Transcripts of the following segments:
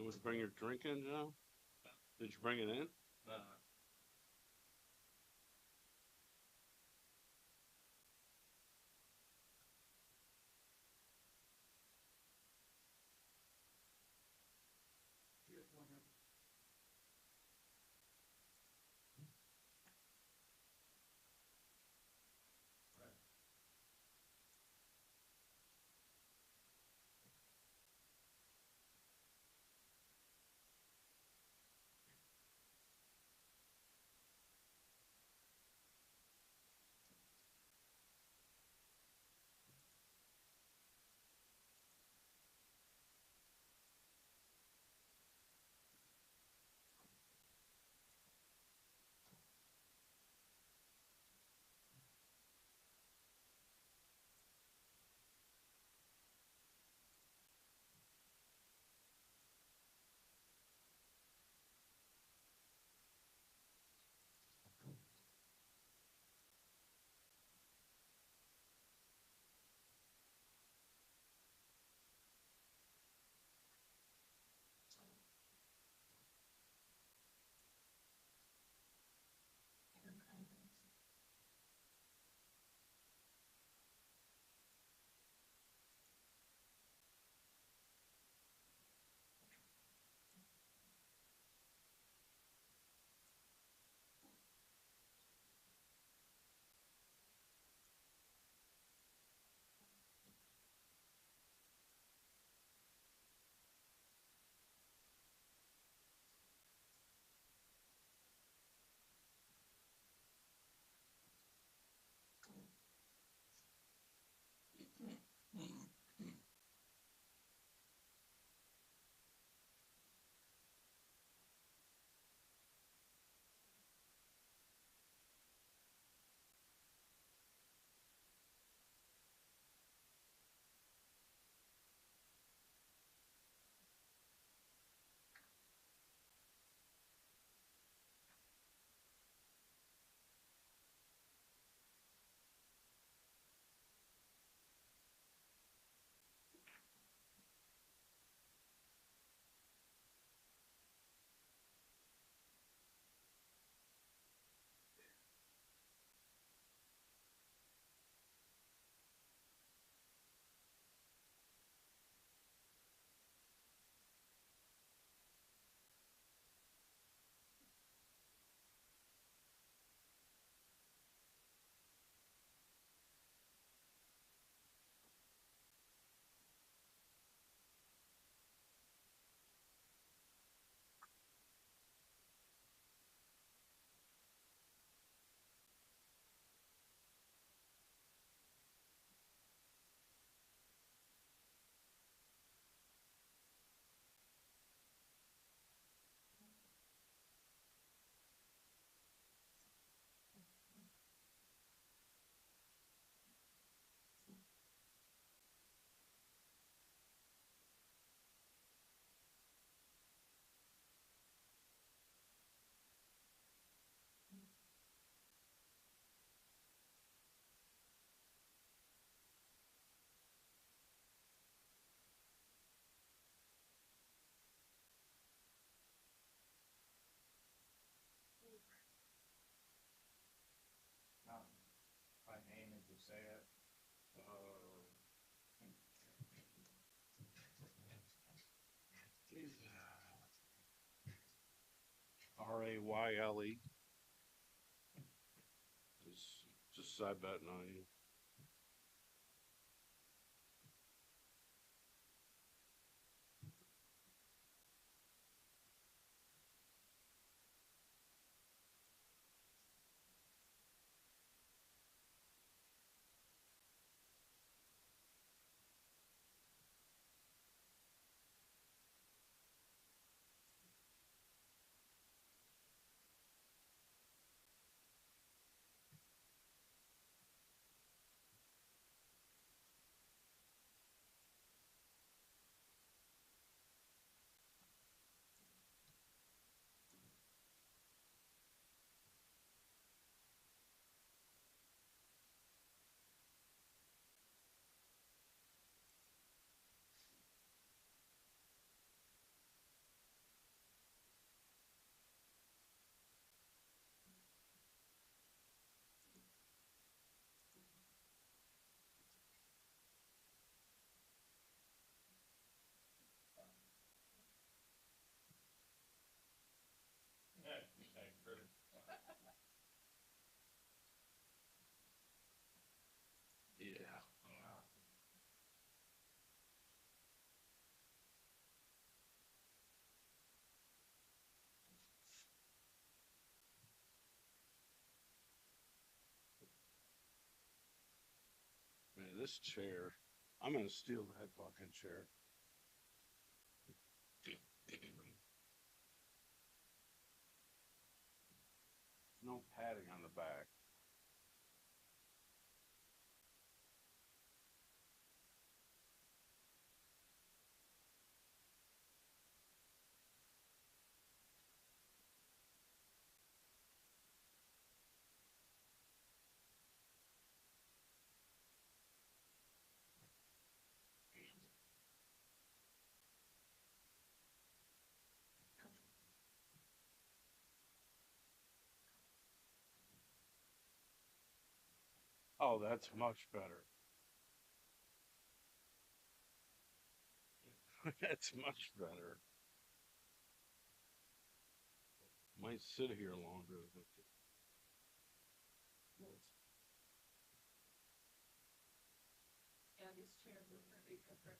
Want to bring your drink in, Joe? Did you bring it in? My name as you say it. Rayle. Just side betting on you. this chair. I'm gonna steal that fucking chair. No padding on the back. Oh, that's much better. That's much better. Might sit here longer. But... Yeah, these chairs are pretty different.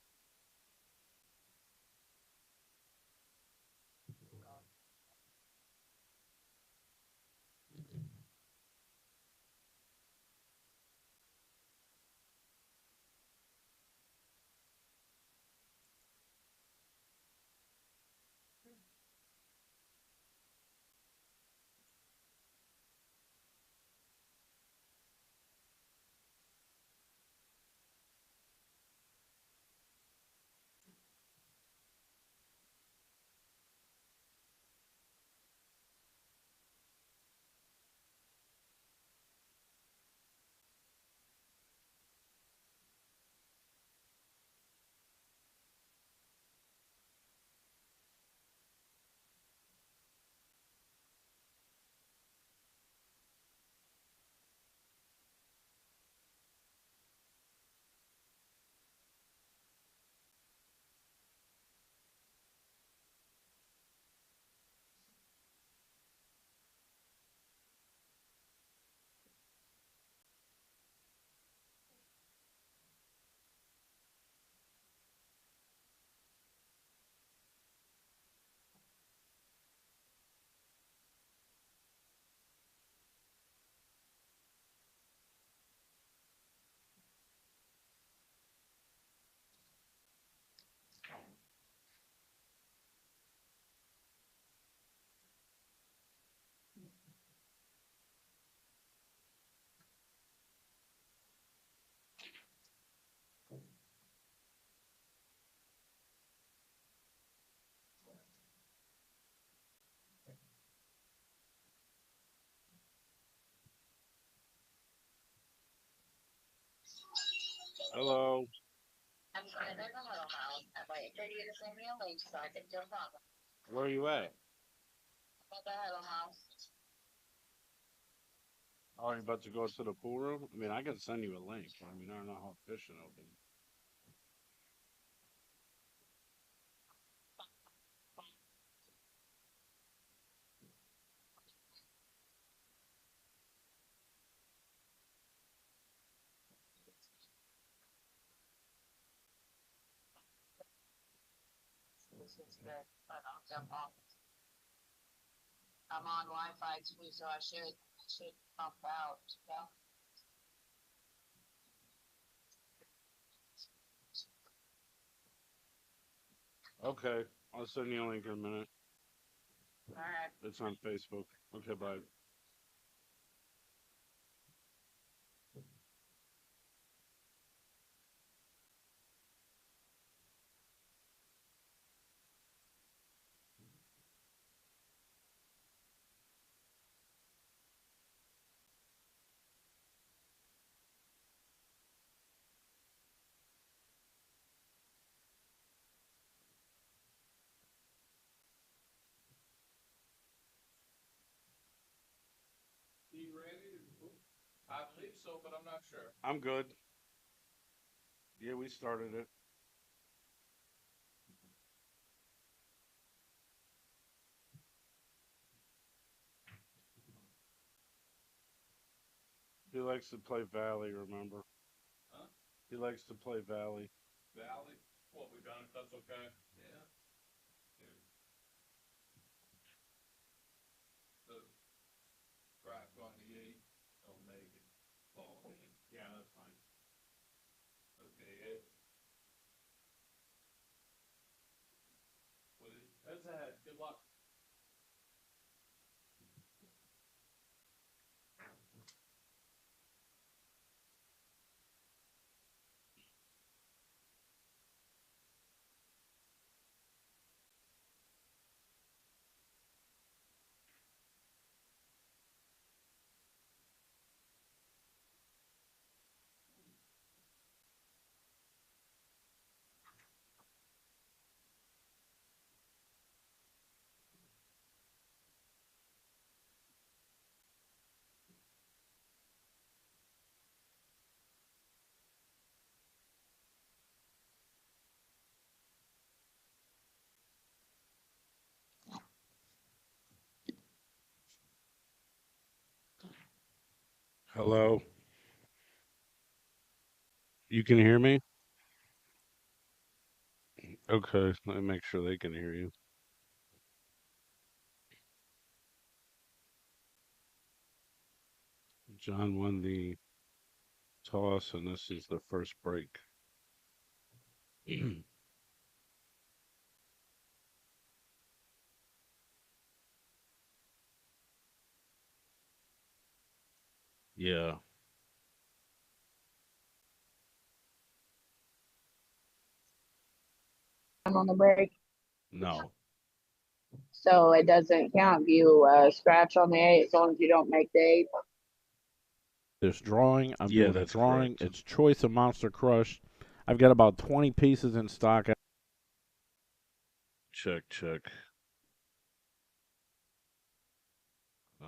Hello. I'm sorry, there's a little house. I'm waiting for you to send me a link so I can jump on it. Where are you at? At the little house. Are you about to go to the pool room? I mean, I can send you a link. I mean, I don't know how efficient it'll be. This is good, but I'll jump on. I'm on Wi-Fi too, so I should pump out. Yeah. Okay, I'll send you a link in a minute. All right. It's on Facebook. Okay, bye. You ready to? I believe so, but I'm not sure. I'm good. Yeah, we started it. He likes to play Valley, remember? Huh? He likes to play Valley. Valley? What, we done if that's okay? Yeah. Dude. The crack on the 8. Don't make it. Oh, yeah, that's fine. Hello? You can hear me? Okay, let me make sure they can hear you. John won the toss, and this is the first break. Yeah, On the break, no. so it doesn't count if you scratch on the 8 as long as you don't make the 8. This drawing. I'm Yeah, doing a that's drawing. correct. It's Choice of Monster Crush. I've got about 20 pieces in stock. Check, check. Uh,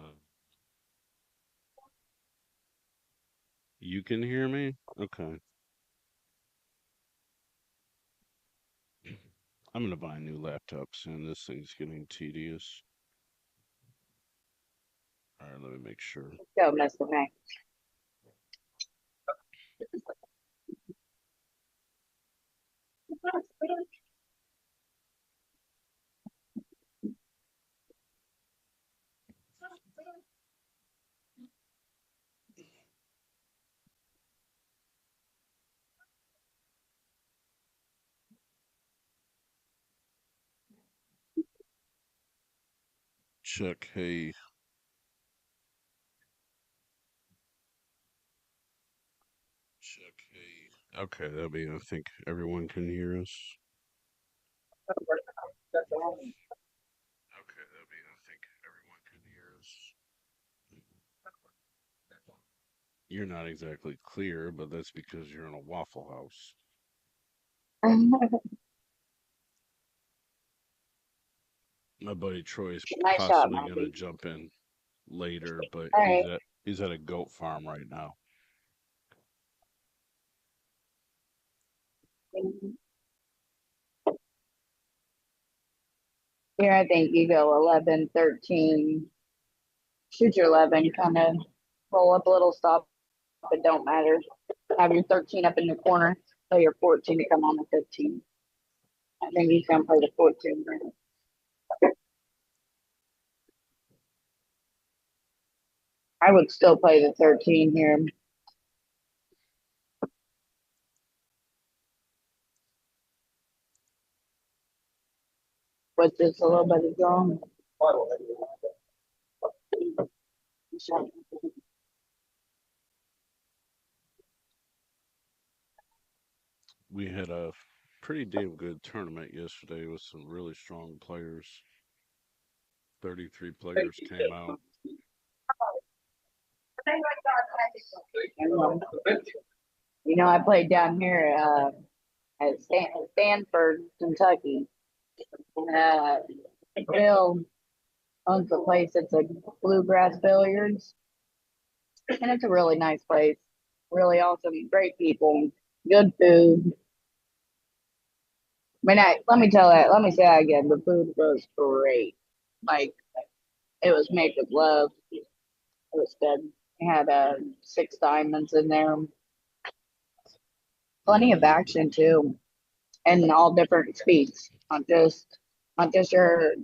you can hear me? Okay. I'm gonna buy a new laptop soon. This thing's getting tedious. All right, let me make sure. Go, Mr. Mac. Check, hey. Check, hey. Okay, that'll be, I think everyone can hear us. Okay, that'll be, I think everyone can hear us. You're not exactly clear, but that's because you're in a Waffle House. My buddy Troy's Nice shot, possibly gonna Maki. jump in later, but All right. he's at a goat farm right now. Here, I think you go 11, 13. Shoot your 11, kind of roll up a little, stop. It don't matter. Have your 13 up in the corner. So your 14 to come on the 15. I think he's gonna play the 14. I would still play the 13 here. With just a little bit of drawing. We had a pretty damn good tournament yesterday with some really strong players. 33 players came out. You know, I played down here at Stanford, Kentucky. Bill owns a place. It's a bluegrass billiards, and it's a really nice place. Really awesome, great people, good food. I mean, let me tell that. Let me say that again. The food was great. Like it was made with love. It was good. They had 6 diamonds in there. Plenty of action too, and all different speeds. Not just your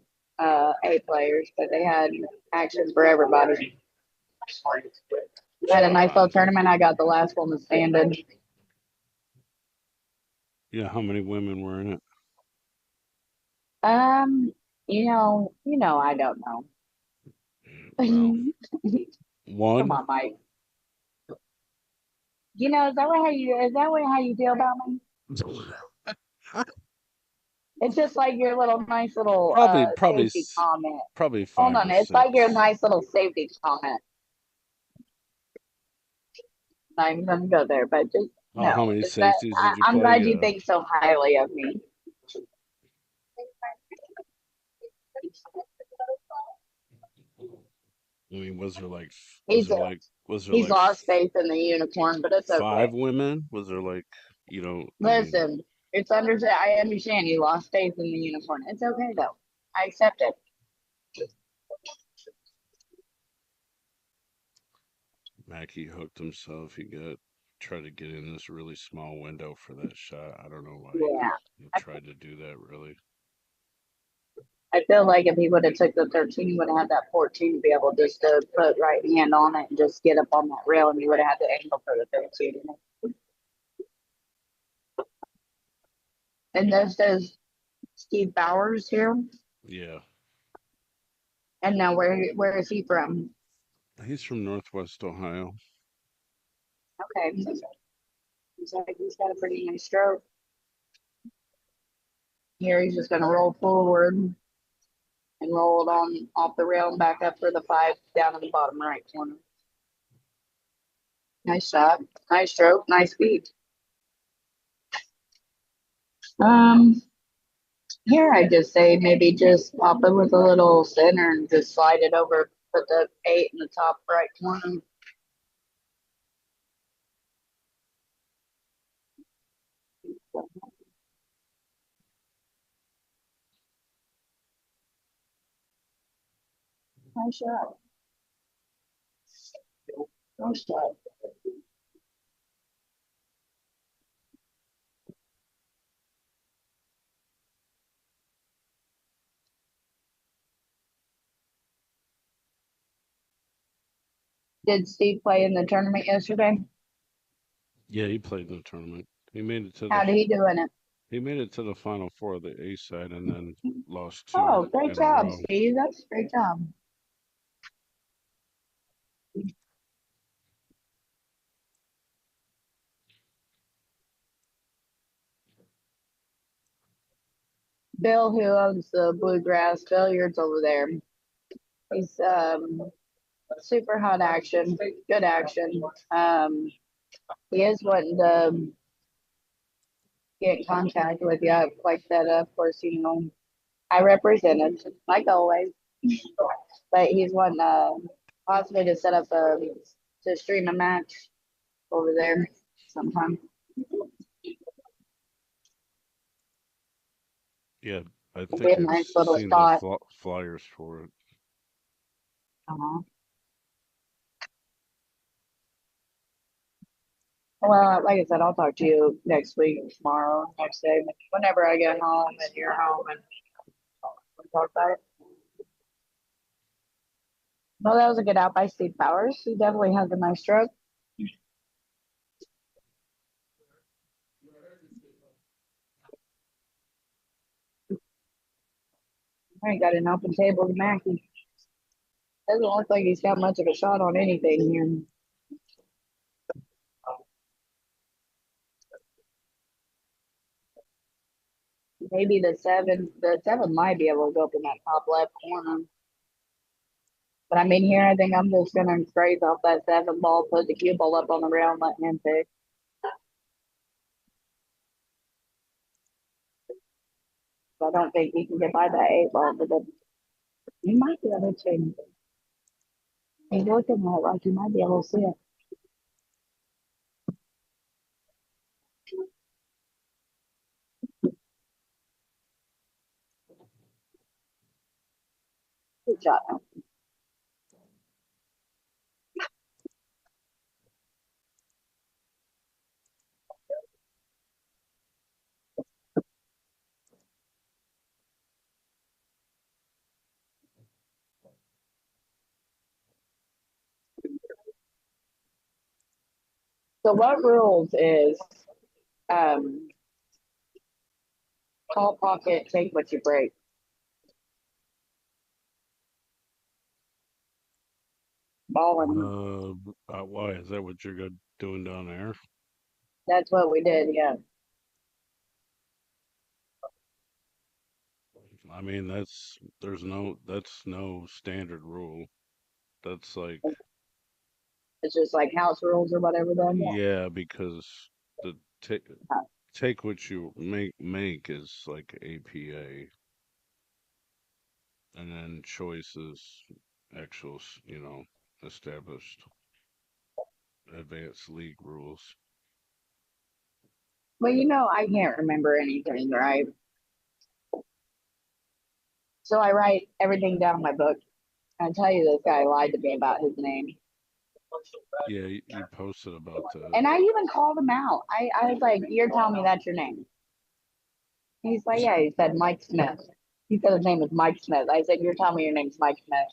A players, but they had action for everybody. Had a nice little tournament. I got the last one to stand in. Yeah, how many women were in it? I don't know. Well, Come one. on, Mike. Is that how you feel about me? It's just like your little nice little safety comment. Probably Hold 5 on, or it's like 6. your nice little safety comment. Not even gonna go there, but just no. How many Is that safeties did you I'm play? glad you think so highly of me. I mean, was there like He's was there he's like lost faith in the unicorn, but it's okay. 5 women? Was there like, I mean, Listen, I understand you lost faith in the unicorn. It's okay though. I accept it. Maki hooked himself. Tried to get in this really small window for that shot. I don't know why Yeah. he tried to do that really. I feel like if he would have took the 13, he would have had that 14 to be able just to put right hand on it and just get up on that rail, and he would have had the angle for the 13. And this is Steve Bowers here. Yeah. And now where is he from? He's from Northwest Ohio. Okay. He's like he's got a pretty nice stroke. Here he's just gonna roll forward and roll it on off the rail and back up for the 5 down in the bottom right corner. Nice shot, nice stroke, nice beat. Um, Here I just say maybe just pop it with a little center and just slide it over, put the 8 in the top right corner. Nice shot. Nice shot. Did Steve play in the tournament yesterday? Yeah, he played in the tournament. How did he do in it? He made it to the final four of the A side and then lost two Oh, great in a job, row. Steve. That's a great job. Bill, who owns the Bluegrass Billiards over there, he's super hot action, good action. He is wanting to get in contact with you. Like that, of course, I represented, like always. But he's wanting possibly to set up to stream a match over there sometime. Yeah, I It'd be think a I've nice little seen the spot. flyers for it. Uh-huh. Well, like I said, I'll talk to you next week, tomorrow, next day, whenever I get home and you're home, and we'll talk about it. Well, that was a good out by Steve Powers. He definitely has a nice stroke. I ain't got an open table to Mackie. Doesn't look like he's got much of a shot on anything here. Maybe the seven might be able to go up in that top left corner. But I mean, here I think I'm just gonna graze off that 7 ball, put the cue ball up on the rail, and let him pick. I don't think he can get by that 8 ball, but he might be able to. He's looking at it like he might be able to see it. Good shot. So what rules is um call pocket, take what you break. Ball and Why is that what you're doing down there? that's what we did, yeah. I mean, that's no standard rule. That's like, It's just like house rules or whatever then. yeah, because the take what you make is like APA, and then choice is actual, established advanced league rules. Well, I can't remember anything, right? So I write everything down in my book. I tell you, this guy lied to me about his name. Yeah, you posted about that. And I even called him out. I was like, "You're telling me that's your name?" He's like, "Yeah." He said, "Mike Smith." He said his name was Mike Smith. I said, "You're telling me your name's Mike Smith?"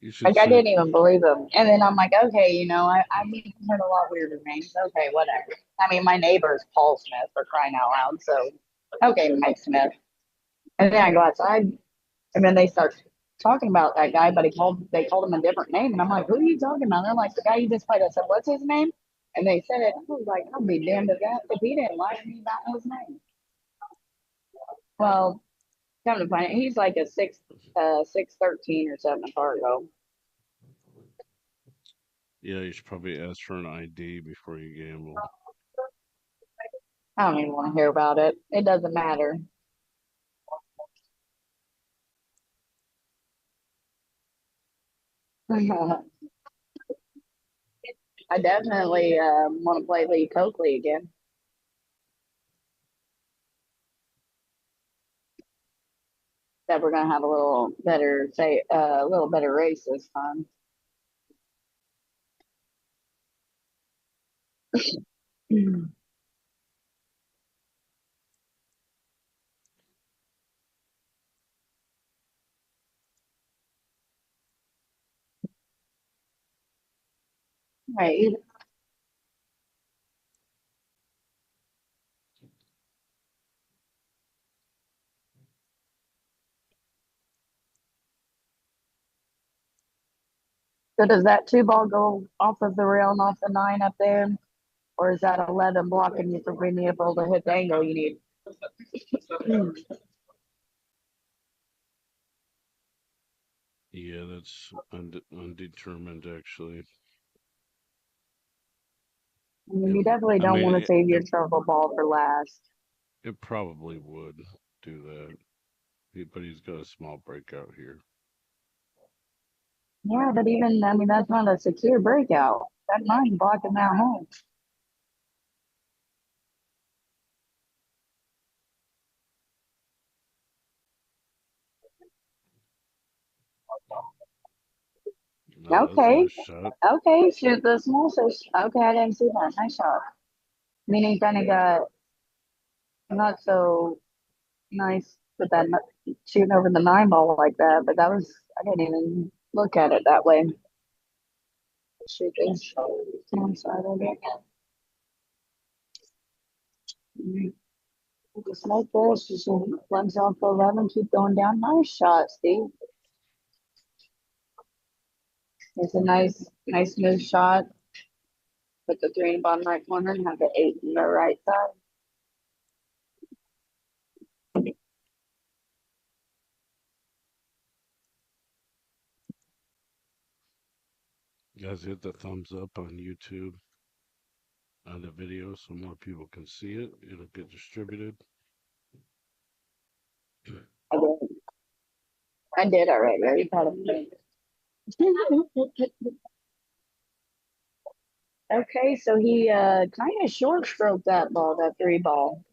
You should Like I say, didn't even believe him. And then I'm like, okay, I've heard a lot weirder names. Okay, whatever. I mean, my neighbor is Paul Smith for crying out loud. So, okay, Mike Smith. And then I go outside, and then they start talking about that guy, but they called him a different name, and I'm like, who are you talking about? They're like, the guy you just played. I said, what's his name? And they said it. I was like, I'll be damned if he didn't lie to me about his name. Well, come to find it, he's like a 6'13" or something a Fargo. yeah, you should probably ask for an ID before you gamble. I don't even want to hear about it. It doesn't matter. I definitely want to play Lee Coakley again. That we're gonna have a little better a little better race this time. Right. So does that two ball go off of the rail and off the nine up there, or is that 11 blocking you from being able to hit the angle you need? Yeah, that's undetermined actually. I mean, It, you definitely I don't mean, want to save your it travel ball for last. it probably would do that. But he's got a small breakout here. Yeah, but even I mean that's not a secure breakout. That nine's blocking that home. No, that's a Okay, nice shot. okay, shoot the small fish. Okay, I didn't see that. Nice shot. Meaning kind of got not so nice with that shooting over the nine ball like that, but that was I didn't even look at it that way. Shoot this one side of it. Just like this, just runs off for 11, keep going down. Nice shot, Steve. It's a nice smooth shot. Put the three in the bottom right corner and have the eight in the right side. Guys, hit the thumbs up on YouTube on the video so more people can see it. It'll get distributed. I did. I did already. I already had it. Okay, so he kind of short stroked that ball, that three ball.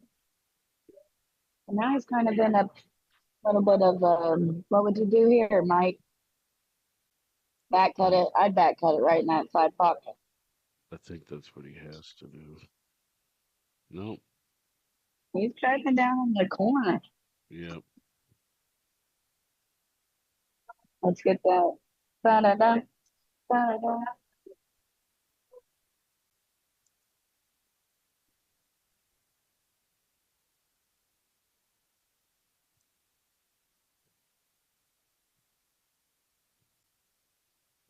And now he's kind of in a little bit of what would you do here, Mike? Back cut it. I'd back cut it right in that side pocket. I think that's what he has to do. Nope. He's tracking down in the corner. Yep. Let's get that. Da-da-da, da-da-da.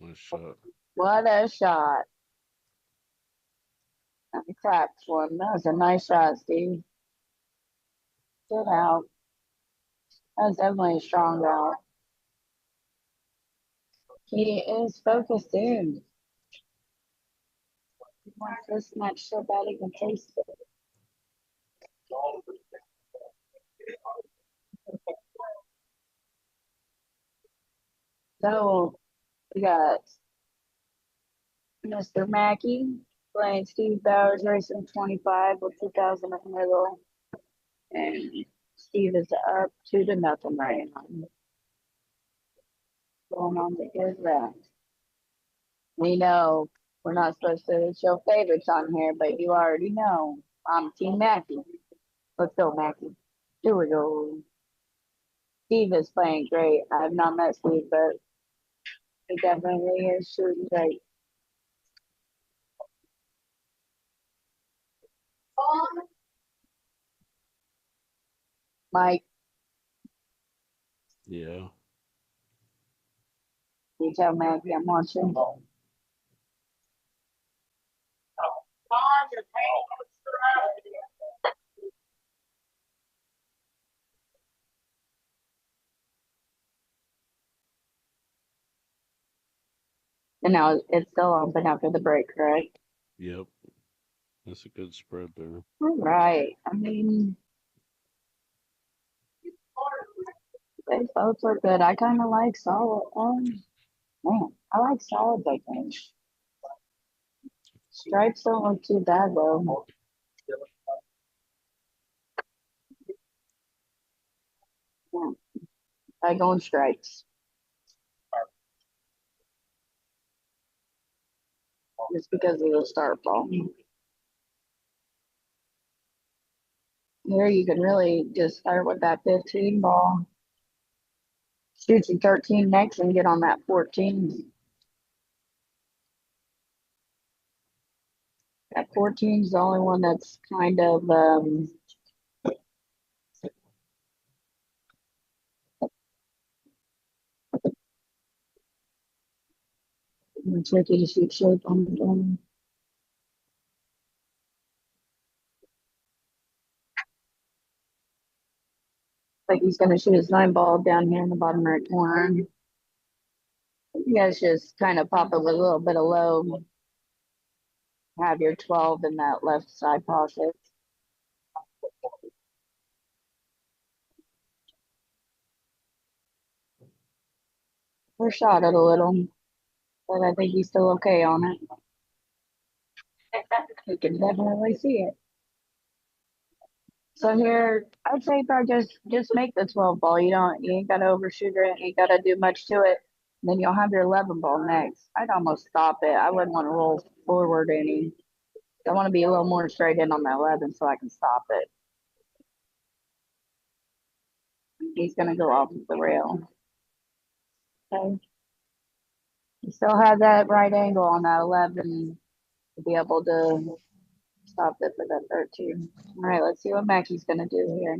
Nice shot. What a shot. I clapped for him. That was a nice shot, Steve. Good out. That was definitely a strong out. He is focused in. He wants this match so bad he can taste it. So we got Mr. Mackey playing Steve Bowers racing 25 with 2,000 in the middle. And Steve is up 2-0 right now. Going on to his left. We know we're not supposed to show favorites on here, but you already know. I'm Team Maki. Let's go, Maki. Here we go. Steve is playing great. I have not met Steve, but he definitely is shooting great. Mike, Yeah. you tell Maki I'm watching. And now it's still open after the break, correct? Yep. That's a good spread there. All right. I mean, they both are good. I kind of like solid. Man, I like solids, I think. Stripes don't look too bad, though. Yeah, I go in stripes. Just because of the start ball. Here you can really just start with that 15 ball. Shoot your 13 next and get on that 14. That 14 is the only one that's kind of tricky to shoot shape on the game. Like he's gonna shoot his 9 ball down here in the bottom right corner. You guys just kind of pop it with a little bit of low. Have your 12 in that left side pocket. We're shot it a little, but I think he's still okay on it. You can definitely see it. So here, I'd say probably just make the 12 ball. You ain't gotta overshoot it. You ain't gotta do much to it. Then you'll have your 11 ball next. I'd almost stop it. I wouldn't want to roll forward any. I want to be a little more straight in on the 11 so I can stop it. He's gonna go off of the rail. Okay. You still have that right angle on that 11 to be able to stop it for that 13. All right, let's see what Mackey's gonna do here.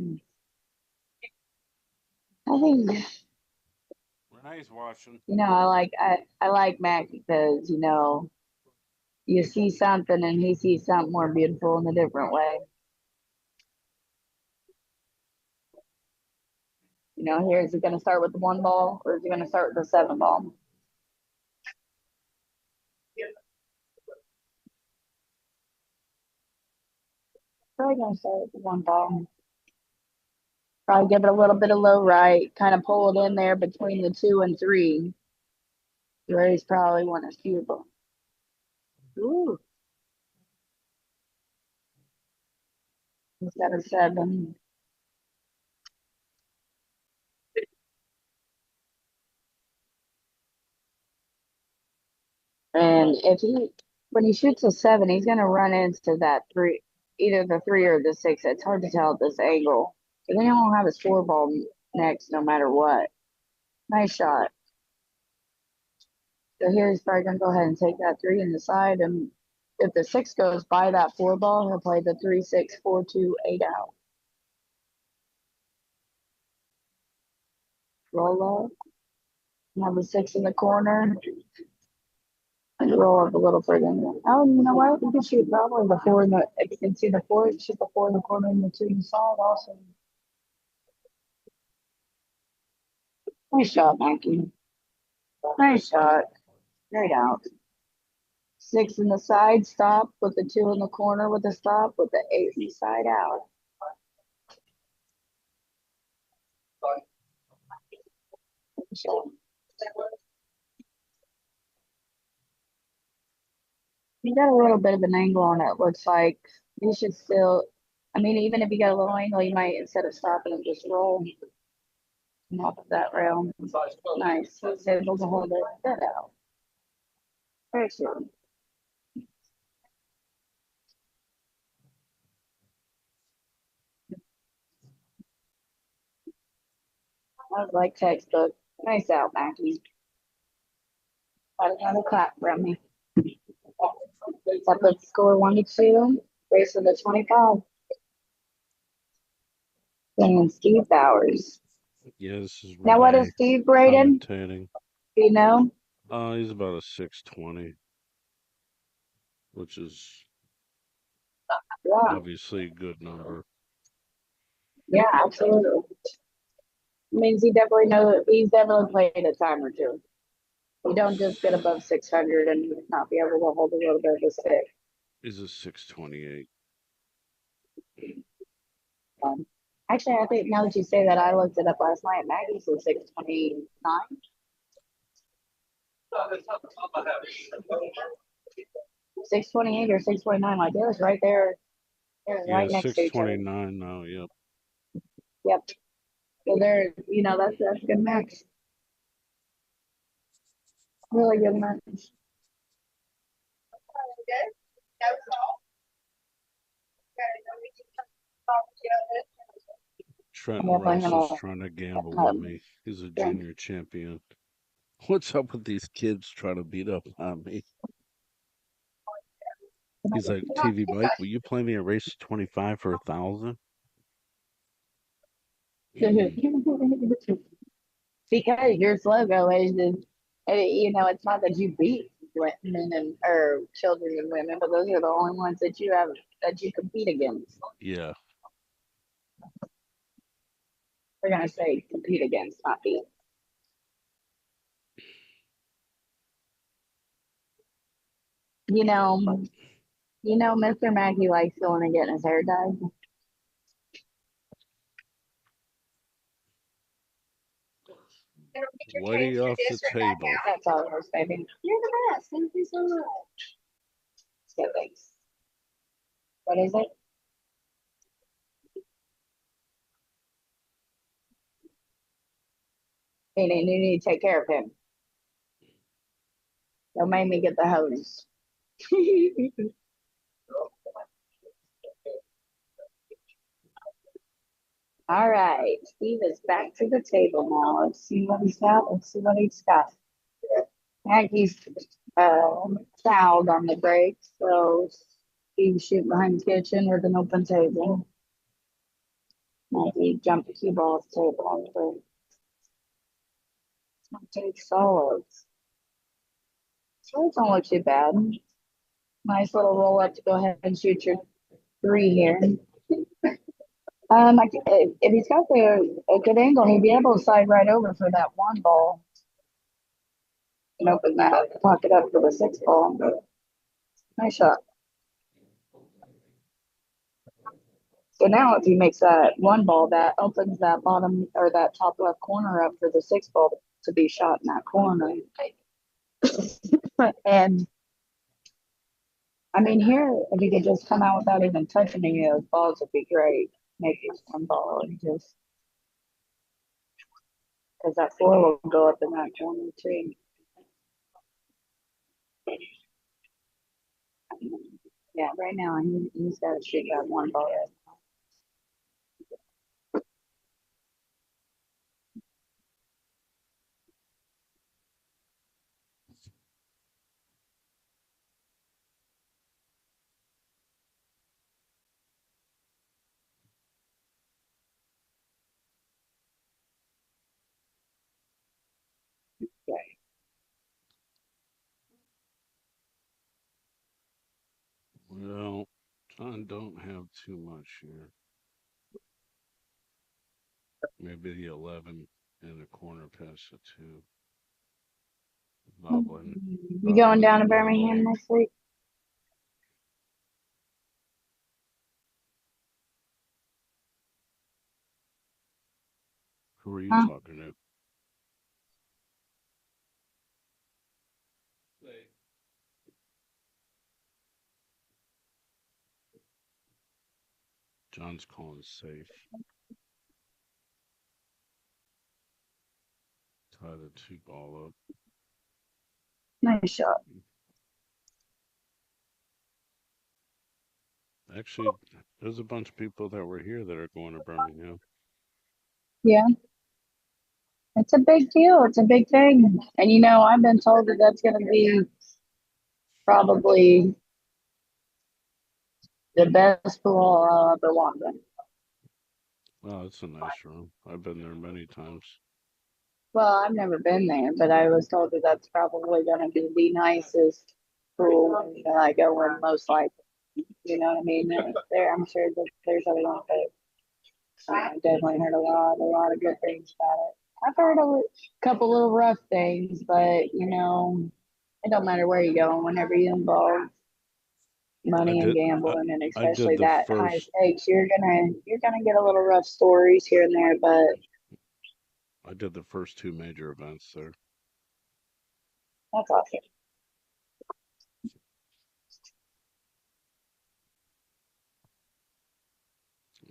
I think Renee's watching. I like Mac because you see something and he sees something more beautiful in a different way. Here is he gonna start with the 1 ball or is he gonna start with the 7 ball? Probably gonna start with the 1 ball. Probably give it a little bit of low right, kind of pull it in there between the 2 and 3. Where he's probably want to shoot them. Ooh, he's got a 7. And when he shoots a 7, he's gonna run into that 3, either the 3 or the 6. It's hard to tell at this angle. And then he won't have his 4 ball next, no matter what. Nice shot. So here he's probably gonna go ahead and take that 3 in the side, and if the 6 goes by that 4 ball, he'll play the 3, 6, 4, 2, 8 out. Roll up. Have the 6 in the corner. And roll up a little further. Oh, you know what? We can shoot probably the 4 in the. You can see the 4. Shoot the 4 in the corner and the 2 in the side. Also, nice shot, Mikey. Nice shot. Straight out. 6 in the side. Stop with the 2 in the corner with the stop with the 8 inside out. You got a little bit of an angle on it. Looks like you should still. I mean, even if you got a little angle, you might instead of stopping, just roll off of that rail. Nice. He's able to hold it. Get out. Very sure. I was like textbook. Nice out, Maki. Got another clap from me. That puts the score 1-2. Race of the 25. And Steve Bowers. Yeah, this is Now, what is Renee Steve rated? commentating. Do you know? He's about a 620, which is Yeah, obviously a good number. yeah, absolutely. Means he's definitely played a time or two. You don't just get above 600 and not be able to hold a little bit of a stick. He's a 628. Um, Actually, I think now that you say that, I looked it up last night. Maggie's was 629. 628 or 629. Like it was right there. It was Yeah, right next to each other. 629 now. Yep. Yep. So there, that's a good match. Really good match. I'm Trenton definitely Russ is gonna trying to gamble with um, me. He's a drink. junior champion. What's up with these kids trying to beat up on me? He's like, TvMike, will you play me a race 25 for 1,000? Because your logo is, it's not that you beat men and or children and women, but those are the only ones that you compete against. Yeah. We're gonna say compete against, not beat. You know, Mr. Mackey likes going and getting his hair dyed. Whitey off the table. That's all it was, baby. You're the best. Thank you so much. So thanks. What is it? You need to take care of him. Don't make me get the hose. All right, Steve is back to the table now. Let's see what he's got. Let's see what he's got. Maggie's fouled on the break, so Steve's shooting behind the kitchen with an open table. Maggie jumped the cue ball off the table on the break. Take solids. Solids don't look too bad. Nice little roll up to go ahead and shoot your three here. If he's got a good angle, he'd be able to slide right over for that one ball and open that pocket up for the six ball. Nice shot. So now if he makes that one ball, that opens that bottom or that top left corner up for the six ball to be shot in that corner. And I mean, here, if he could just come out without even touching any of those balls, would be great. Make this one ball and just because that four will go up in that corner too. Yeah, right now he's got to shoot that one ball. Okay. Well, John don't have too much here. Maybe the 11 in the corner past the 2. Bobbling. You going Bobbling down the to one Birmingham ball. next week? Who are you Huh? talking to? John's calling safe. Tie the 2 ball up. Nice shot. Actually, there's a bunch of people that were here that are going to Birmingham. Yeah, it's a big deal. It's a big thing. And I've been told that that's going to be probably the best pool I'll ever walk in. Oh, it's a nice room. I've been there many times. Well, I've never been there, but I was told that that's probably going to be the nicest pool that I go in most likely. You know what I mean? There, I'm sure that there's a lot of. I definitely heard a lot of good things about it. I've heard couple little rough things, but it don't matter where you go. Whenever you involve I money and did. I, gambling, and I did especially the that high first. stakes, you're gonna get a little rough stories here and there. But I did the first two major events there. that's awesome.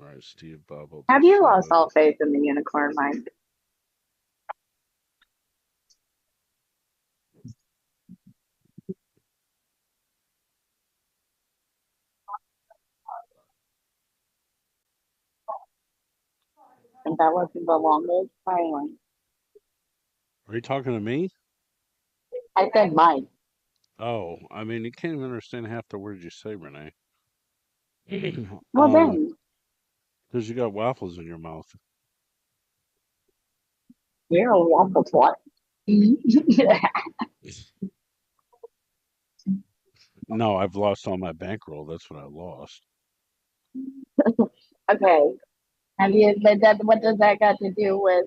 All right, Steve bobbled the Have you shit lost out of. all faith in the unicorn, Mike? And that wasn't the longest silence. Are you talking to me? I said Mike. Oh, I mean, you can't even understand half the words you say, Renee. Well, then Because you got waffles in your mouth. you're a waffle twat. No, I've lost all my bankroll. That's what I lost. Okay. Have you? But what does that got to do with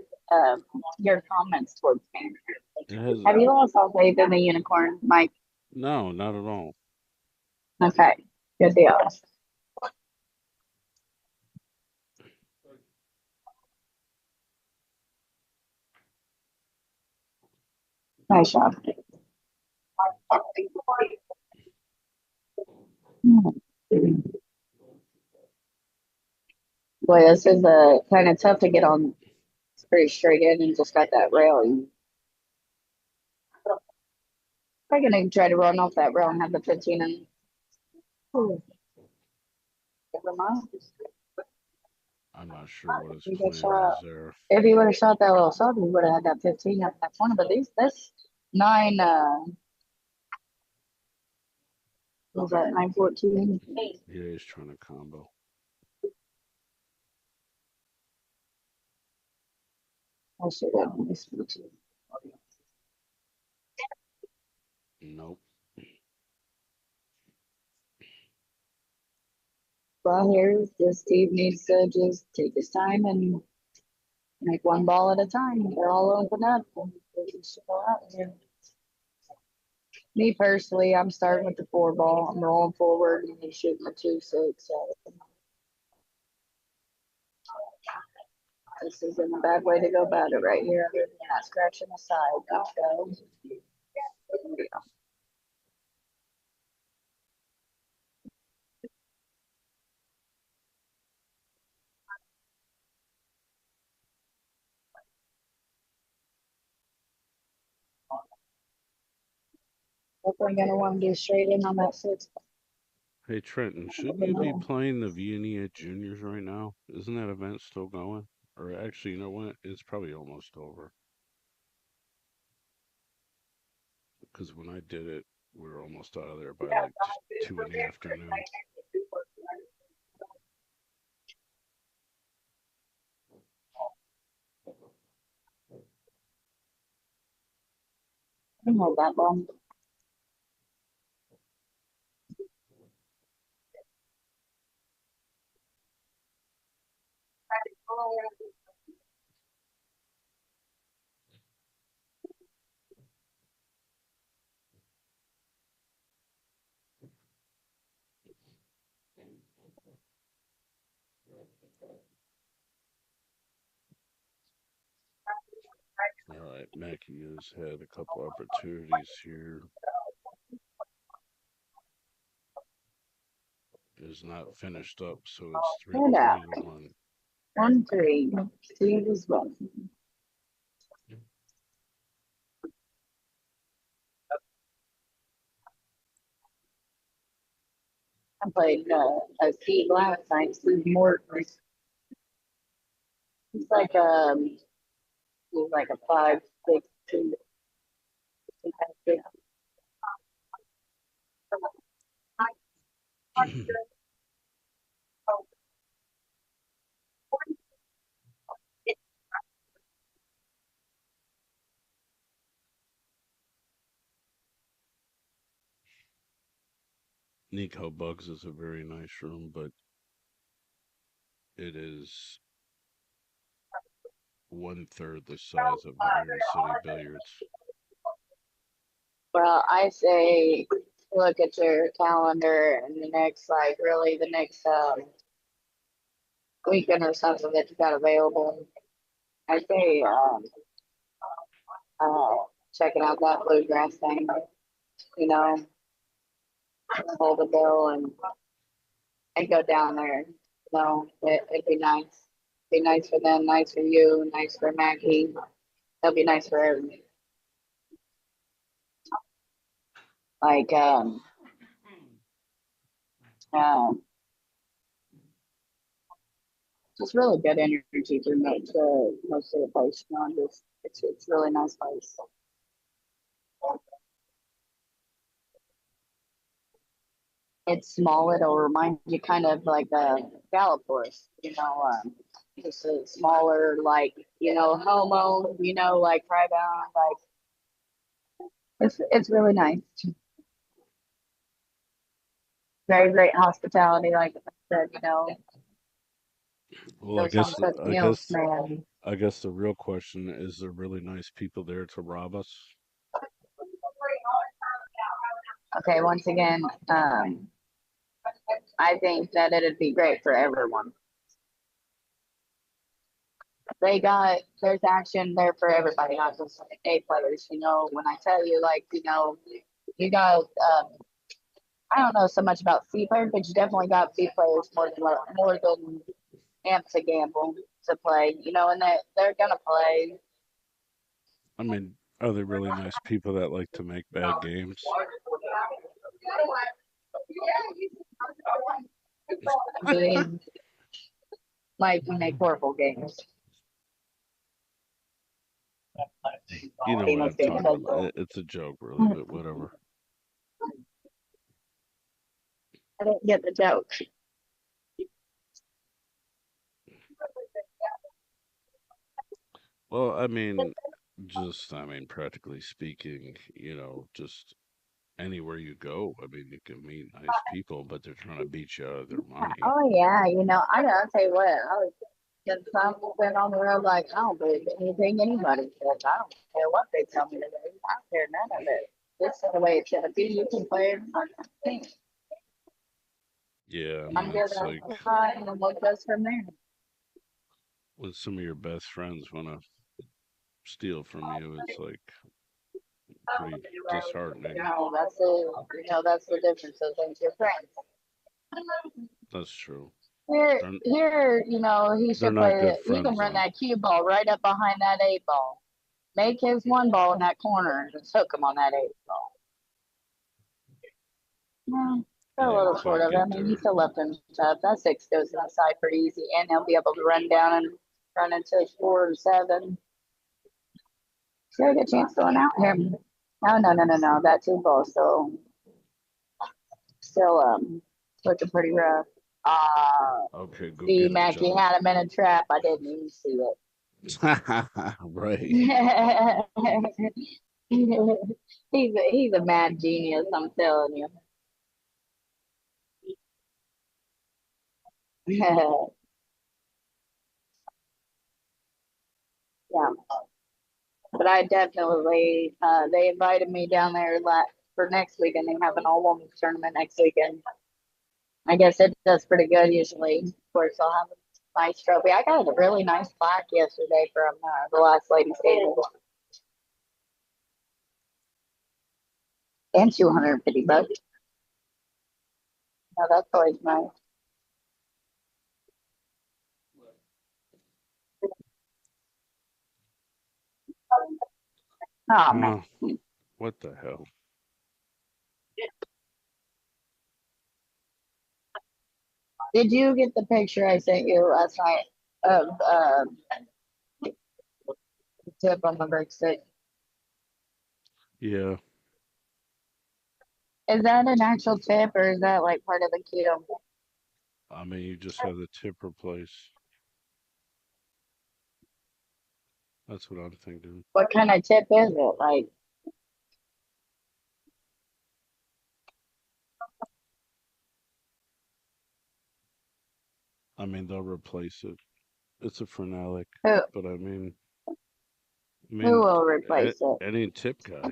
your comments towards me? It has Have you lost all faith in the unicorn, Mike? no, not at all. Okay, good deal. Nice job. Boy, this is kind of tough to get on. It's pretty straight in and just got that rail. I'm gonna try to run off that rail and have the 15 and never mind. I'm not sure what his You get plan shot. is there. If you would have shot that little sub, you would have had that 15 up that corner. But this 9 what was that 914? Yeah, he's trying to combo. I should have missed it. Nope. Well, here, this Steve needs to just take his time and make one ball at a time. They're all open up. And they just go out there. Me personally, I'm starting with the 4 ball. I'm rolling forward and he's shooting the 2-6. So this isn't a bad way to go about it right here. Other than not scratching the side. Let's go. Definitely gonna want to do straight in on that 6. Hey, Trenton, shouldn't you be playing the Viennese Juniors right now? Isn't that event still going? Or actually, you know what? It's probably almost over. Because when I did it, we were almost out of there by like 2 in the afternoon. I don't hold that long. All right, Maki has had a couple opportunities here. Is not finished up, so it's three Stand out. three to one. 1-3. Steve as well. I played a Steve last night, Steve Morton. He's like he's like a 5'6" Nico Bugs is a very nice room, but it is 1/3 the size of Iron City Billiards. Well, I say look at your calendar and the next, like, really the next weekend or something that you got available. I say uh, checking out that bluegrass thing, you know, hold the bill and go down there. It'd be nice. Be nice for them, nice for you, nice for Maki. It'll be nice for everyone. Like uh, just really good energy through most of the place. You know, just it's really nice place. It's small. It'll remind you kind of like a Gallop horse. Just a smaller, like, homo. Like right on. Like it's really nice. Very great hospitality. Like I said, Well, those home cooked meals, man. I guess the real question is: there really nice people there to rob us? Okay, once again, I think that it'd be great for everyone. There's action there for everybody, not just A players. When I tell you, like, you got, I don't know so much about C players, but you definitely got B players more than amp to gamble to play, and they're gonna play. I mean, are they really nice people that like to make bad games? I mean, like, make horrible games. You know what Famous I'm game. talking about. It's a joke, really, but whatever. I didn't get the joke. Well, I mean, practically speaking, just anywhere you go, I mean, you can meet nice people, but they're trying to beat you out of their money. Oh yeah, I gotta tell you what, I was getting something on the road, like, I don't believe anything anybody says. I don't care what they tell me to do. I don't care none of it. This is the way it's gonna be. You can play it. Yeah, I I'm mean, good it's like at and then what goes from there. when some of your best friends want to steal from you, it's like pretty disheartening. That's the difference. Those things, your friends. That's true. Here, They're here, he they're should not play. good He can friends run though. that cue ball right up behind that eight ball. Make his one ball in that corner and just hook him on that eight ball. No, a Yeah, little but sort of. I get mean, he there. still left him tough. That six goes inside pretty easy, and he'll be able to run down and run into 4 or 7. Should I get a chance going out here? No, no, no, no, no. That two ball still looking pretty rough. Okay, go See, get him, Mackie John. had him in a trap. I didn't even see Right. it. He's a mad genius. I'm telling you. Yeah, but I definitely. They invited me down there for next weekend. They have an all women's tournament next weekend. I guess it does pretty good usually. Of course, I'll have a nice trophy. I got a really nice plaque yesterday from the last lady's table, and $250. Now that's always nice. Oh man. Uh, what the hell? Did you get the picture I sent you last night of the tip on the break stick? Yeah, Is that an actual tip or is that like part of the cue? I mean, you just have the tip replace. That's what I'm thinking. What kind of tip is it? Like, I mean, they'll replace it. It's a Frenelic, who but I who mean, will replace it? any tip guy.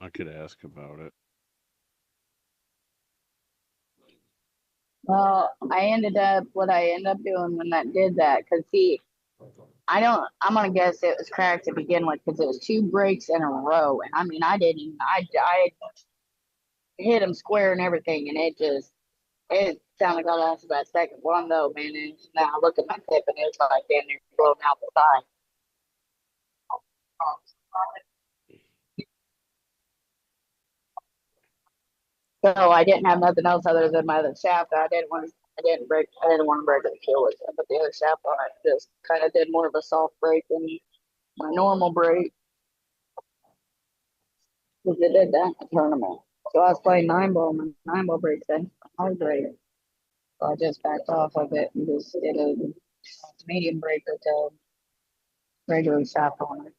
I could ask about it. Well, I ended up what I ended up doing when that did that. Cause see, I don't. I'm gonna guess it was cracked to begin with because it was two breaks in a row, and I mean, I didn't even. I hit him square and everything, and it sounded like I lost about second one though, man. And now I look at my tip, and it's like damn near blown out the side. So I didn't have nothing else other than my other shaft. I didn't want to. I didn't want to break the kill with it. But the other shaft on it just kind of did more of a soft break than my normal break because it did that in the tournament. So I was playing 9 ball. My 9 ball breaks then hard break. So I just backed off of it and just did a medium break with a regular shaft on it.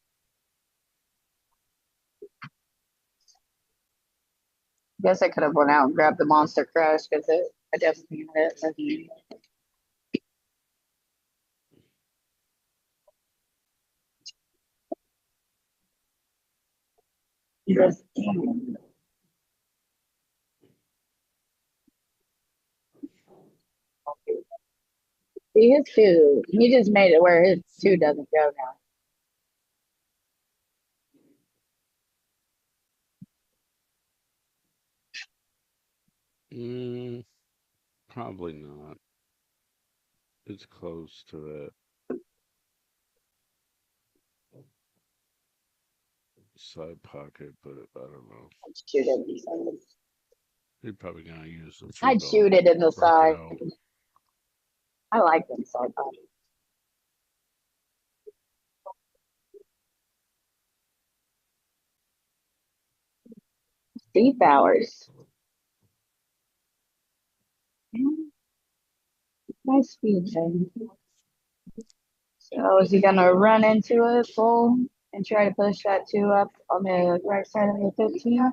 Guess I could have went out and grabbed the monster crush because I definitely had it. Just, see his two. He just made it where his two doesn't go now. Mm, probably not. It's close to that side pocket, but I don't know. Shoot it in the side. He's probably gonna use the three I'd ball, shoot it in the break it side. out. I like them side pockets. Deep hours. Nice speed, Jane. So is he gonna run into it full and try to push that two up on the right side of the 15?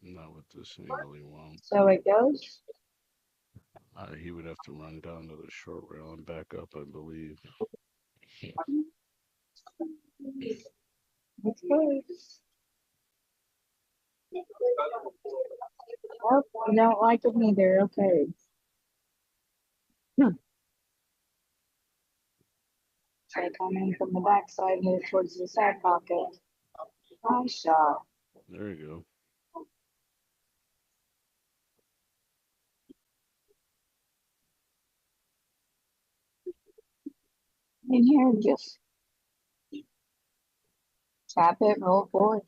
Not with this angle, he won't. So it goes. He would have to run down to the short rail and back up, I believe. Let's go. Well, you don't like it neither. Okay. Hmm. Try to come in from the backside, move towards the side pocket. Nice shot. There you go. In here, just tap it, roll forward.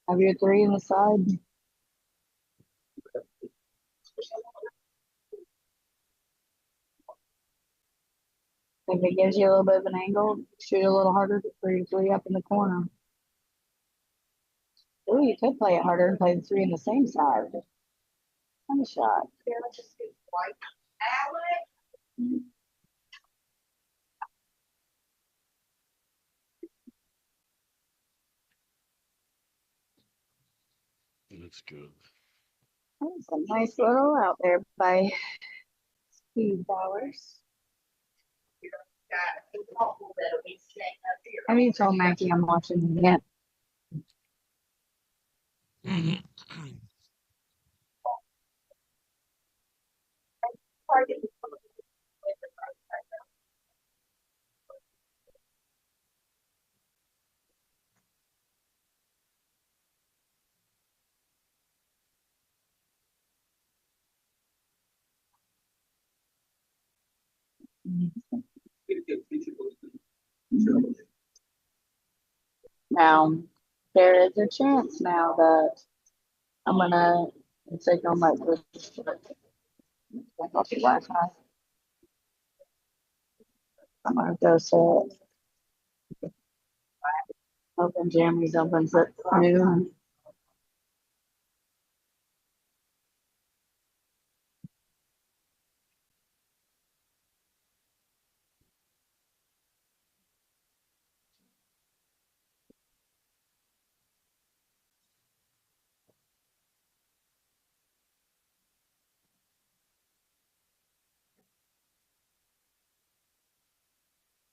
Have your three in the side. If it gives you a little bit of an angle, shoot a little harder for your three up in the corner. Ooh, you could play it harder and play the three in the same side. Nice shot. That's good. That's a nice little out there by Steve Bowers. Have you told Mackie I'm watching him yet? Now, there is a chance now that I'm gonna take on my coffee last night. I'm gonna go set open jammies opens at noon.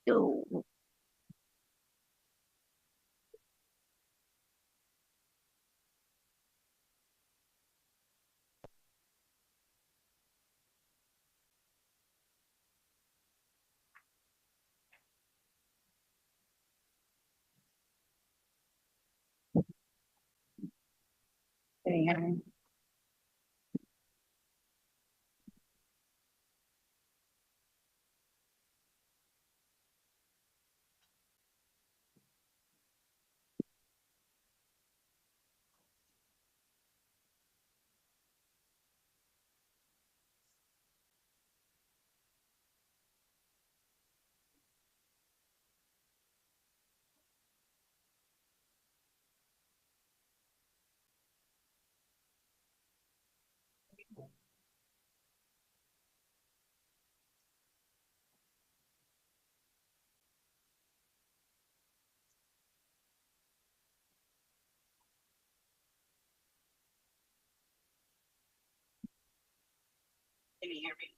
Yo. Can you hear me? Can you hear me?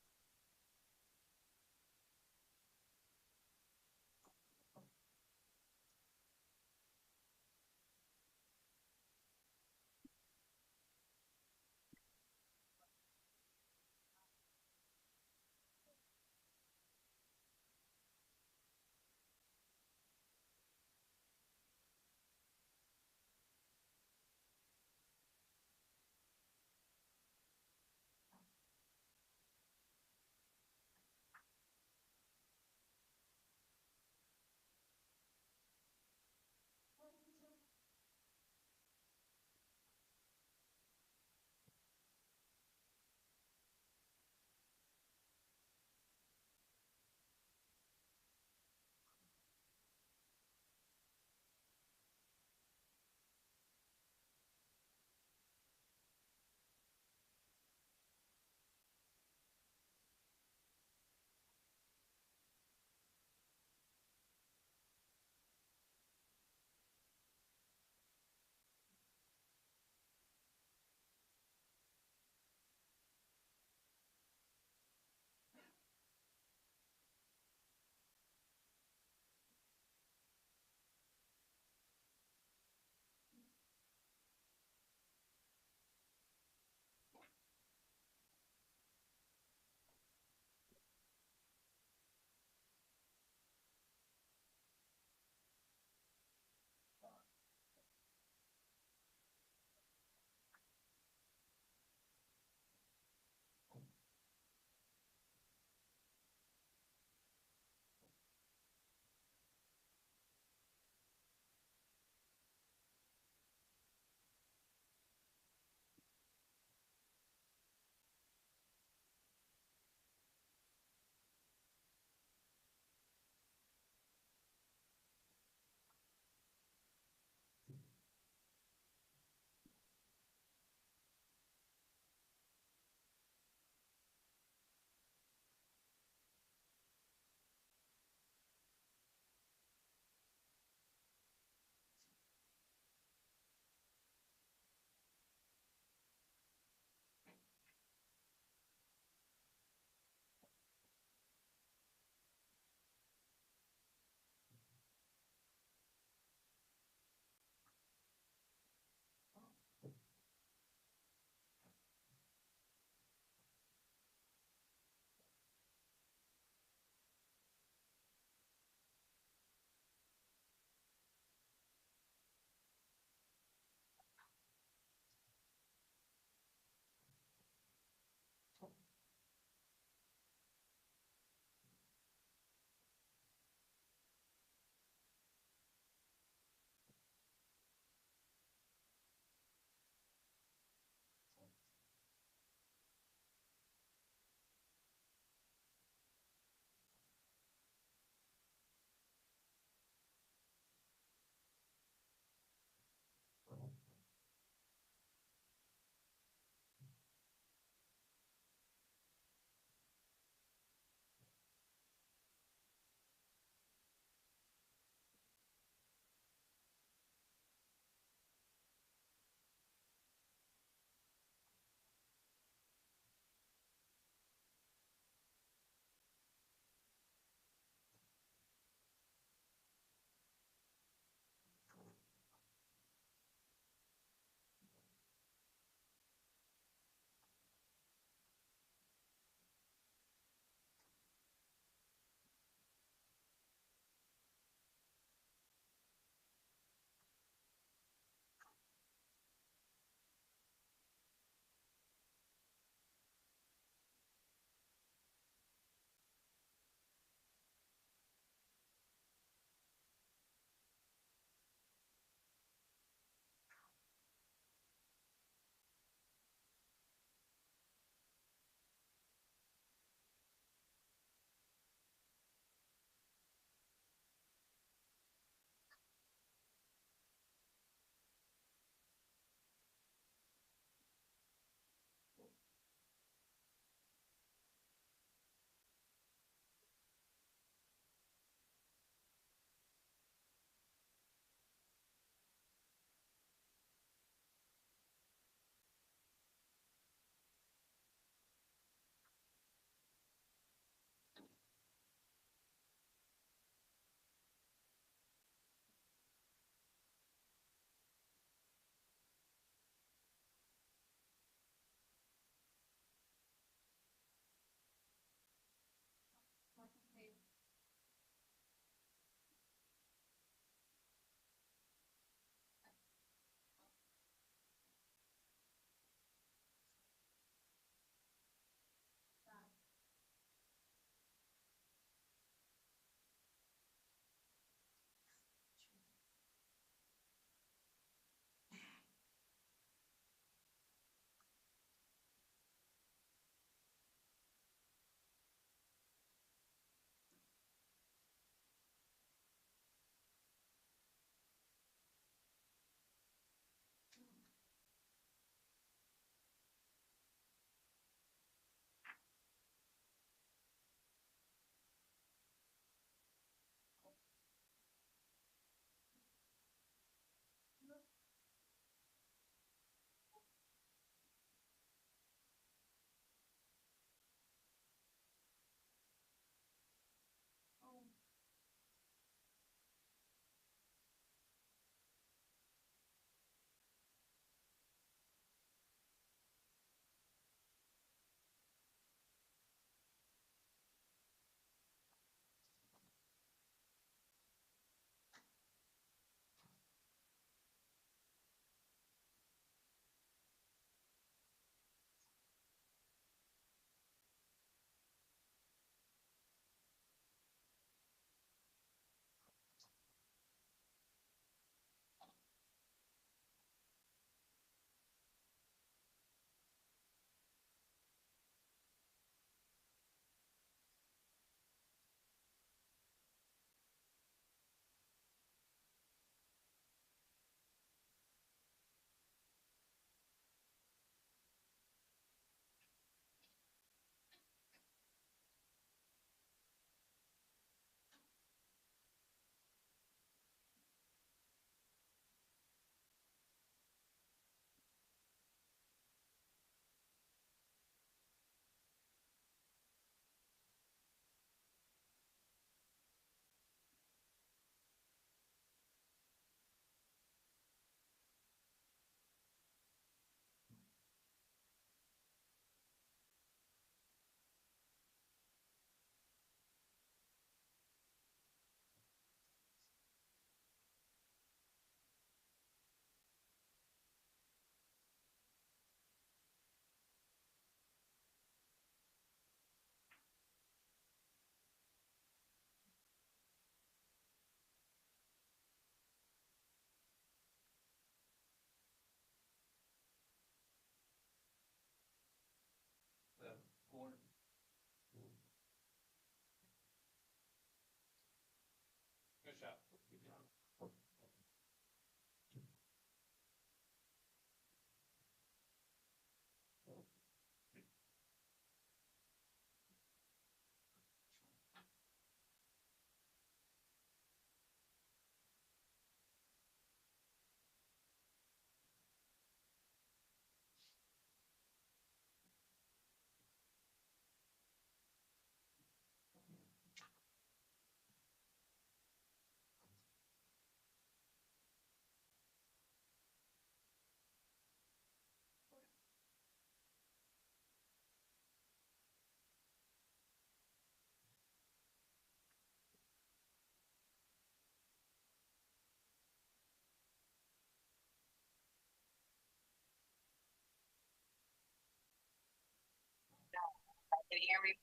Can you hear me?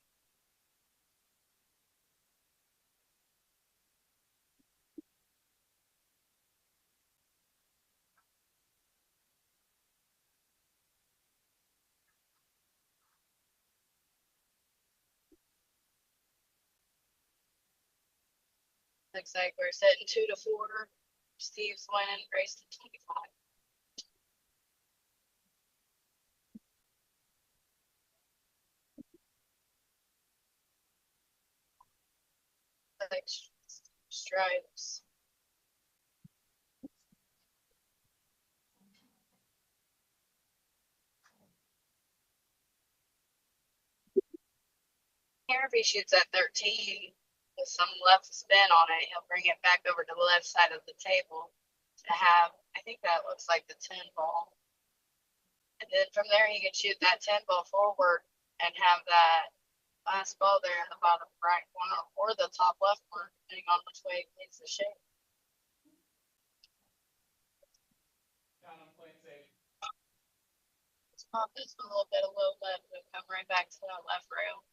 Looks like we're setting 2-4. Steve's winning, race to 25. Like stripes. Here, if he shoots at 13 with some left spin on it, he'll bring it back over to the left side of the table to have, I think that looks like the 10 ball. And then from there, he can shoot that 10 ball forward and have that last ball there in the bottom right corner or the top left corner, depending on which way it needs to shape. Down on plane safe. Let's pop this a little bit of low left and come right back to that left rail.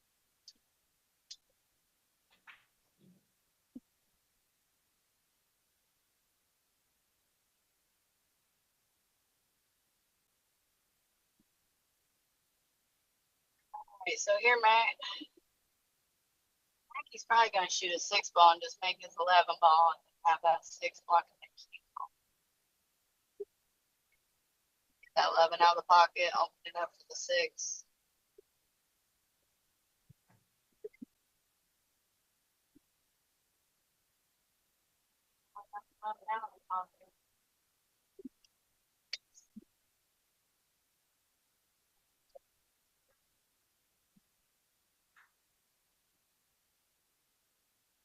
Alright, so here, Mackey's probably going to shoot a 6 ball and just make his 11 ball and have that 6 blocking the key. Get that 11 out of the pocket, open it up to the 6.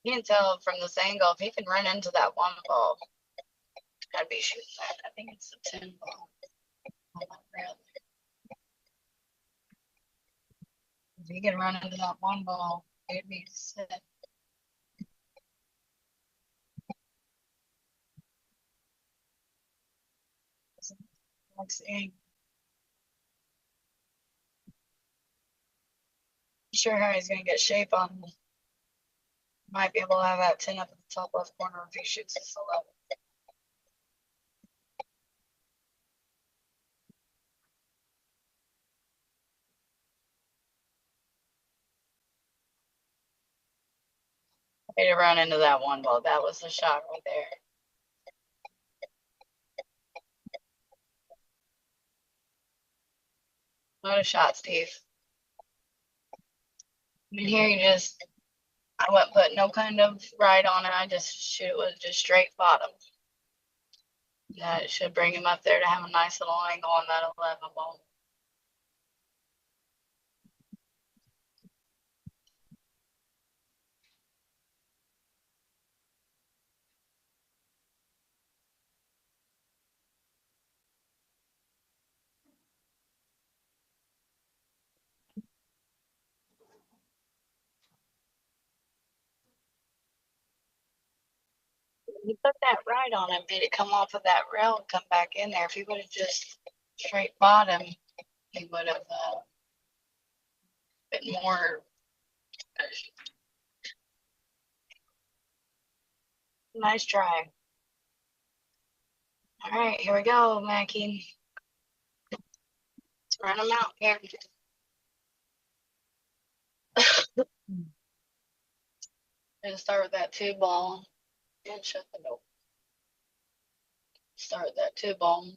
You can tell from this angle if he can run into that 1 ball. Gotta be shooting that. I think it's a 10 ball. If he can run into that 1 ball, it'd be set. Let's see. Sure how he's gonna get shape on. Might be able to have that 10 up at the top left corner if he shoots this 11. Way to run into that 1 ball. That was the shot right there. What a shot, Steve. I mean, here you just, I wouldn't put no kind of right on it. I just shoot it with just straight bottom. That should bring him up there to have a nice little angle on that 11 ball. He put that right on him, made it come off of that rail and come back in there. If he would have just straight bottom, he would have been more. Nice try. All right, here we go, Mackie. Let's run him out here. Gonna start with that 2 ball and shut the door. Start with that 2 ball.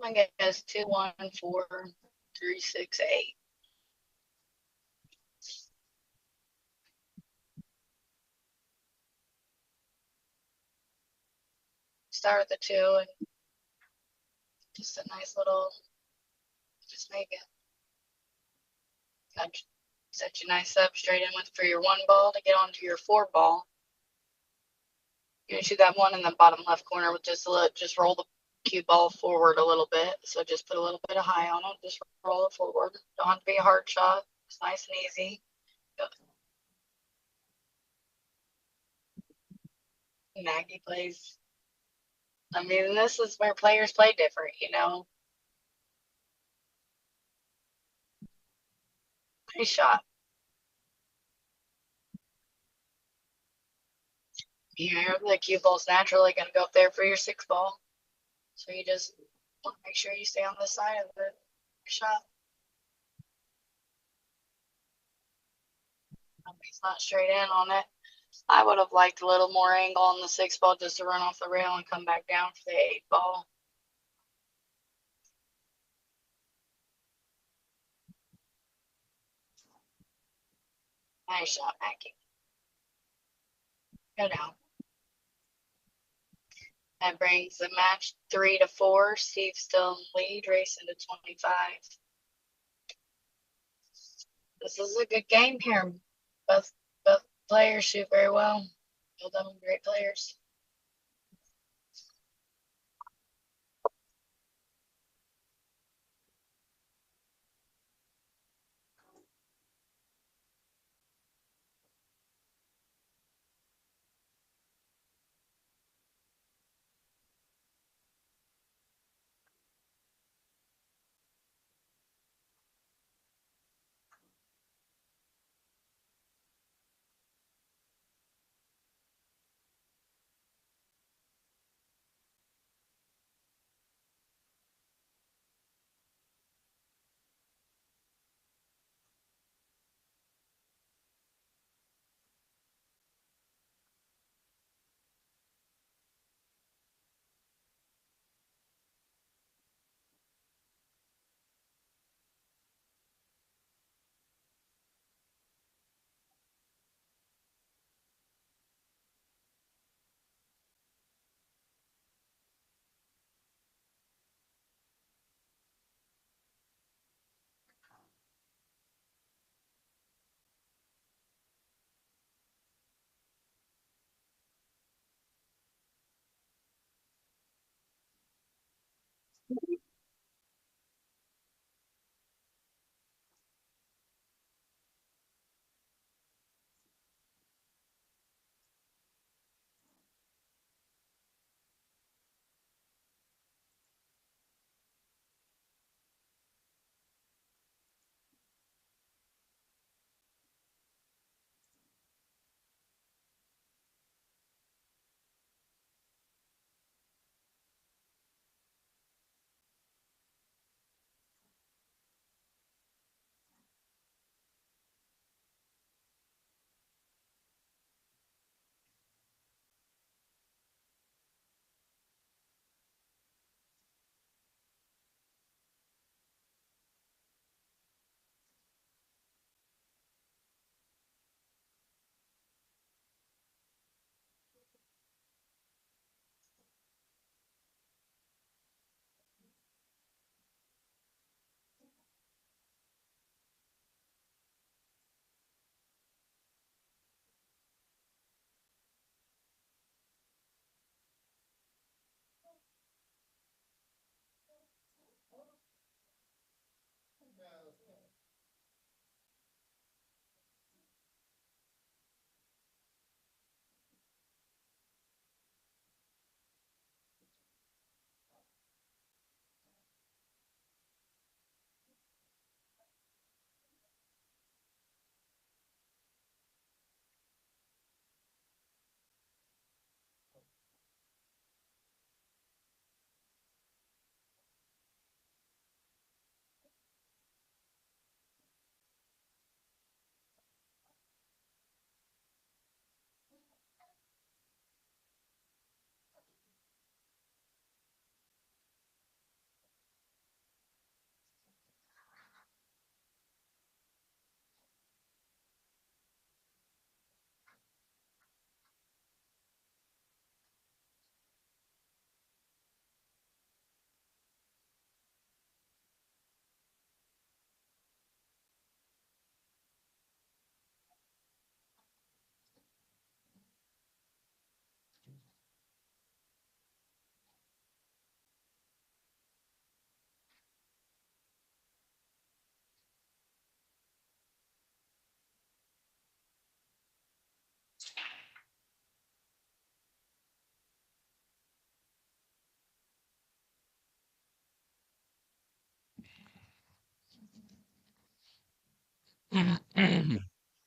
I guess 2, 1, 4, 3, 6, 8. Start with the 2 and just a nice little, just make it. Set you nice up straight in with for your 1 ball to get onto your 4 ball. You're gonna shoot that 1 in the bottom left corner with just roll the cue ball forward a little bit. So just put a little bit of high on it. Just roll it forward. Don't have to be a hard shot. It's nice and easy. Maggie plays. I mean, this is where players play different, you know. Nice shot. Yeah, the cue ball's naturally going to go up there for your 6 ball. So you just want to make sure you stay on the side of the shot. He's not straight in on it. I would have liked a little more angle on the 6 ball just to run off the rail and come back down for the 8 ball. Nice shot, Maki. Go down. That brings the match 3-4. Steve's still in the lead, racing to 25. This is a good game here. Both players shoot very well. Both of them great players.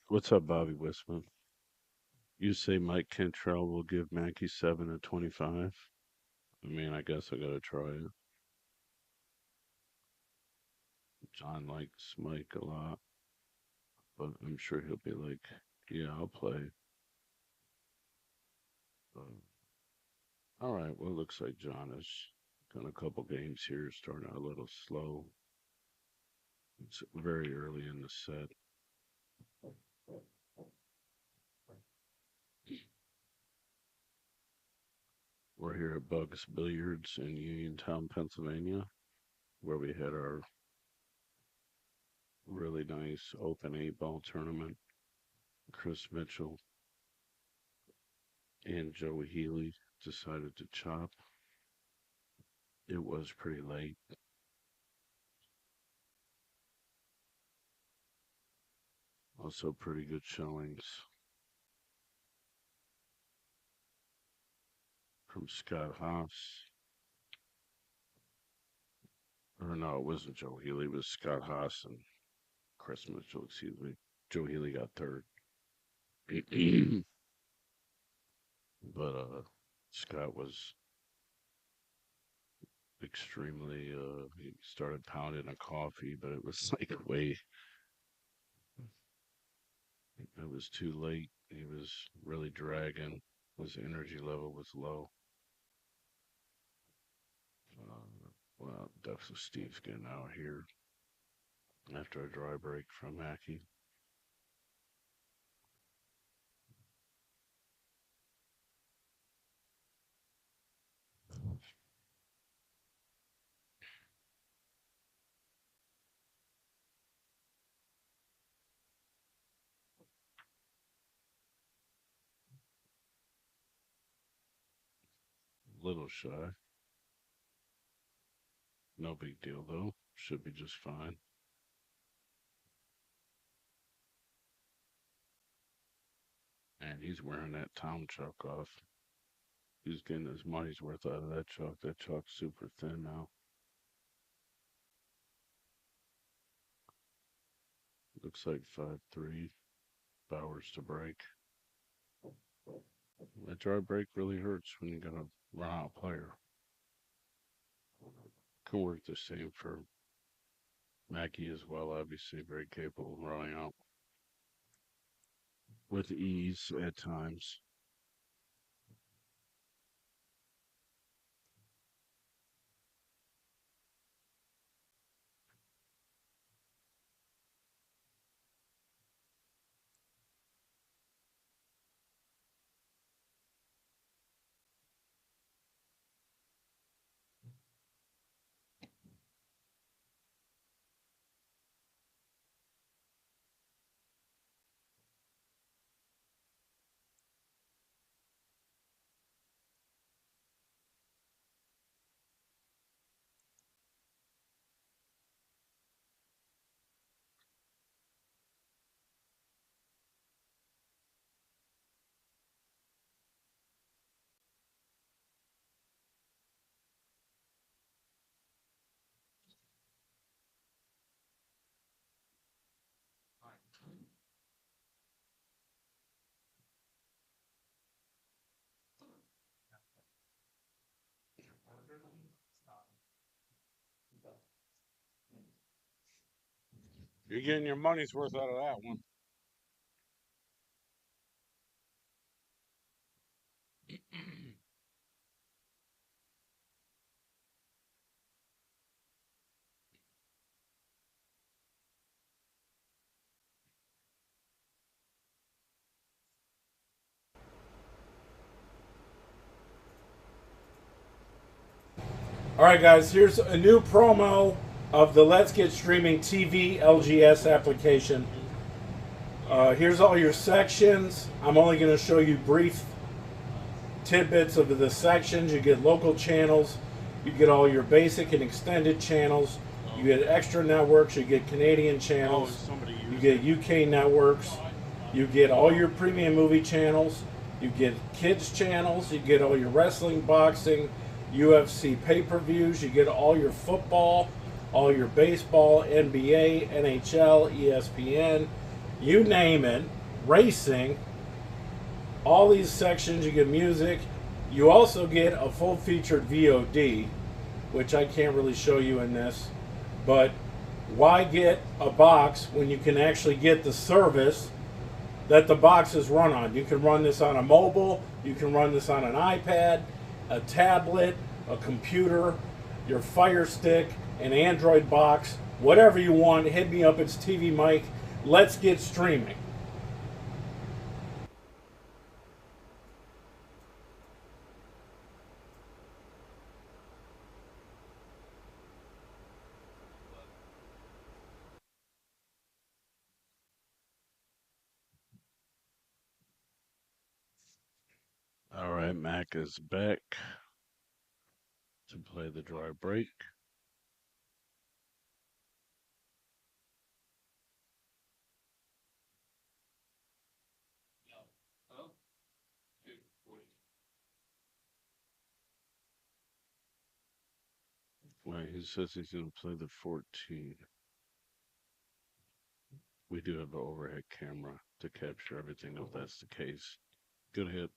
What's up, Bobby Wisman? You say Mike Cantrell will give Mackey 7 at 25? I mean, I guess I gotta try it. John likes Mike a lot, but I'm sure he'll be like, yeah, I'll play. All right, well, it looks like John has got a couple games here, starting out a little slow. It's very early in the set. We're here at Bugs Billiards in Uniontown, Pennsylvania, where we had our really nice open 8-ball tournament. Chris Mitchell and Joe Healy decided to chop. It was pretty late. Also, pretty good showings from Scott Haas. Or no, it wasn't Joe Healy. It was Scott Haas and Chris Mitchell, excuse me. Joe Healy got third. But Scott was extremely, he started pounding a coffee, but it was like way, it was too late. He was really dragging. His energy level was low. Well, definitely Steve's getting out here after a dry break from Maki. Little shy. No big deal though. Should be just fine. And he's wearing that town chalk off. He's getting his money's worth out of that chalk. That chalk's super thin now. Looks like 5-3. Bowers to break. That dry break really hurts when you got a run out player. Can work the same for Maki as well. Obviously, very capable of running out with ease at times. You're getting your money's worth out of that one. All right, guys, here's a new promo of the Let's Get Streaming TV LGS application. Here's all your sections. I'm only going to show you brief tidbits of the sections. You get local channels. You get all your basic and extended channels. You get extra networks. You get Canadian channels. You get UK networks. You get all your premium movie channels. You get kids channels. You get all your wrestling, boxing, UFC pay-per-views. You get all your football, all your baseball, NBA, NHL, ESPN. you name it, racing, all these sections. You get music. You also get a full featured VOD, which I can't really show you in this. But why get a box when you can actually get the service that the box is run on? You can run this on a mobile, you can run this on an iPad, a tablet, a computer, your Fire Stick, an Android box, whatever you want. Hit me up. It's TvMike. Let's get streaming. All right, Mac is back to play the dry break. Huh? Dude, what? Wait, he says he's going to play the 14. We do have an overhead camera to capture everything if that's the case. Good hit.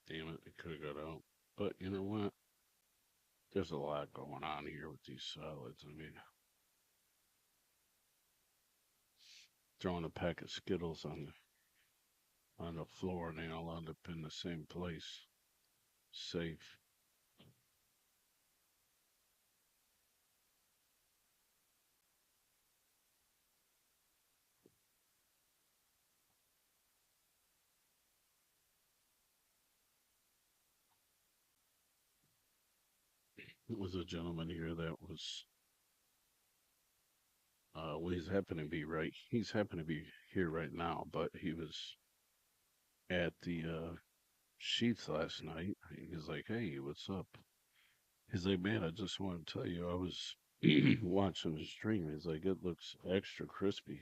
Damn it, it could have got out. But you know what? There's a lot going on here with these solids. I mean, throwing a pack of Skittles on the floor and they all end up in the same place. Safe. It was a gentleman here that was well he's happened to be right he's happened to be here right now, but he was at the Sheets last night. He's like, "Hey, what's up?" He's like, "Man, I just want to tell you, I was watching the stream." He's like, "It looks extra crispy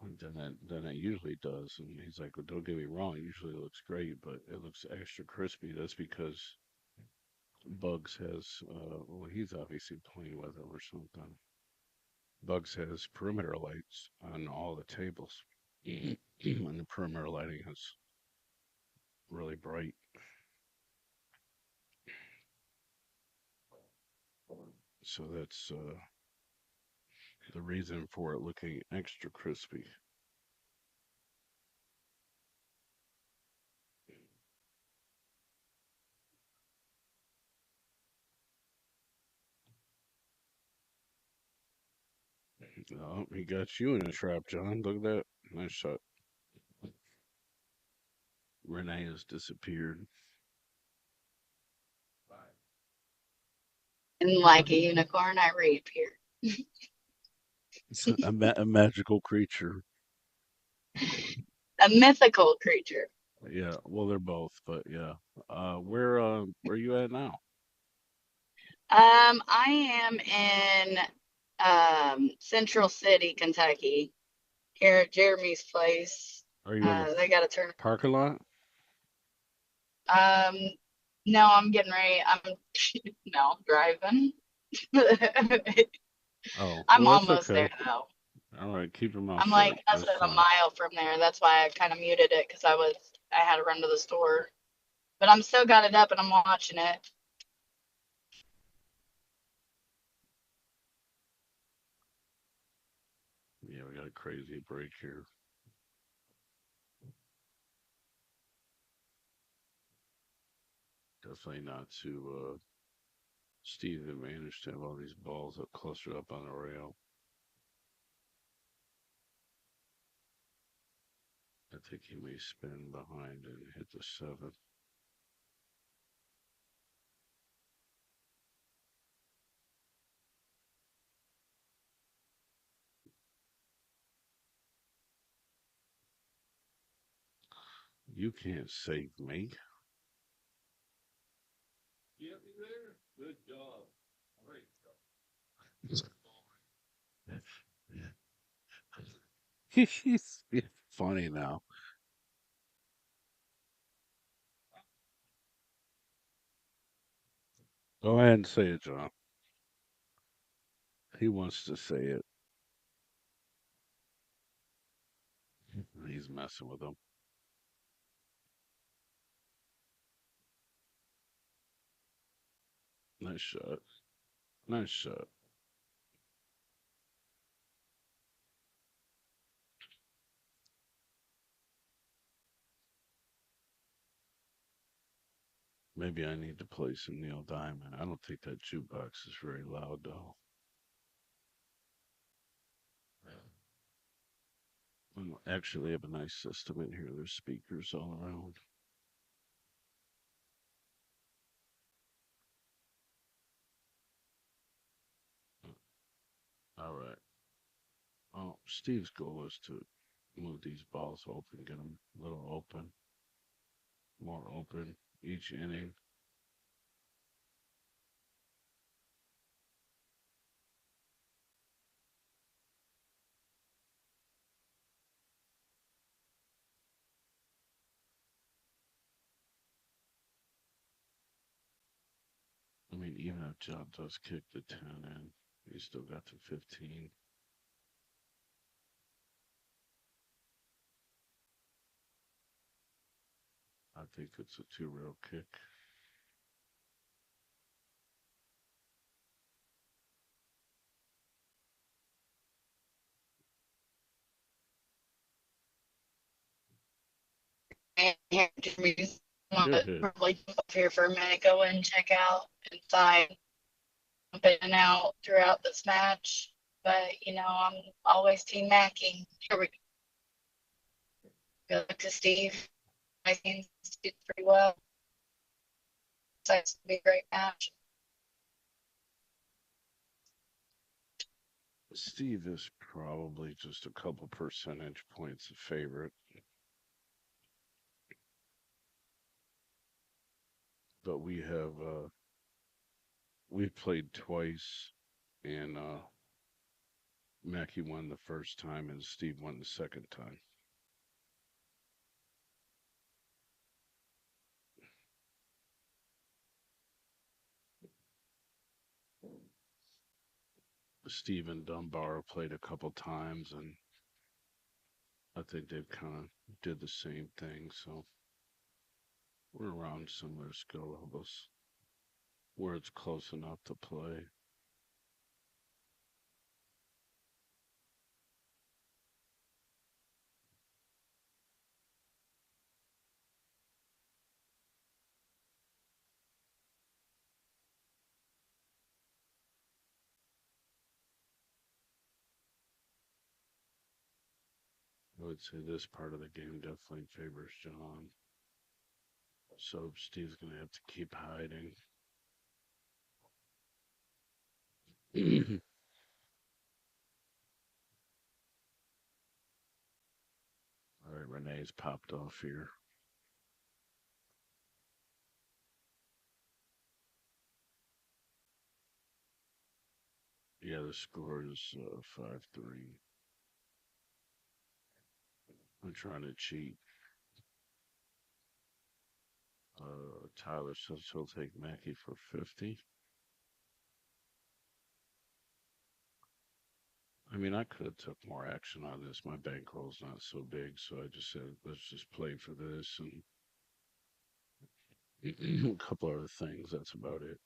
than it usually does." And he's like, "Well, don't get me wrong, it usually looks great, but it looks extra crispy. That's because Bugs has, well, he's obviously playing with it or something. Bugs has perimeter lights on all the tables, and the perimeter lighting is really bright. So that's the reason for it looking extra crispy. Oh, he got you in a trap, John. Look at that. Nice shot. Renee has disappeared. And like a unicorn, I reappear. A magical creature. A mythical creature. Yeah, well, they're both, but yeah. Where you at now? I am in Central City, Kentucky, here at Jeremy's place. Are you in the They got a turn. parking lot? Um, no, I'm getting ready. I'm no driving. Oh, I'm well, that's almost there okay. though. All right, keep your mouth I'm shut. like less That's than a fine. mile from there. That's why I kind of muted it because I had to run to the store. But I'm still got it up and I'm watching it. Yeah, we got a crazy break here. Definitely not to Steven managed to have all these balls that clustered up on the rail. I think he may spin behind and hit the seven. You can't save me. Good job. Great job. He's funny now. Go ahead and say it, John. He wants to say it. He's messing with him. Nice shot. Nice shot. Maybe I need to play some Neil Diamond. I don't think that jukebox is very loud, though. Well, actually, they have a nice system in here. There's speakers all around. All right. Oh, Steve's goal is to move these balls open, get them a little open, more open each inning. I mean, even if John does kick the 10 in, he's still got the 15. I think it's a two-rail kick. Here, just me. Go Want ahead. probably jump up here for a minute, go and check out inside, jump in and out throughout this match. But I'm always team Mackie. Here we go to Steve. I think he did pretty well. So it's gonna be a great match. Steve is probably just a couple percentage points a favorite, but we've played twice, and Maki won the first time, and Steve won the second time. Steve and Dunbar played a couple times, and I think they've kind of did the same thing. So we're around similar skill levels where it's close enough to play. I would say this part of the game definitely favors John. So Steve's going to have to keep hiding. All right, Renee's popped off here. Yeah, the score is 5-3. I'm trying to cheat. Tyler says he'll take Mackie for 50. I mean, I could have took more action on this. My bankroll's not so big, so I just said, let's just play for this and a couple other things. That's about it.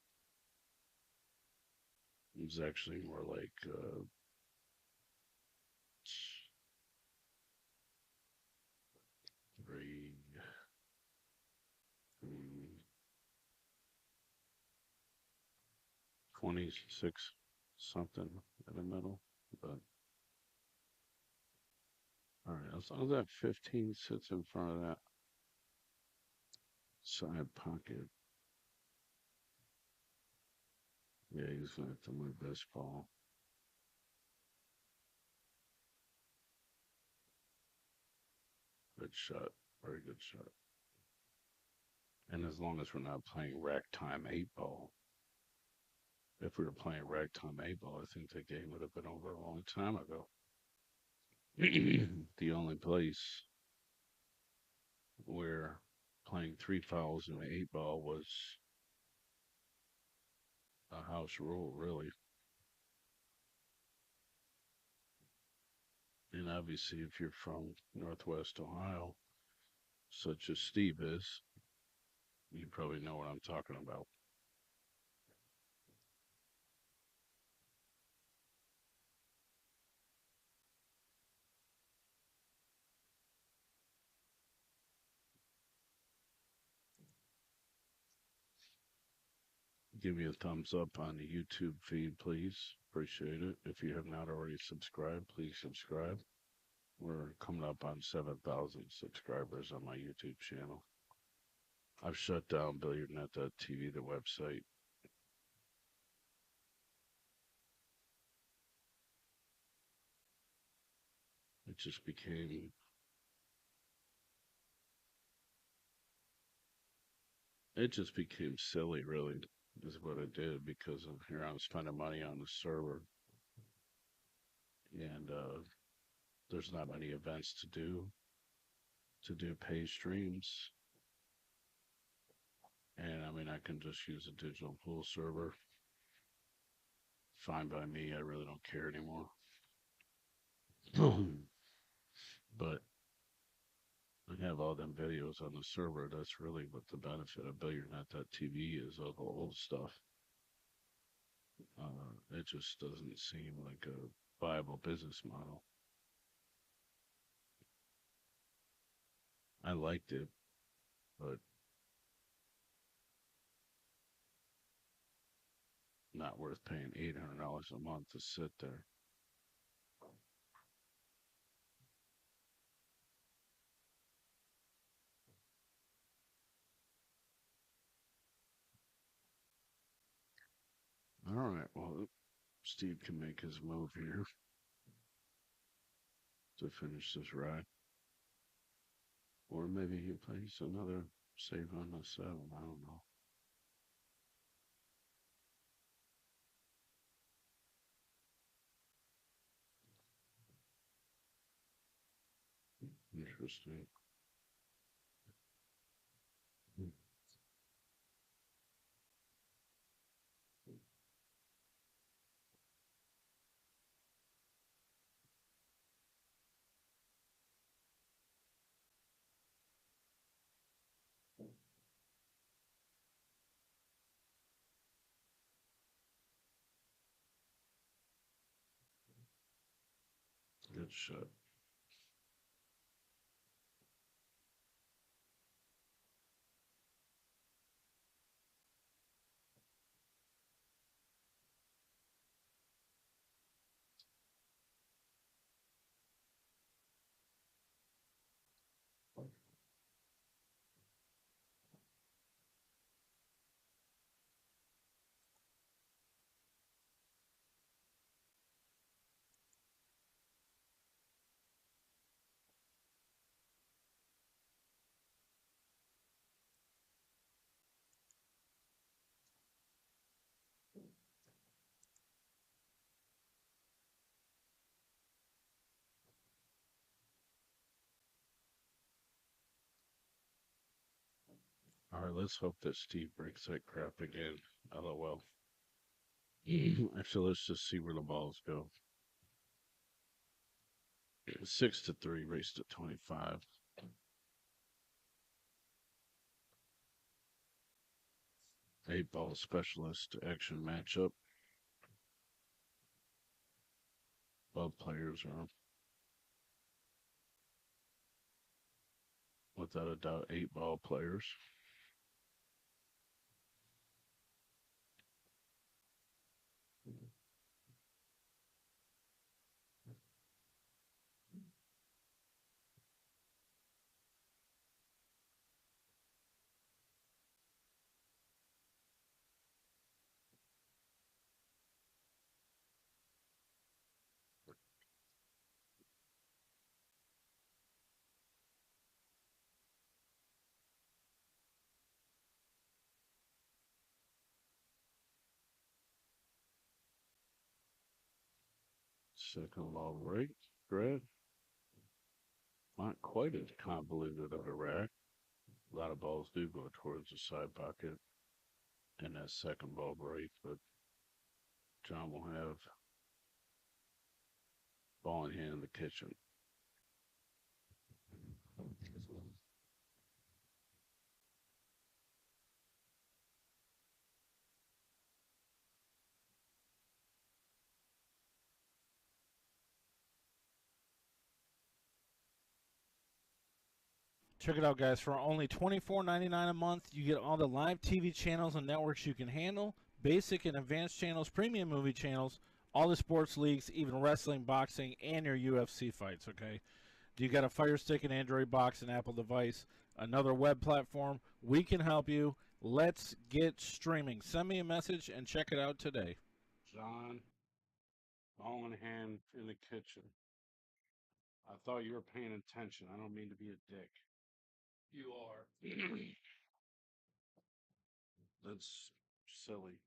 It's actually more like 3, 26 something in the middle. But all right, as long as that 15 sits in front of that side pocket, yeah, he's gonna have to move this ball. Good shot, very good shot. And as long as we're not playing rack time 8 ball, If we were playing ragtime 8 ball, I think the game would have been over a long time ago. The only place where playing 3 fouls in an 8 ball was a house rule, really. And obviously, if you're from Northwest Ohio, such as Steve is, you probably know what I'm talking about. Give me a thumbs up on the YouTube feed, please. Appreciate it. If you have not already subscribed, please subscribe. We're coming up on 7,000 subscribers on my YouTube channel. I've shut down Billiardnet.tv, the website. It just became silly, really, is what it did, because of here I'm spending money on the server, and there's not many events to do pay streams, and I mean I can just use a digital pool server. Fine by me. I really don't care anymore. But I have all them videos on the server. That's really what the benefit of Billiardnet.tv is, of old stuff. It just doesn't seem like a viable business model. I liked it, but not worth paying $800 a month to sit there. All right, well, Steve can make his move here to finish this ride. Or maybe he plays another save on the 7. I don't know. Interesting. Good shot. All right, let's hope that Steve breaks that crap again. LOL. Actually, let's just see where the balls go. 6-3, race to 25. 8 ball specialist action matchup. Both players are, without a doubt, 8 ball players. Second ball break. Spread. Not quite as convoluted of a rack. A lot of balls do go towards the side pocket in that second ball break, but John will have ball in hand in the kitchen. Check it out, guys. For only $24.99 a month, you get all the live TV channels and networks you can handle, basic and advanced channels, premium movie channels, all the sports leagues, even wrestling, boxing, and your UFC fights, okay? You got a Fire Stick, an Android box, an Apple device, another web platform. We can help you. Let's get streaming. Send me a message and check it out today. John, ball in hand in the kitchen. I thought you were paying attention. I don't mean to be a dick. You are. That's silly.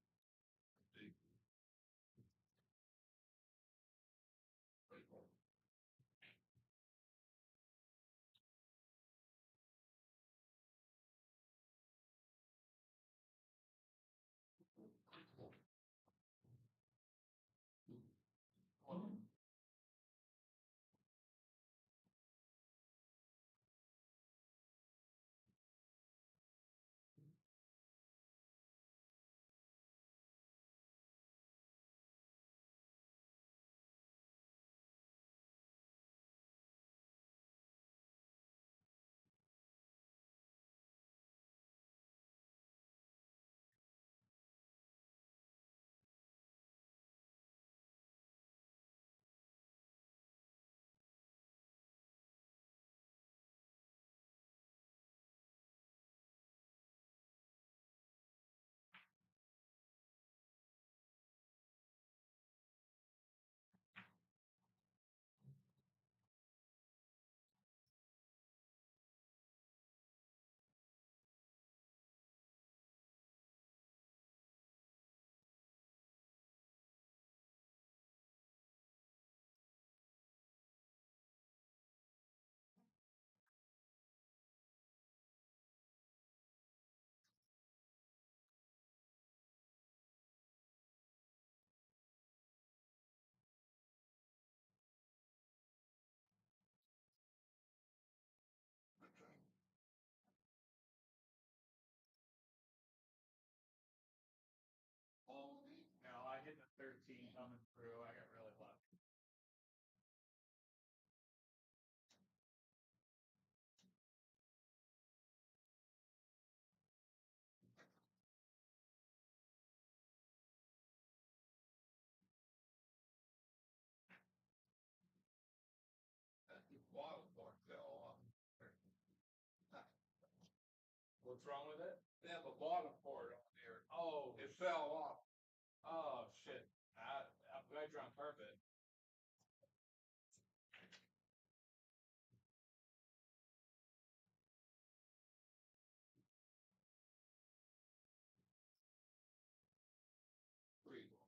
No, I hit the 13 coming through. I got really lucky. The bottom part fell off. What's wrong with it? They have a bottom part on there. Oh, it fell off. Oh shit! I'm glad you're on carpet. Pretty cool.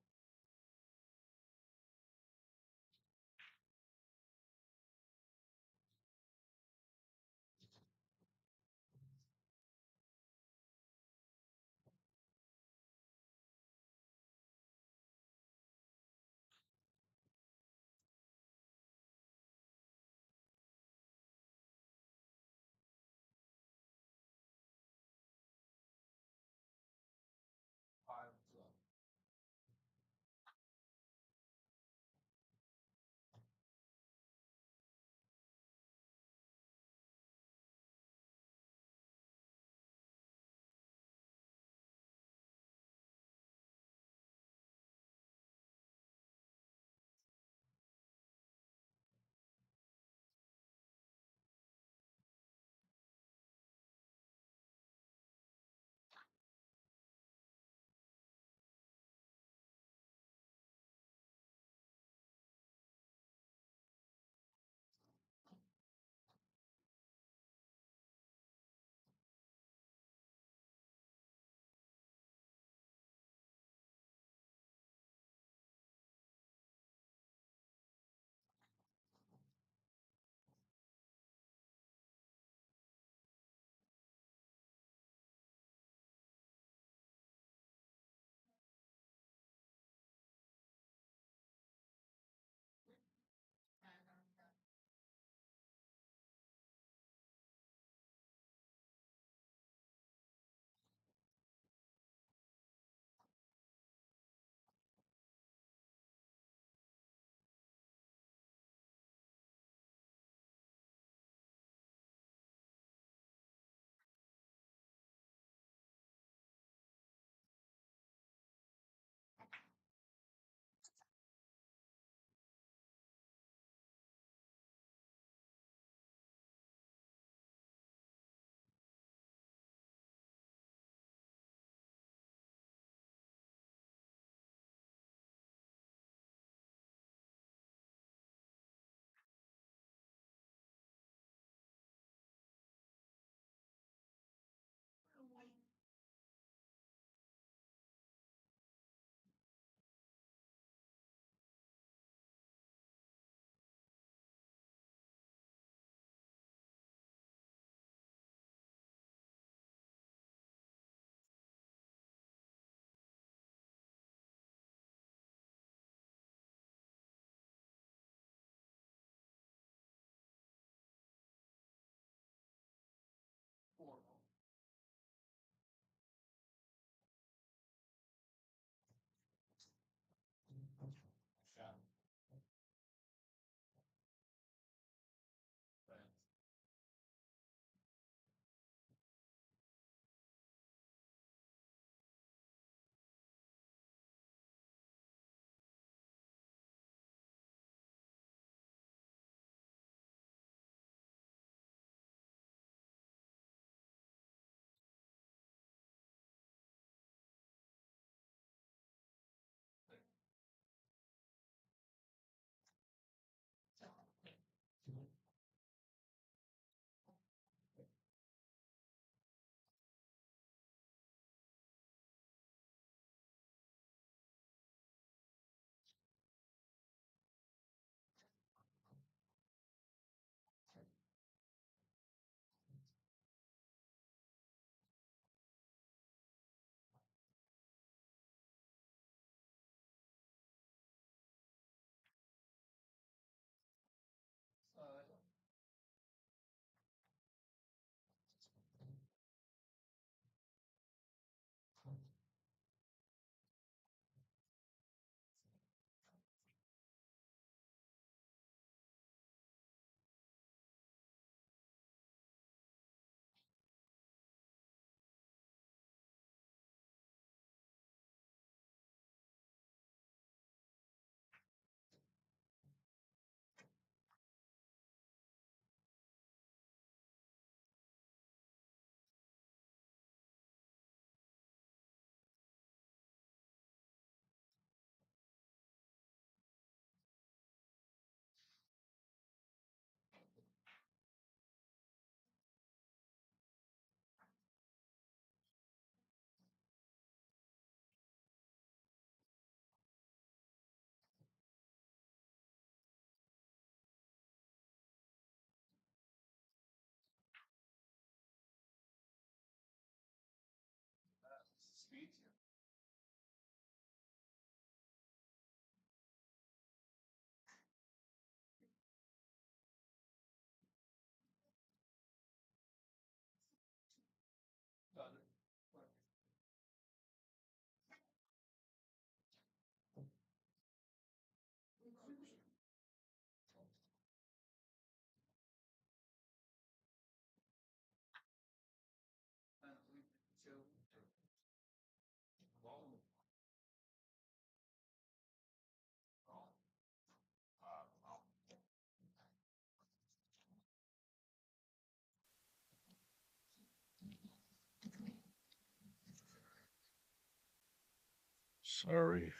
Sorry,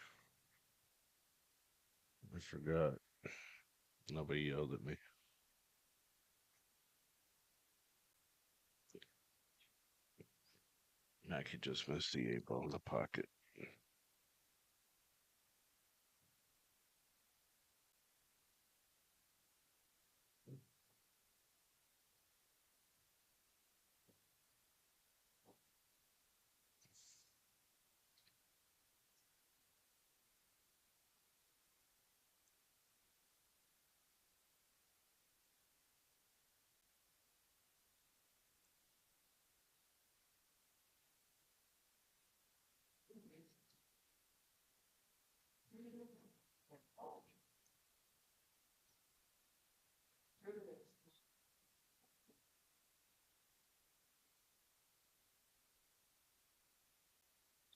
I forgot. Nobody yelled at me. Maki just missed the 8 ball in the pocket.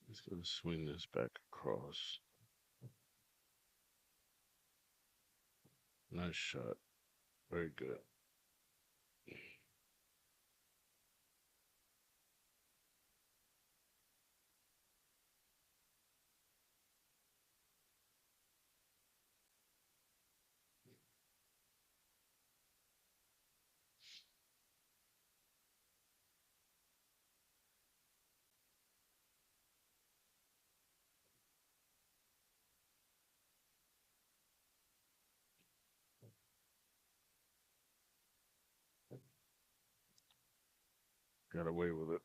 He's going to swing this back across. Nice shot. Very good. Got away with it.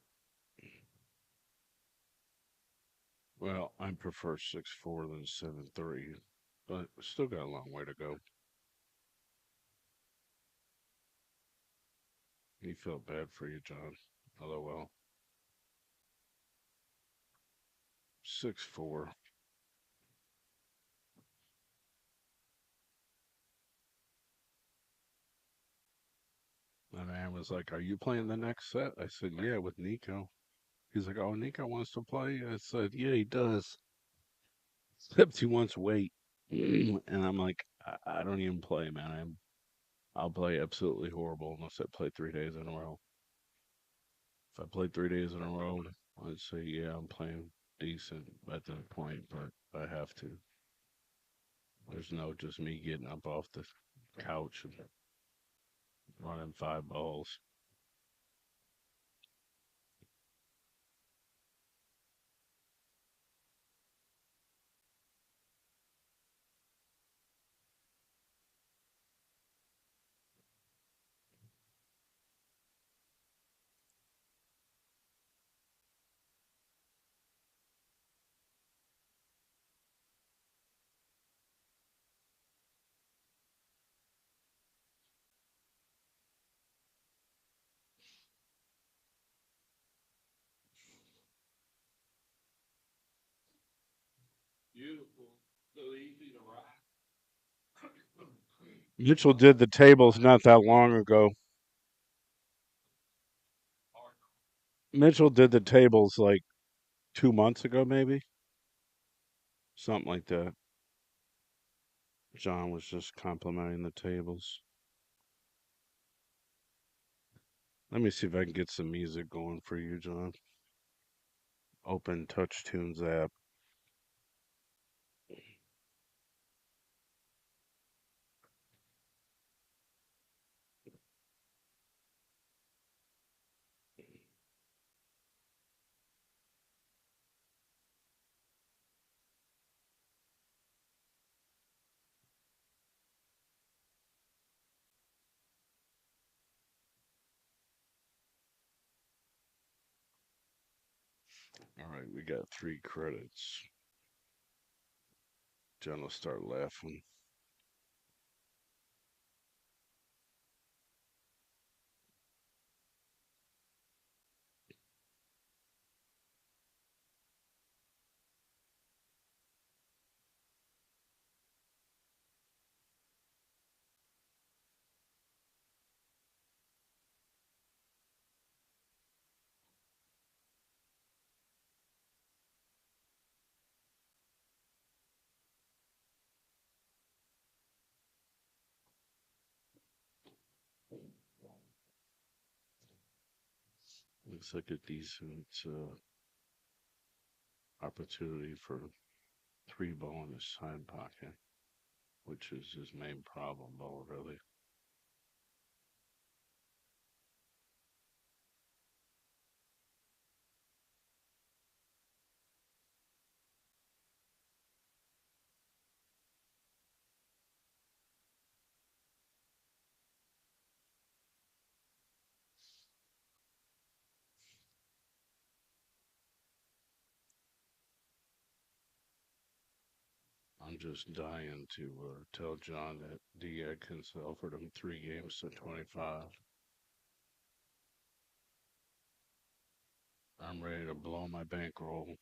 Well, I prefer 6-4 than 7-3, but still got a long way to go. He felt bad for you, John. LOL. 6-4. My man was like, "Are you playing the next set?" I said, "Yeah, with Nico." He's like, "Oh, Nico wants to play?" I said, "Yeah, he does. Except he wants weight." And I'm like, I don't even play, man. I'll play absolutely horrible unless I play 3 days in a row. If I played 3 days in a row, I'd say, yeah, I'm playing decent at that point, but I have to. There's no just me getting up off the couch and running 5 balls. Beautiful. So easy to ride. Mitchell did the tables not that long ago. Mitchell did the tables like 2 months ago, maybe something like that. John was just complimenting the tables. Let me see if I can get some music going for you, John. Open Touch Tunes app. All right, we got 3 credits. John will start laughing. Looks like a decent opportunity for free ball in his side pocket, which is his main problem ball, really. I'm just dying to tell John that D. Adkins offered him 3 games to 25. I'm ready to blow my bankroll.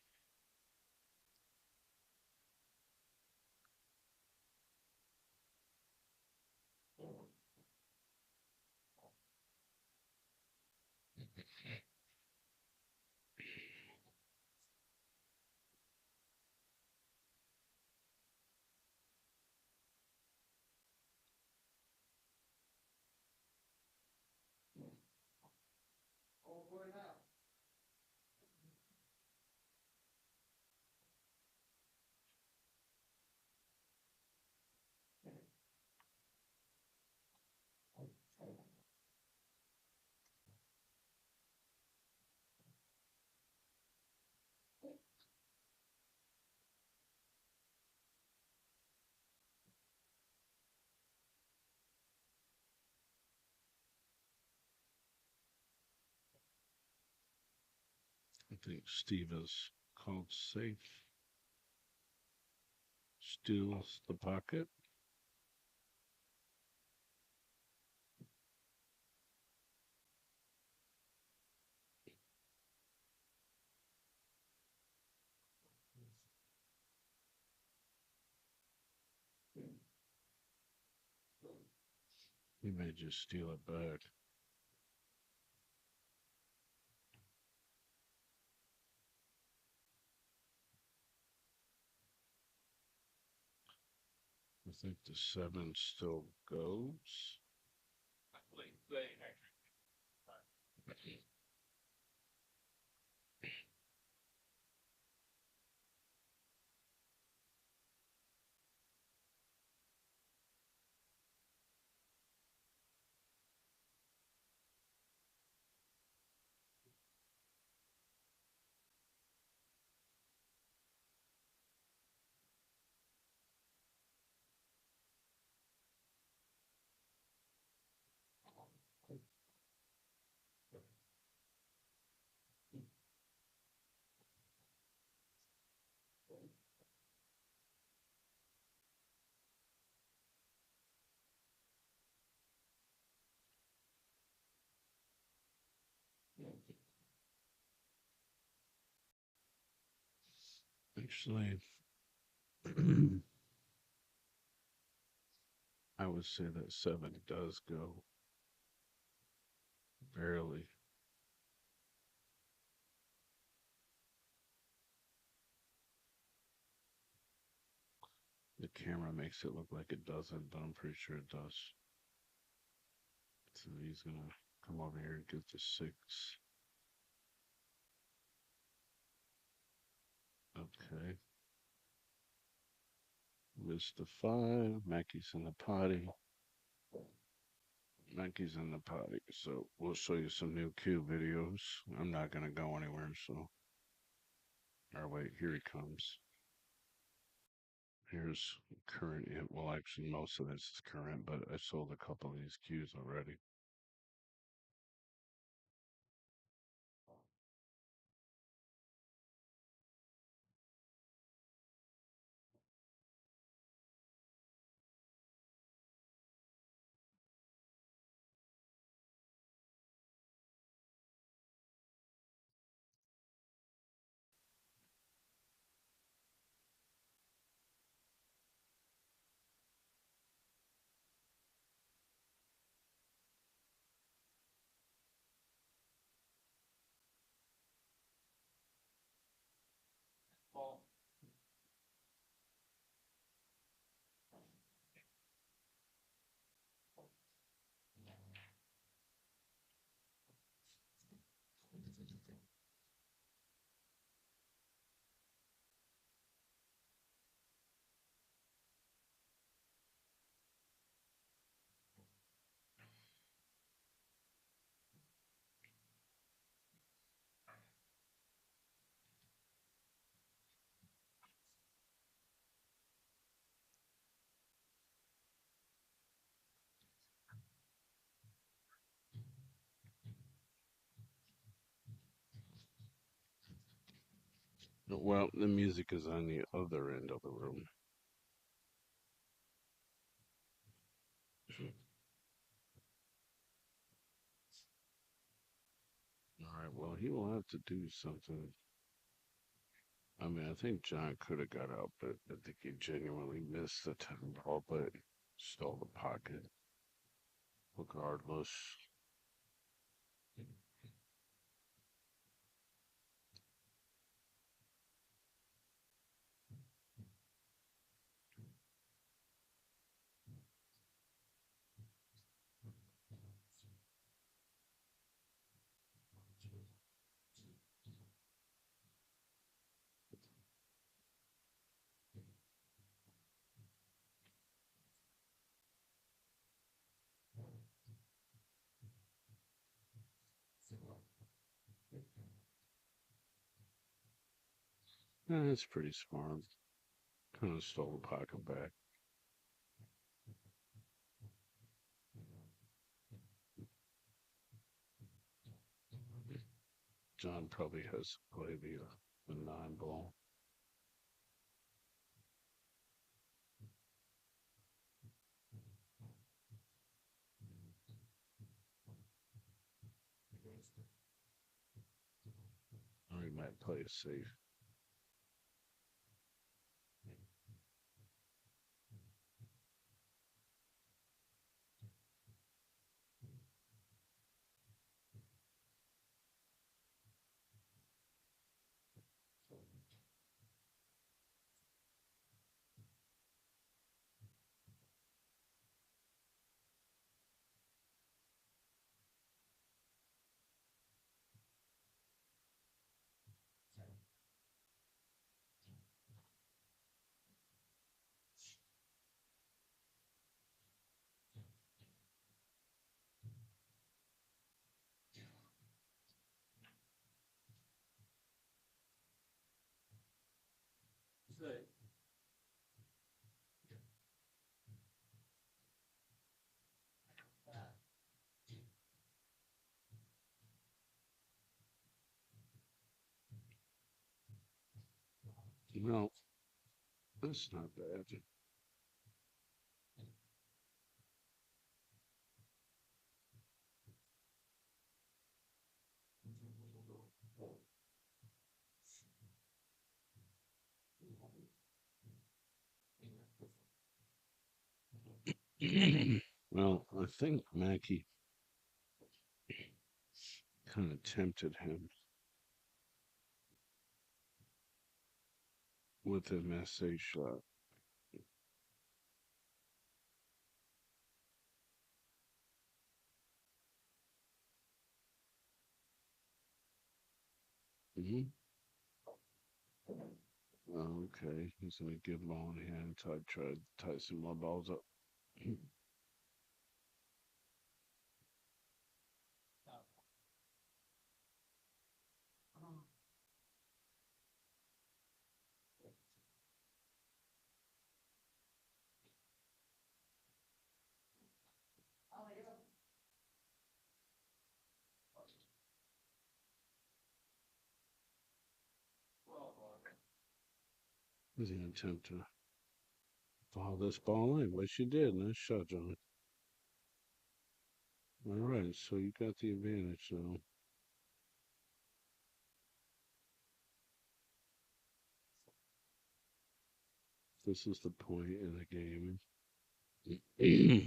I think Steve is called safe. Steals the pocket. He may just steal it back. I think the 7 still goes. Actually, I would say that 7 does go. Barely. The camera makes it look like it doesn't, but I'm pretty sure it does. So he's gonna come over here and get the 6. Okay. Missed the 5. Mackey's in the potty. Mackey's in the potty. So we'll show you some new cue videos. I'm not gonna go anywhere, so. Or wait, here he comes. Here's current. Well, actually, most of this is current, but I sold a couple of these cues already. Well, the music is on the other end of the room. All right, well, he will have to do something. I mean, I think John could have got out, but I think he genuinely missed the 10 ball, but stole the pocket. Regardless, that's pretty smart. Kind of stole the pocket back. John probably has to play the 9 ball. Or he might play it safe. No, that's not bad. Well, I think Maki kind of tempted him with an SA shot. Hmm. Okay, he's gonna give ball in hand, try to tie some more balls up. He's gonna attempt to follow this ball in, which you did. Nice shot, John. All right, so you got the advantage now. This is the point in the game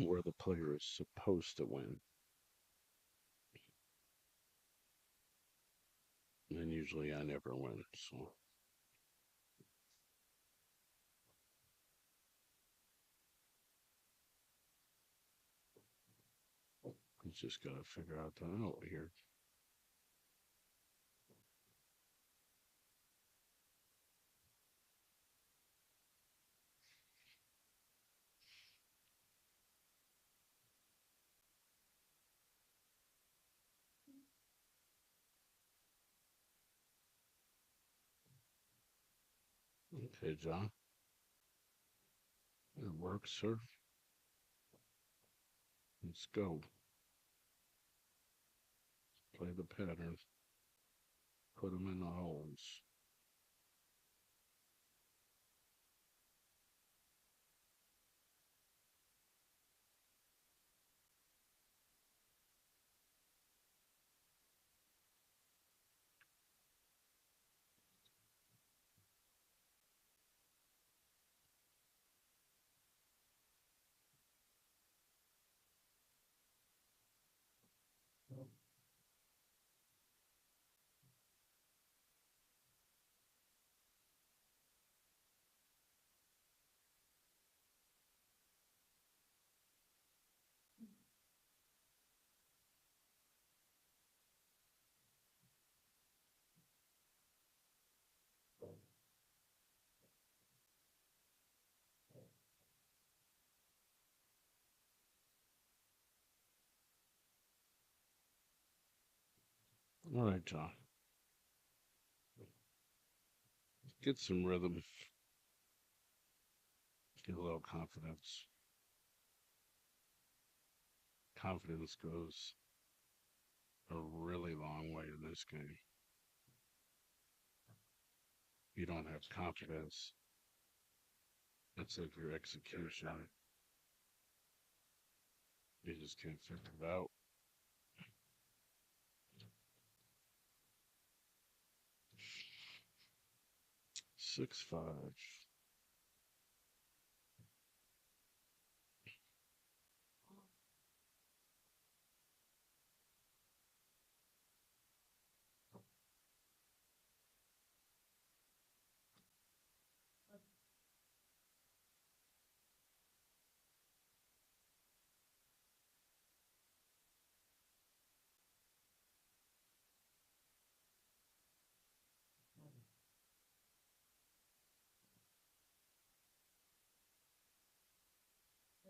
where the player is supposed to win. And usually I never win, so we just gotta figure out the out here. Okay, John. It works, sir. Let's go. Play the pattern. Put them in the holes. All right, John. Get some rhythm. Get a little confidence. Confidence goes a really long way in this game. If you don't have confidence, it's like your execution. You just can't figure it out. 6-5.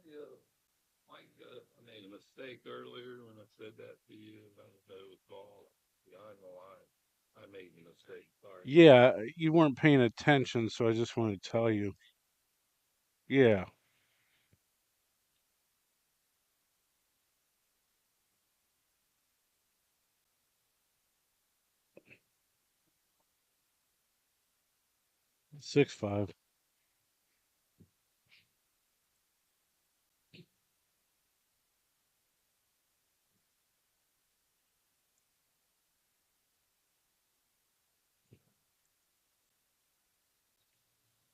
Yeah, Mike, I made a mistake earlier when I said that to you about the ball behind the line. I made a mistake. Sorry. Yeah, you weren't paying attention, so I just want to tell you. Yeah, 6-5.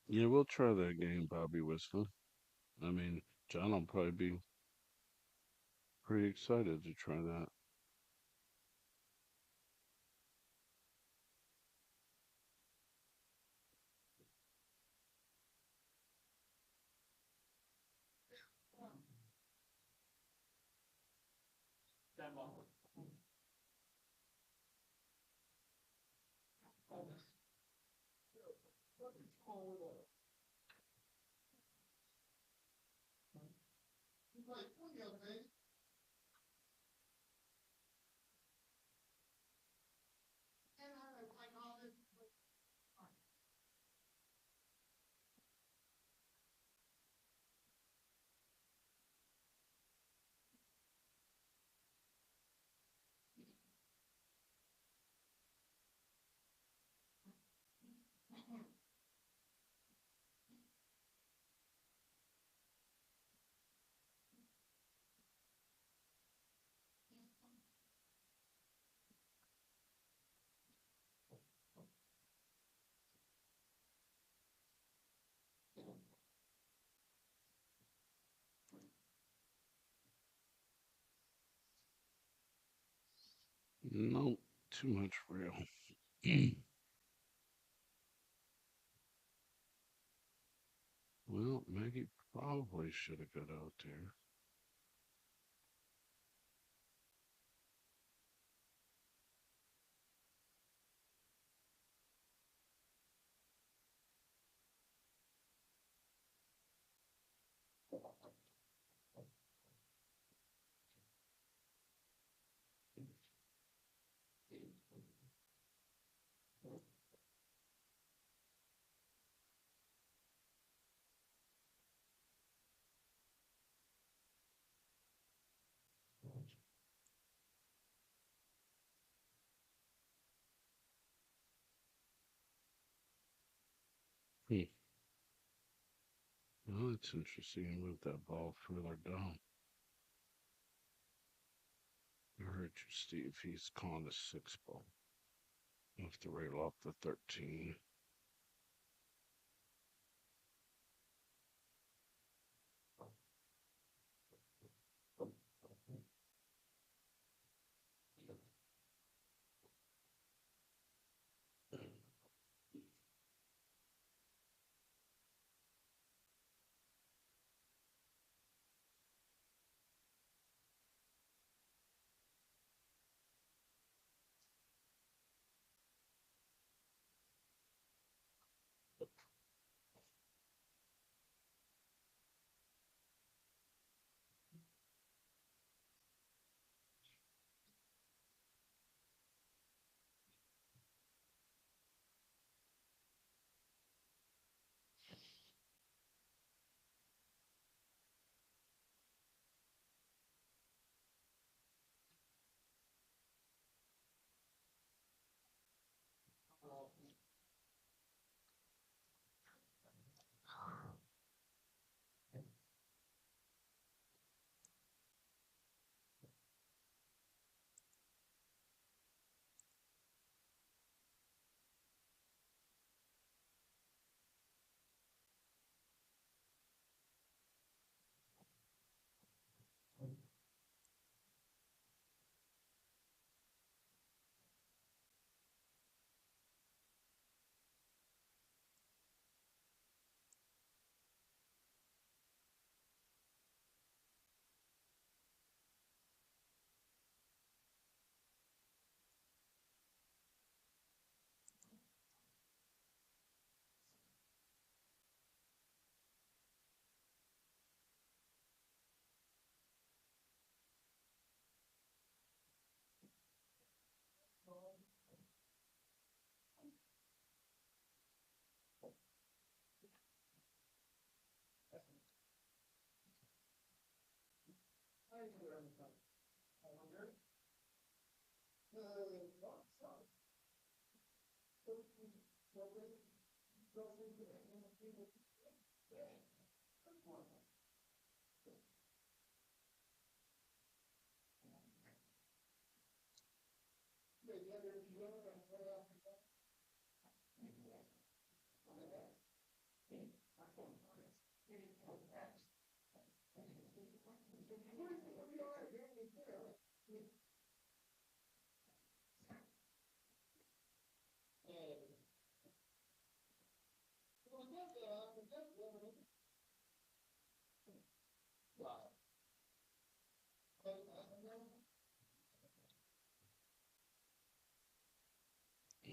Yeah, we'll try that game, Bobby Whisper. I mean, John will probably be pretty excited to try that. Nope, too much real. Well, Maggie probably should have got out there. Hmm. Well, it's interesting. He moved that ball further down. I heard you, Steve. He's calling the 6 ball. Off the rail off the 13.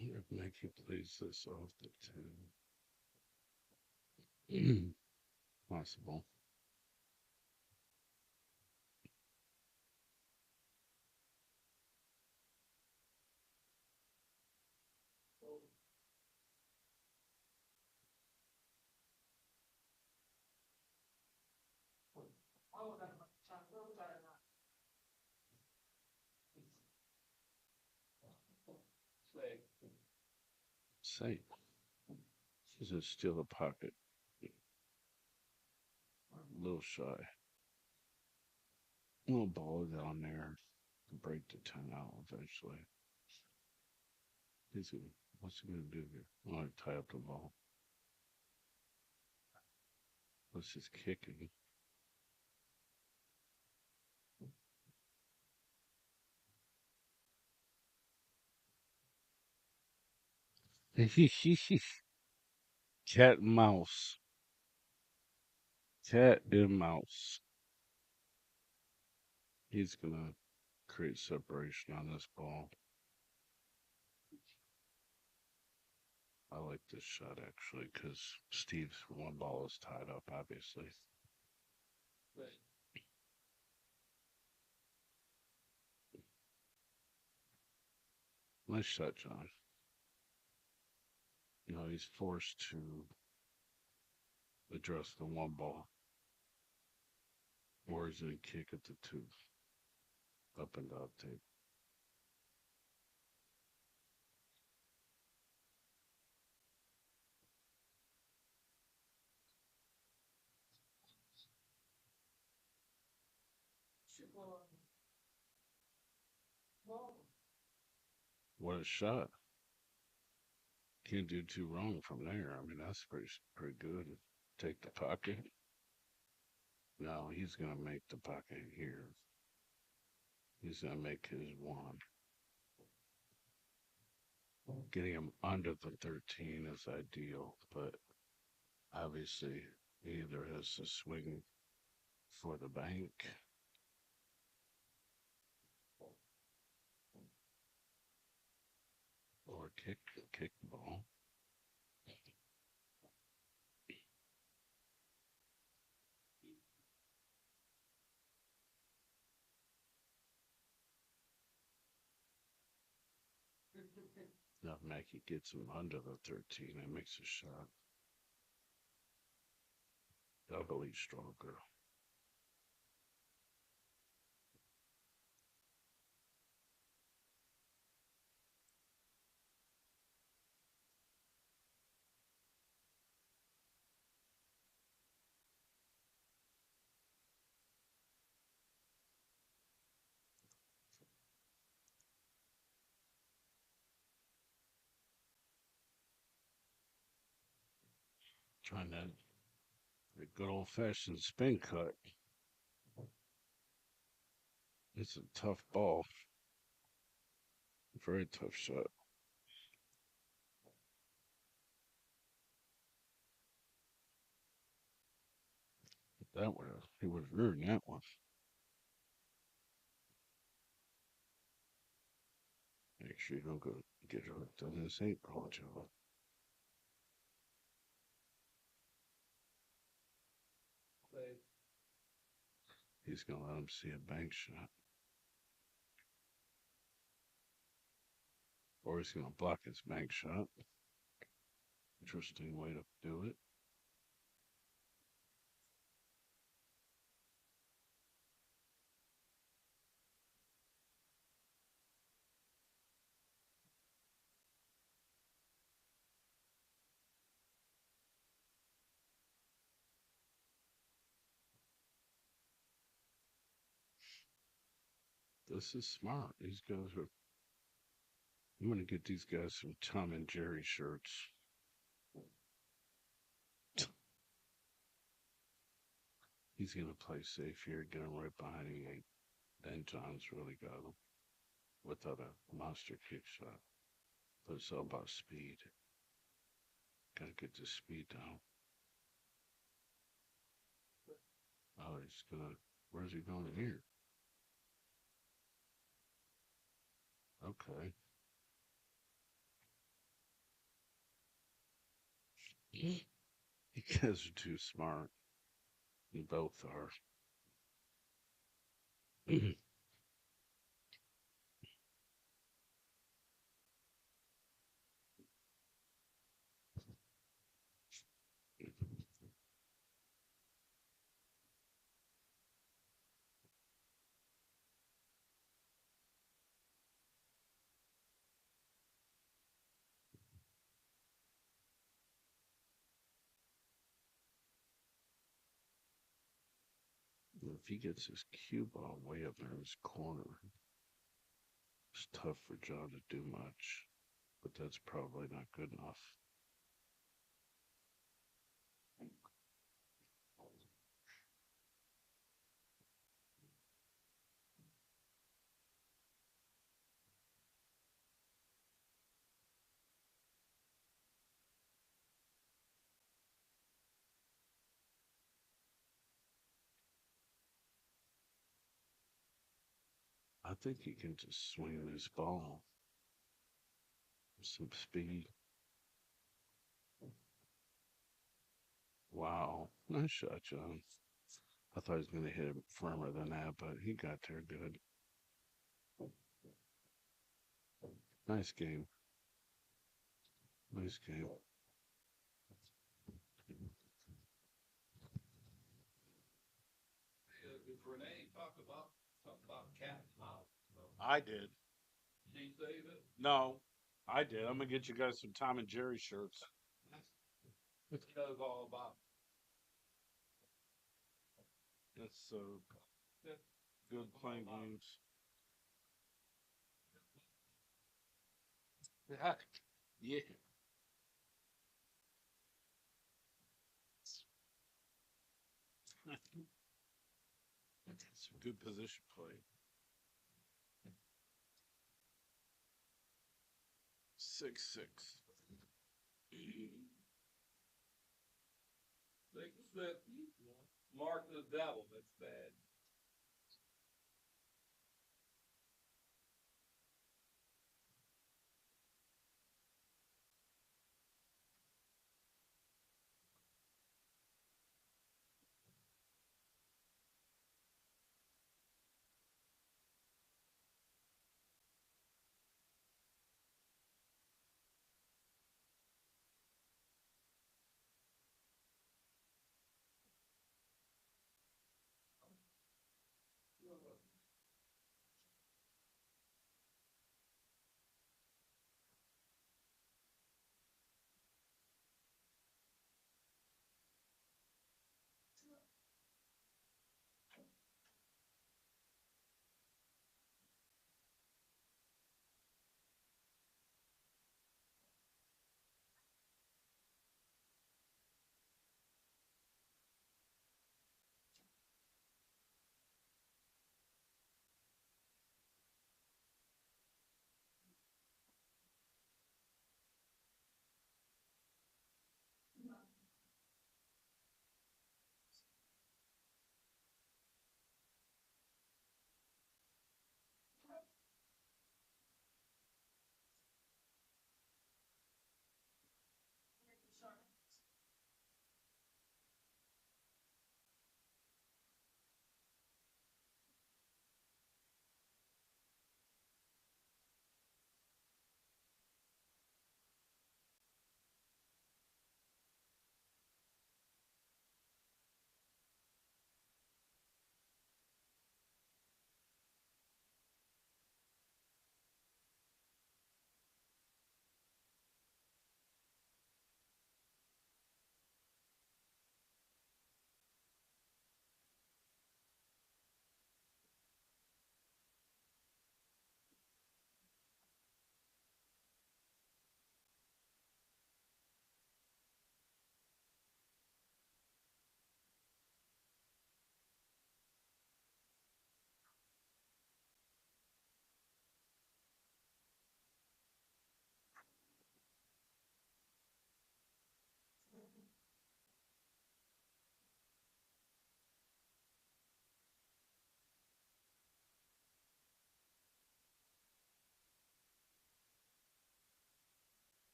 If Maki plays this off the 10. Possible. Say, this is still a pocket. A little shy. Little ball down there to break the 10 out eventually. What's he gonna do here? Oh, tie up the ball. What's his kicking? Cat and mouse. Cat and mouse. He's gonna create separation on this ball. I like this shot actually because Steve's one ball is tied up, obviously. Nice shot, John. You know, he's forced to address the one ball. Or he's going to kick at the 2. Up and down tape. What a shot. Can't do too wrong from there. I mean, that's pretty good. Take the pocket. No, he's going to make the pocket here. He's going to make his 1. Getting him under the 13 is ideal, but obviously he either has to swing for the bank or kick the ball. Now if Maki gets him under the 13 and makes a shot. Doubly stronger. Trying that the good old fashioned spin cut. It's a tough ball. Very tough shot. That he would have ruined that one. Make sure you don't go get hooked on this 8-ball, Joe. He's gonna let him see a bank shot. Or he's gonna block his bank shot. Interesting way to do it. This is smart. These guys are. I'm gonna get these guys some Tom and Jerry shirts. He's gonna play safe here, get him right behind the eight. Then John's really got him without a monster kick shot. But it's all about speed. Gotta get the speed down. Oh, he's gonna. Where's he going here? Okay. You guys are too smart. You both are. If he gets his cue ball way up in his corner, it's tough for John to do much. But that's probably not good enough. I think he can just swing this ball. Some speed. Wow. Nice shot, John. I thought he was going to hit it firmer than that, but he got there good. Nice game. Nice game. If Renee talked about something about cat and mouse, so I did. she save it. No, I did. I'm gonna get you guys some Tom and Jerry shirts. She knows all about. That's so good playing games. Yeah. Yeah. Some good position play. 6-6. They said Mark the devil. That's bad.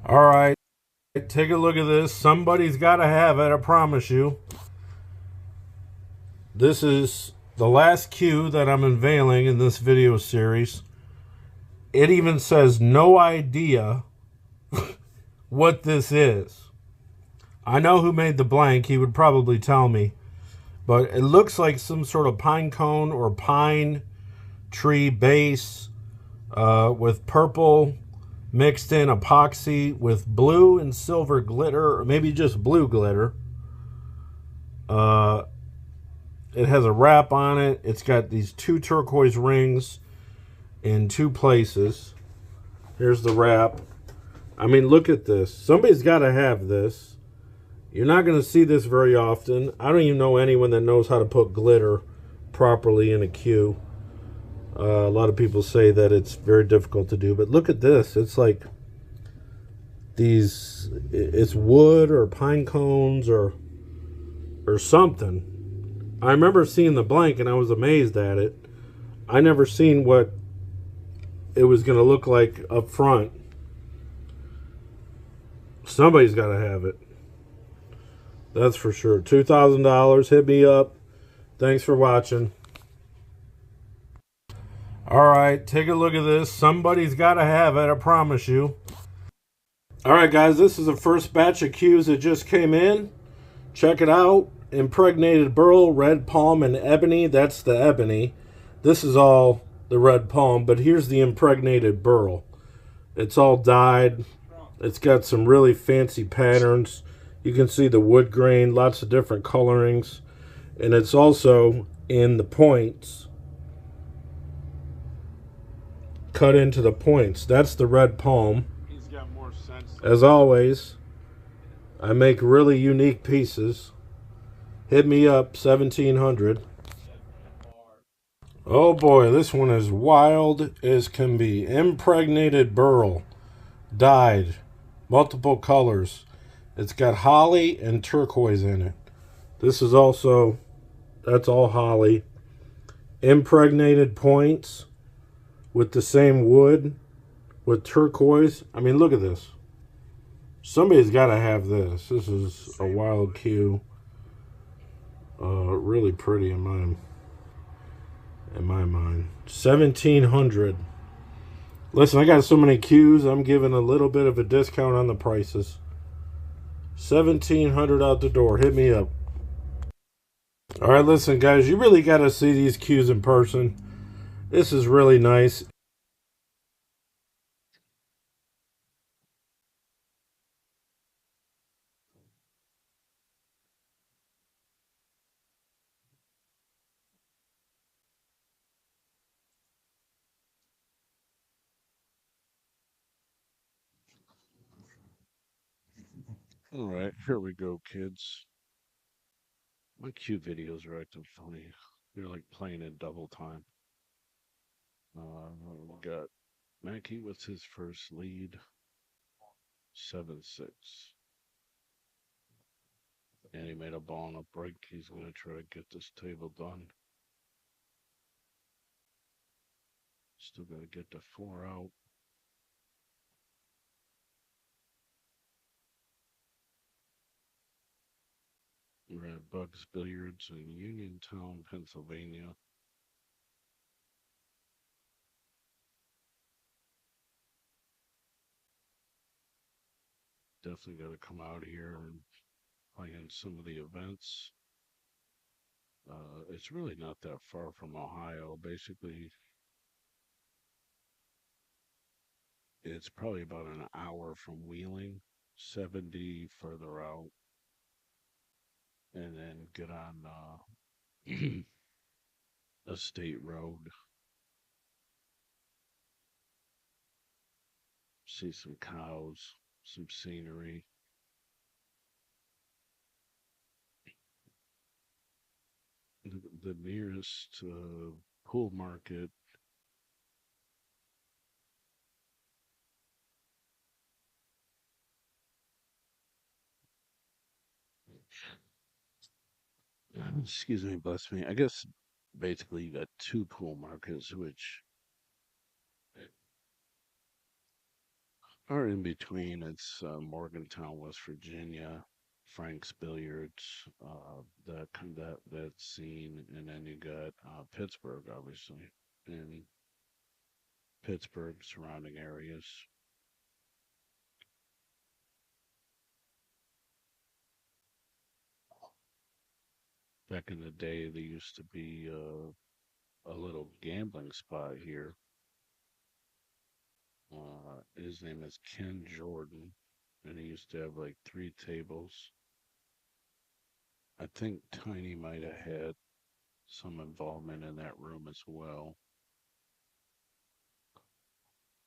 All right, take a look at this. Somebody's got to have it, I promise you. This is the last cue that I'm unveiling in this video series. It even says no idea what this is. I know who made the blank. He would probably tell me. But it looks like some sort of pine cone or pine tree base with purple mixed in epoxy with blue and silver glitter, or maybe just blue glitter. It has a wrap on it. It's got these two turquoise rings in two places. Here's the wrap. I mean, look at this. Somebody's got to have this. You're not going to see this very often. I don't even know anyone that knows how to put glitter properly in a cue. A lot of people say that it's very difficult to do, but look at this. It's like these, it's wood or pine cones or something. I remember seeing the blank and I was amazed at it. I never seen what it was going to look like up front. Somebody's got to have it. That's for sure. $2,000. Hit me up. Thanks for watching. All right, take a look at this. Somebody's got to have it, I promise you. All right, guys, this is the first batch of cues that just came in. Check it out. Impregnated burl, red palm, and ebony. That's the ebony. This is all the red palm, but here's the impregnated burl. It's all dyed. It's got some really fancy patterns. You can see the wood grain, lots of different colorings. And it's also in the points. Cut into the points. That's the red palm. He's got more sense. As always, I make really unique pieces. Hit me up, 1700. Oh boy, this one is wild as can be. Impregnated burl. Dyed. Multiple colors. It's got holly and turquoise in it. This is also, that's all holly. Impregnated points with the same wood with turquoise. I mean, look at this. Somebody's got to have this. This is a wild cue. Really pretty in my mind. 1700. Listen, I got so many cues. I'm giving a little bit of a discount on the prices. 1700 out the door. Hit me up. All right, listen, guys. You really got to see these cues in person. This is really nice. All right, here we go, kids. My cue videos are acting funny. They're like playing in double time. We got Maki with his first lead, 7-6. And he made a ball on a break. He's going to try to get this table done. Still got to get the 4 out. We're at Bugs Billiards in Uniontown, Pennsylvania. Definitely got to come out here and play in some of the events. It's really not that far from Ohio. Basically, it's probably about an hour from Wheeling, 70 further out, and then get on a state road. See some cows, some scenery. The nearest pool market. Excuse me, bless me. I guess basically you got two pool markets, which are in between. It's Morgantown, West Virginia, Frank's Billiards, that scene, and then you got Pittsburgh, obviously, and Pittsburgh surrounding areas. Back in the day, there used to be a little gambling spot here. His name is Ken Jordan, and he used to have like three tables. I think Tiny might have had some involvement in that room as well.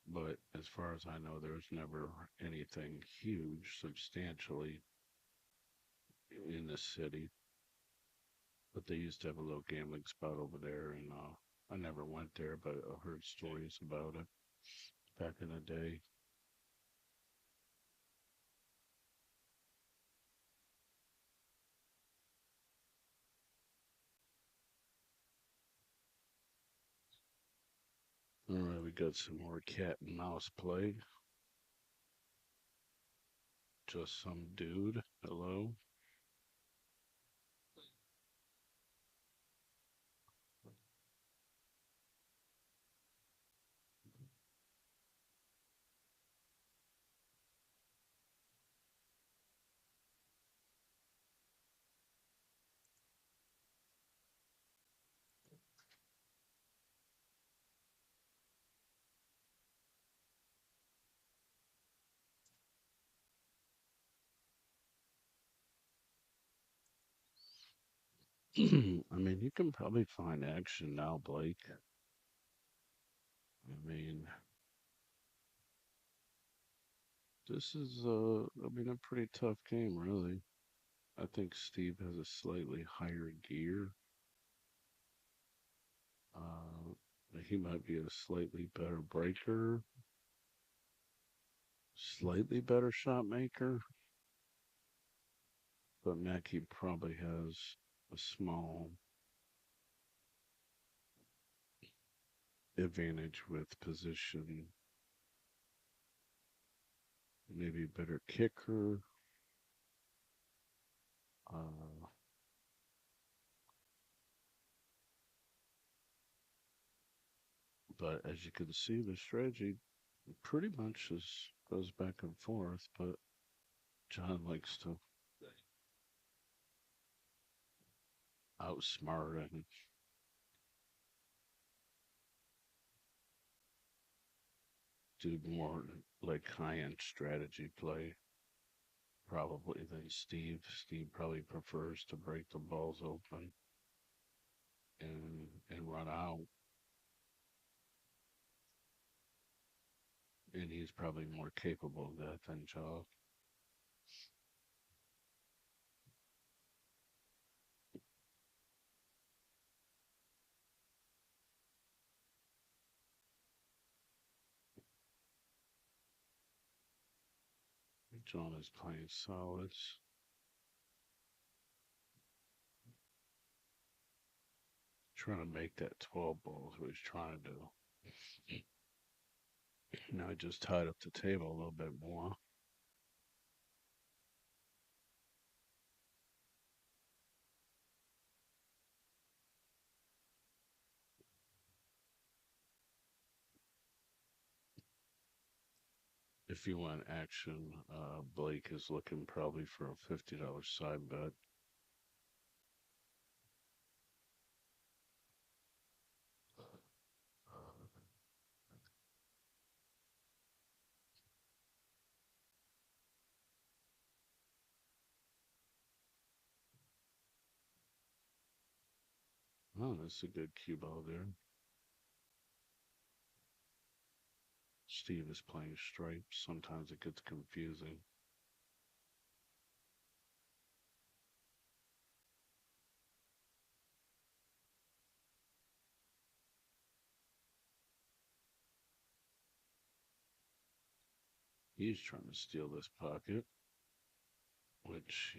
But as far as I know, there was never anything huge, substantially in the city. But they used to have a little gambling spot over there, and I never went there, but I heard stories about it back in the day. All right, we got some more cat and mouse play. Just some dude. Hello. I mean, you can probably find action now, Blake. I mean, this is, I mean, a pretty tough game, really. I think Steve has a slightly higher gear. Uh, he might be a slightly better breaker, slightly better shot maker, but Maki probably has a small advantage with position, maybe better kicker. Uh, but as you can see, the strategy pretty much goes back and forth, but John likes to outsmart and do more like high-end strategy play probably than Steve. Steve probably prefers to break the balls open and run out, and he's probably more capable of that than Joe. John is playing solids, trying to make that 12 balls. What he's trying to do. Now I just tied up the table a little bit more. If you want action, Blake is looking probably for a $50 side bet. Oh, that's a good cue ball there. Steve is playing stripes. Sometimes it gets confusing. He's trying to steal this pocket, which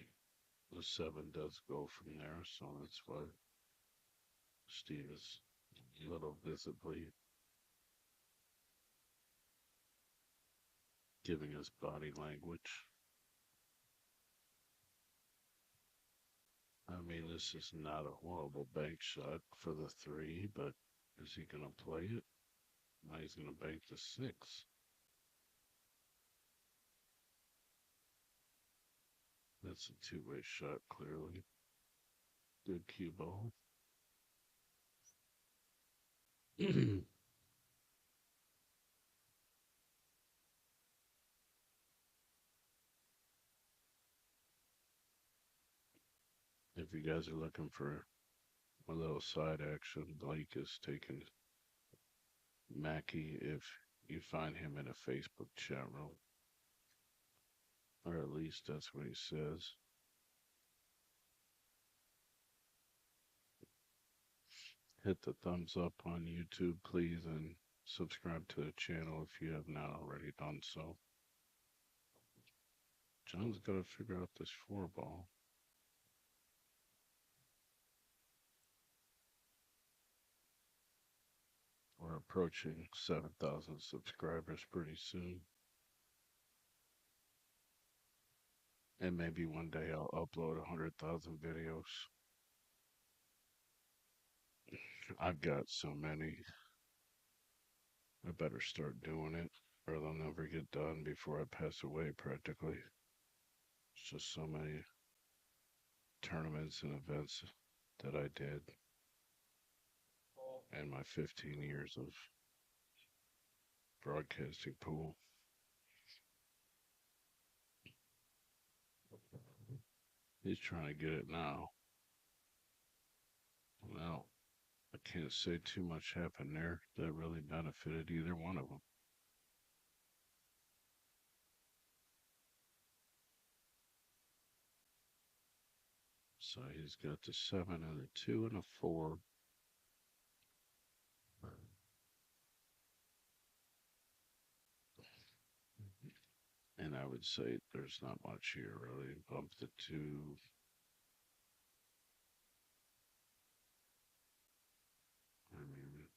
the 7 does go from there, so that's why Steve is a little visibly giving us body language. I mean, this is not a horrible bank shot for the 3, but is he going to play it? Now he's going to bank the 6. That's a two-way shot, clearly. Good cue ball. If you guys are looking for a little side action, Blake is taking Maki if you find him in a Facebook chat room. Or at least that's what he says. Hit the thumbs up on YouTube, please, and subscribe to the channel if you have not already done so. John's got to figure out this 4 ball. We're approaching 7,000 subscribers pretty soon. And maybe one day I'll upload 100,000 videos. I've got so many. I better start doing it, or they'll never get done before I pass away, practically. It's just so many tournaments and events that I did in my 15 years of broadcasting pool. He's trying to get it now. Well, I can't say too much happened there that really benefited either one of them. So he's got the 7 and a 2 and a 4. And I would say there's not much here really. Bump the 2. I mean,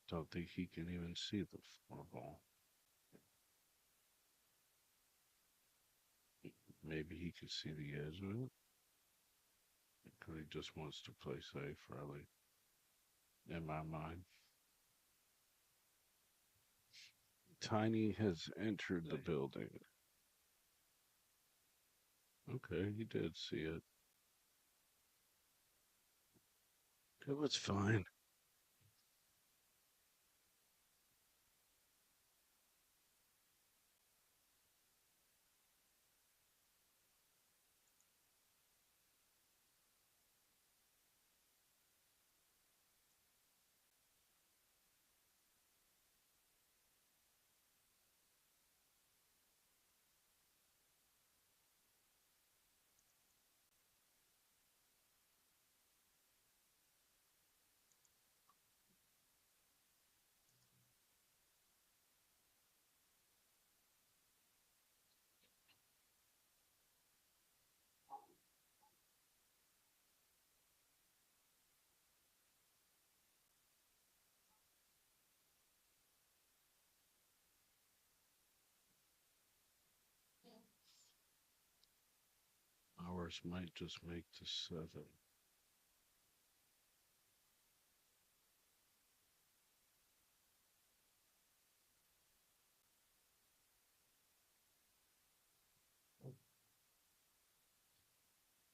don't think he can even see the 4 ball. Maybe he can see the edge of it. Because he just wants to play safe, really. In my mind. Tiny has entered the building. Okay, he did see it. It was fine. Ours might just make the 7.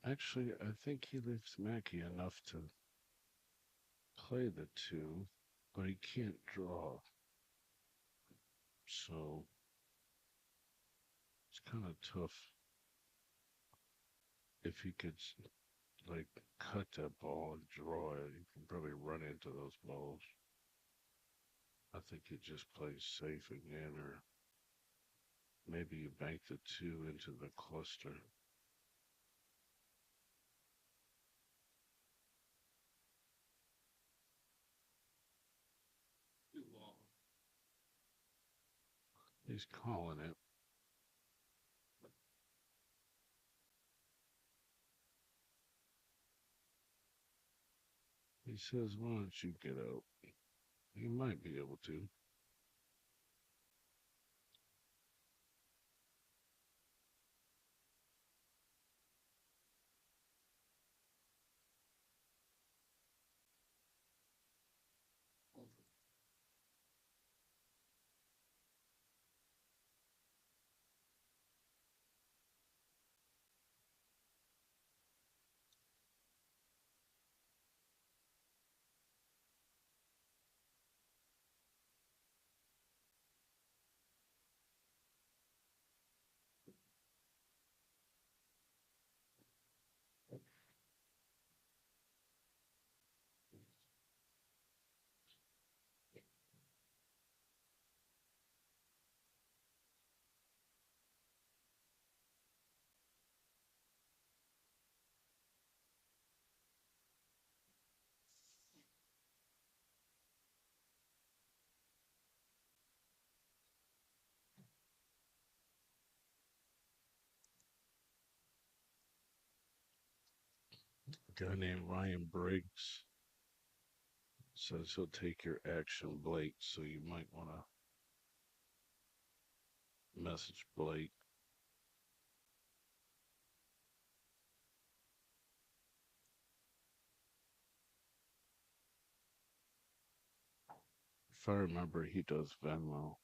Actually, I think he leaves Maki enough to play the 2, but he can't draw. So it's kind of tough if he could like cut that ball and draw it. He can probably run into those balls. I think it just plays safe again, or maybe you bank the 2 into the cluster. Too long. He's calling it. He says, why don't you get out? He might be able to. A guy named Ryan Briggs says he'll take your action, Blake, so you might want to message Blake. If I remember, he does Venmo.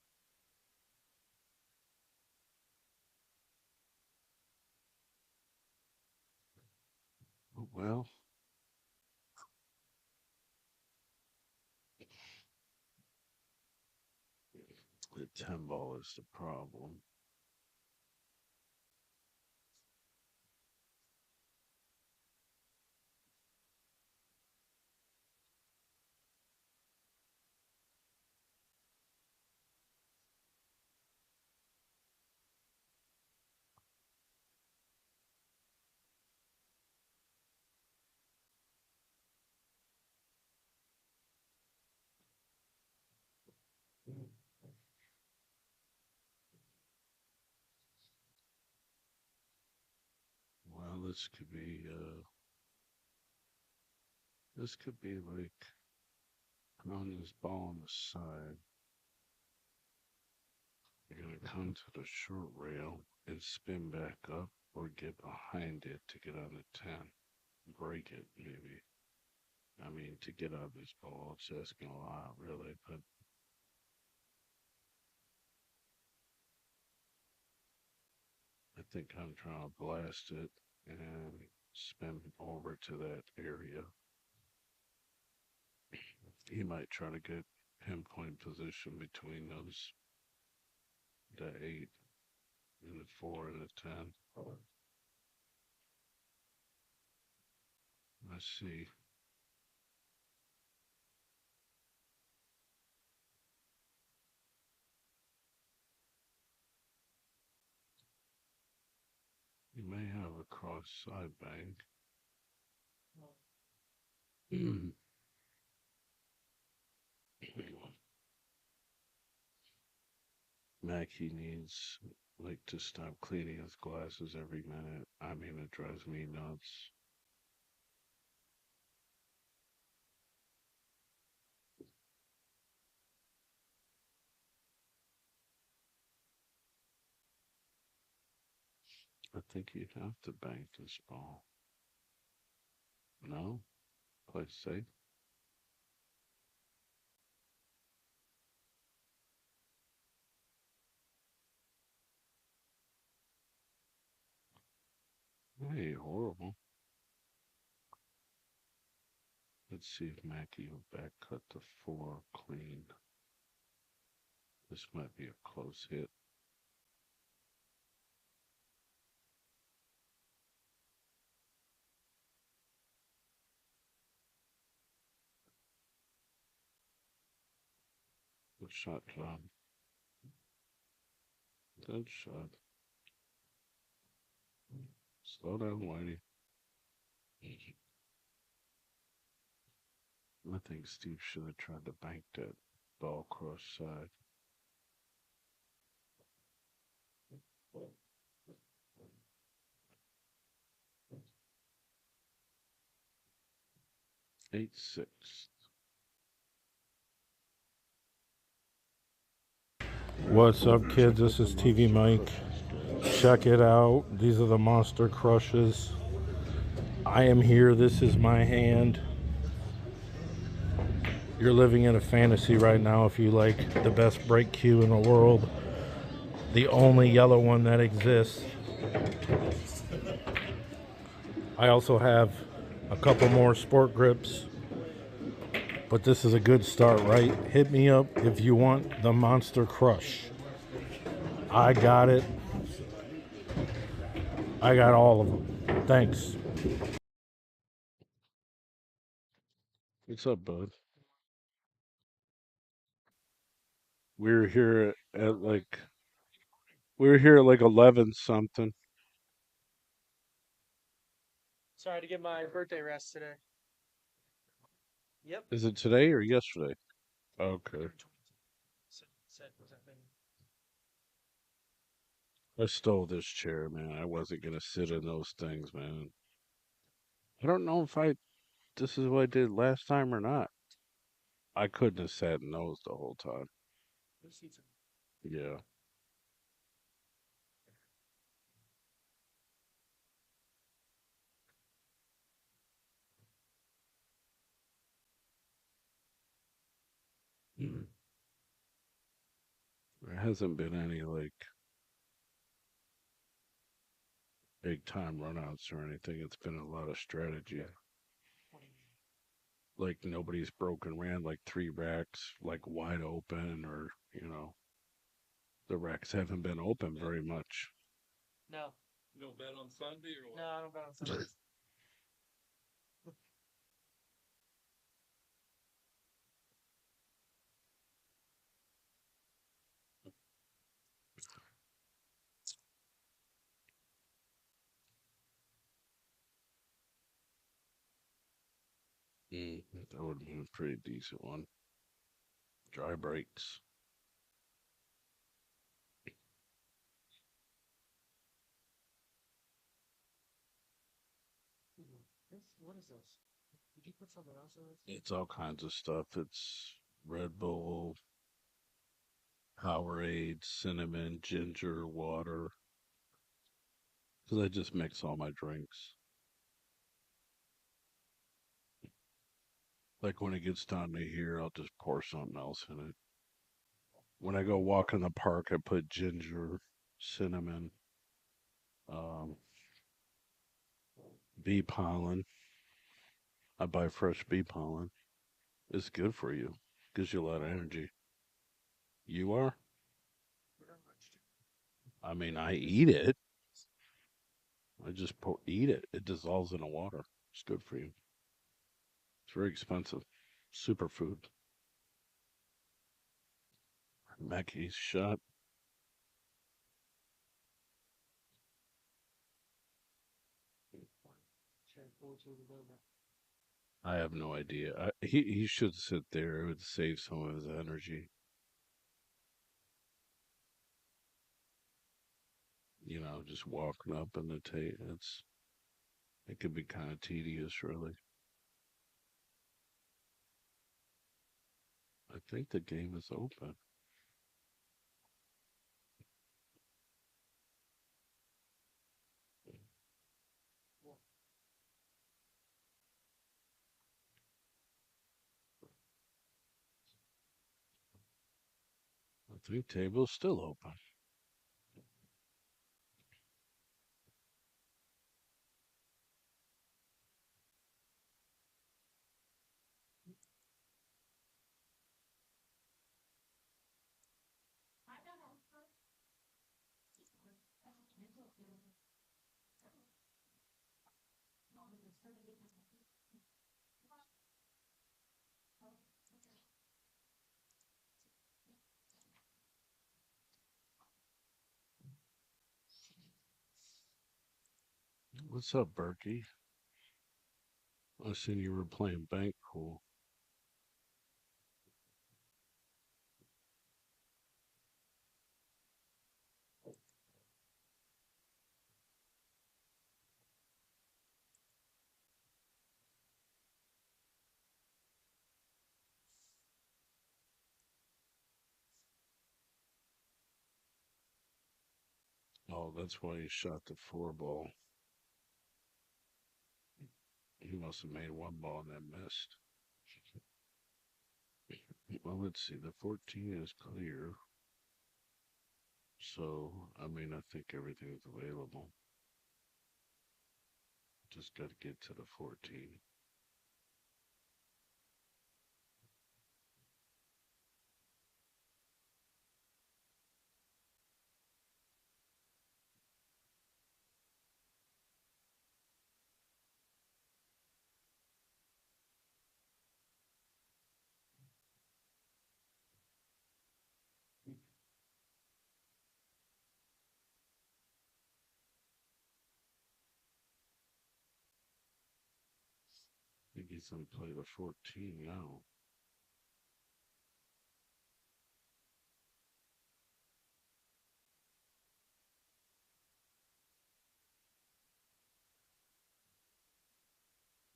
Well, the 10 ball is the problem. Well, this could be like on this ball on the side. You're gonna come to the short rail and spin back up or get behind it to get on the 10. Break it, maybe. I mean, to get out of this ball, it's asking a lot, really, but I think I'm trying to blast it and spin over to that area. He might try to get pinpoint position between those, the 8 and the 4 and the 10. Let's see. You may have a cross side bank. Maki needs like to stop cleaning his glasses every minute. I mean, it drives me nuts. I think you'd have to bank this ball. No? Play safe? Hey, horrible. Let's see if Maki will back cut the 4 clean. This might be a close hit. Good shot, John. Good shot. Slow down, Whitey. I think Steve should have tried to bank that ball cross side. Eight six. What's up, kids? This is TvMike. Check it out. These are the Monster Crushes. I am here. This is my hand. You're living in a fantasy right now if you like the best break cue in the world. The only yellow one that exists. I also have a couple more sport grips. But this is a good start, right? Hit me up if you want the Monster Crush. I got it. I got all of them. Thanks. What's up, bud? We're here at like 11 something. Sorry to get my birthday rest today. Yep. Is it today or yesterday? Okay. I stole this chair, man. I wasn't gonna sit in those things, man. I don't know if this is what I did last time or not. I couldn't have sat in those the whole time. Yeah. Mm. There hasn't been any like big time runouts or anything. It's been a lot of strategy. Like nobody's broken ran like 3 racks like wide open, or the racks haven't been open very much. No. You don't bet on Sunday or what? No, I don't bet on Sundays. That would have been a pretty decent one. Dry breaks. What is this? Did you put something else in this? It's all kinds of stuff. It's Red Bull, Powerade, cinnamon, ginger, water. Because I just mix all my drinks. Like when it gets down to here, I'll just pour something else in it. When I go walk in the park, I put ginger, cinnamon, um, bee pollen. I buy fresh bee pollen. It's good for you. Gives you a lot of energy. You are? I mean, I eat it. I just eat it. It dissolves in the water. It's good for you. It's very expensive. Superfood. Maki's shot. I have no idea. He should sit there. It would save some of his energy. Just walking up in the tape. It could be kind of tedious, really. I think the game is open. I think table's still open. What's up, Berkey? I seen you were playing bank pool. Oh, that's why he shot the 4 ball. He must have made 1 ball and then missed. Well, let's see. The 14 is clear. So, I mean, I think everything's available. Just got to get to the 14. I think he's going to play the 14 now.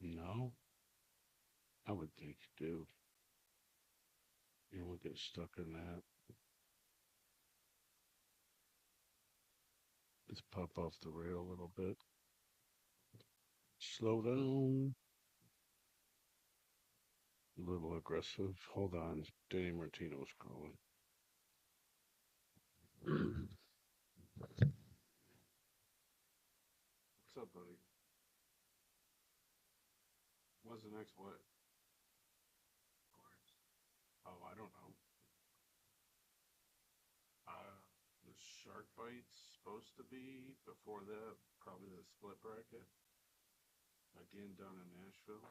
No? I would think you do. You won't get stuck in that. Let's pop off the rail a little bit. Slow down. A little aggressive. Hold on. Danny Martino's calling. What's up, buddy? What's the next what? Oh, I don't know. The shark fight's supposed to be before that, probably the split bracket. Again, down in Nashville.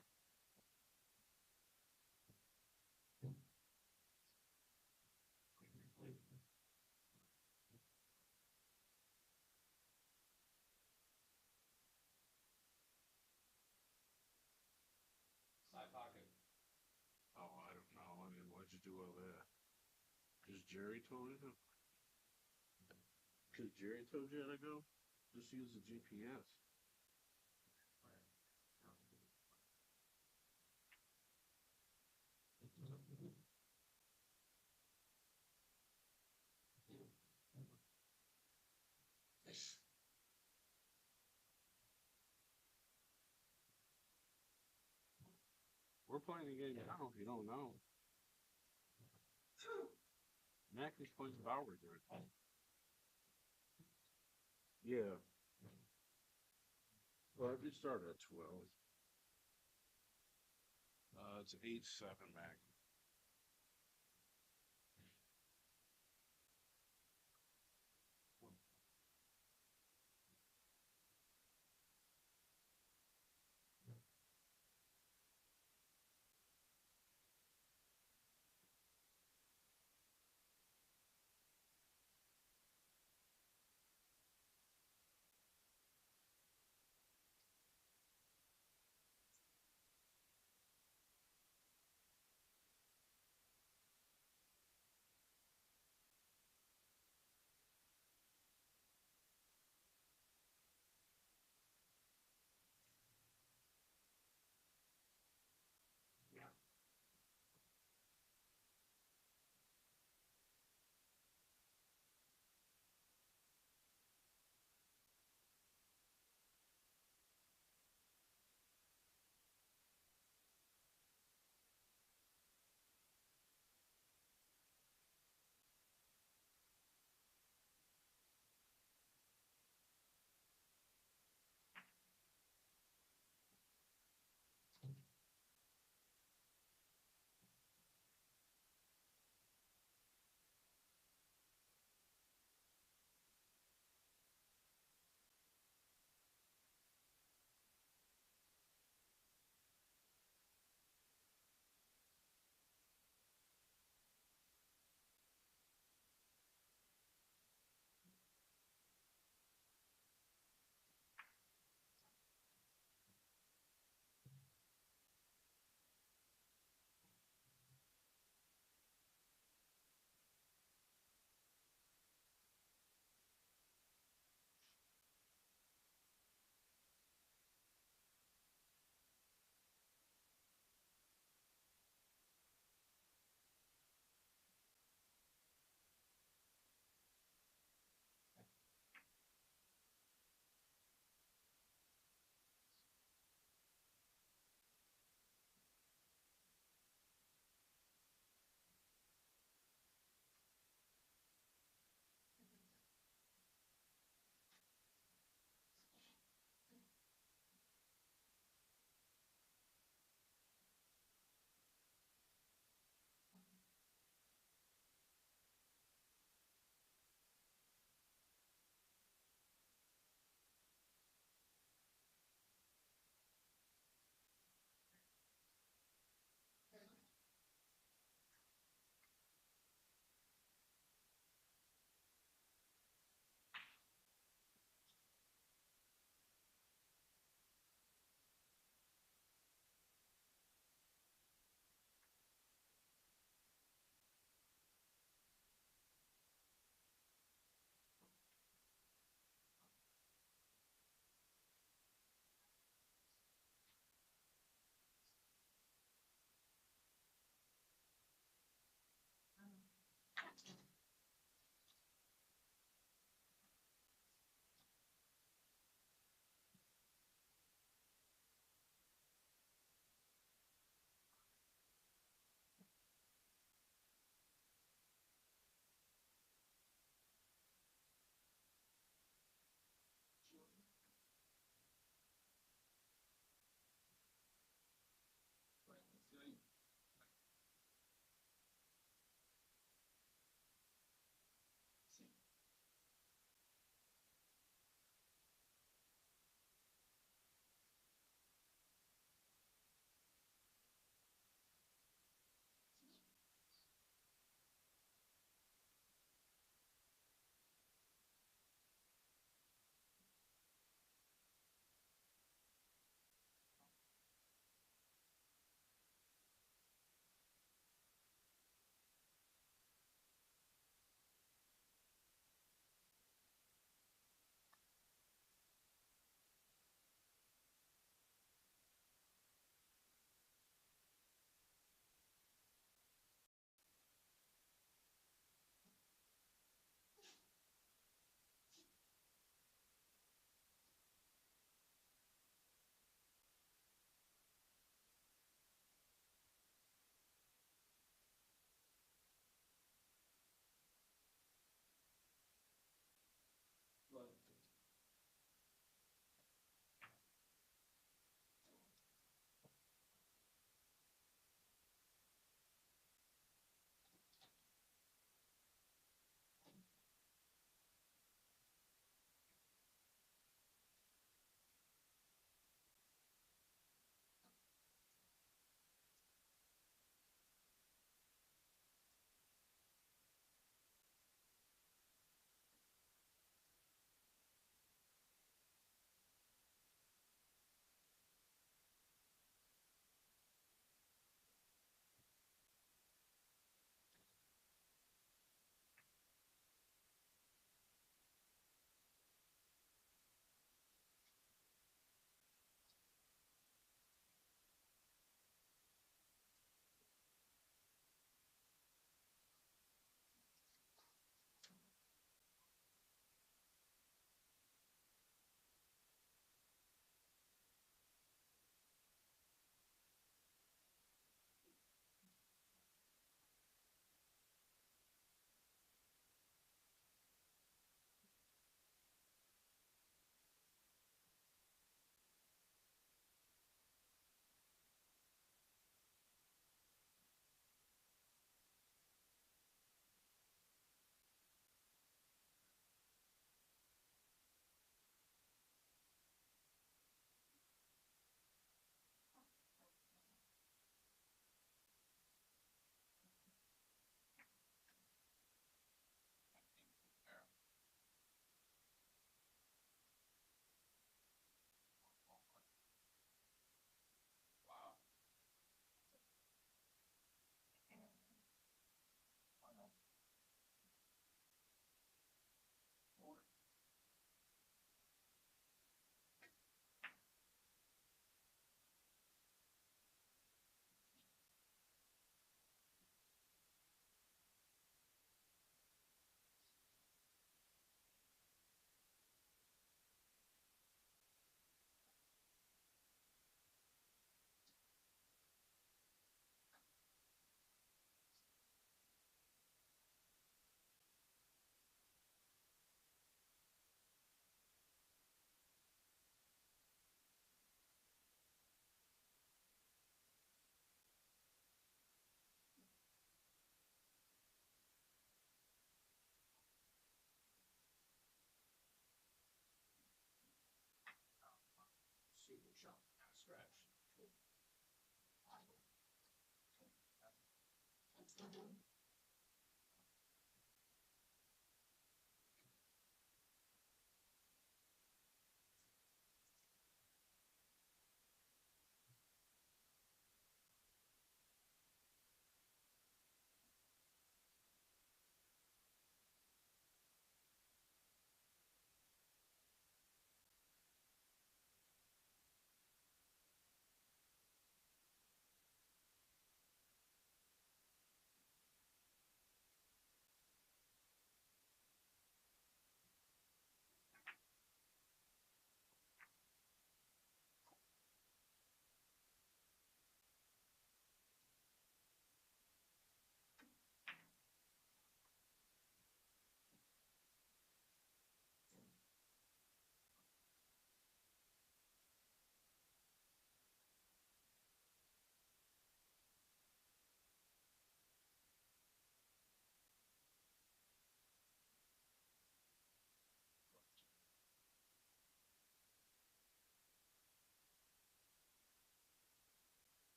Side pocket. Oh, I don't know. I mean, why'd you do all that? Because Jerry told you to? Because Jerry told you how to go? Just use the GPS. We're playing a game now if you don't know. Mackey's playing Bowers right now. Yeah. Well, if you start at 12. It's 8-7, Mac.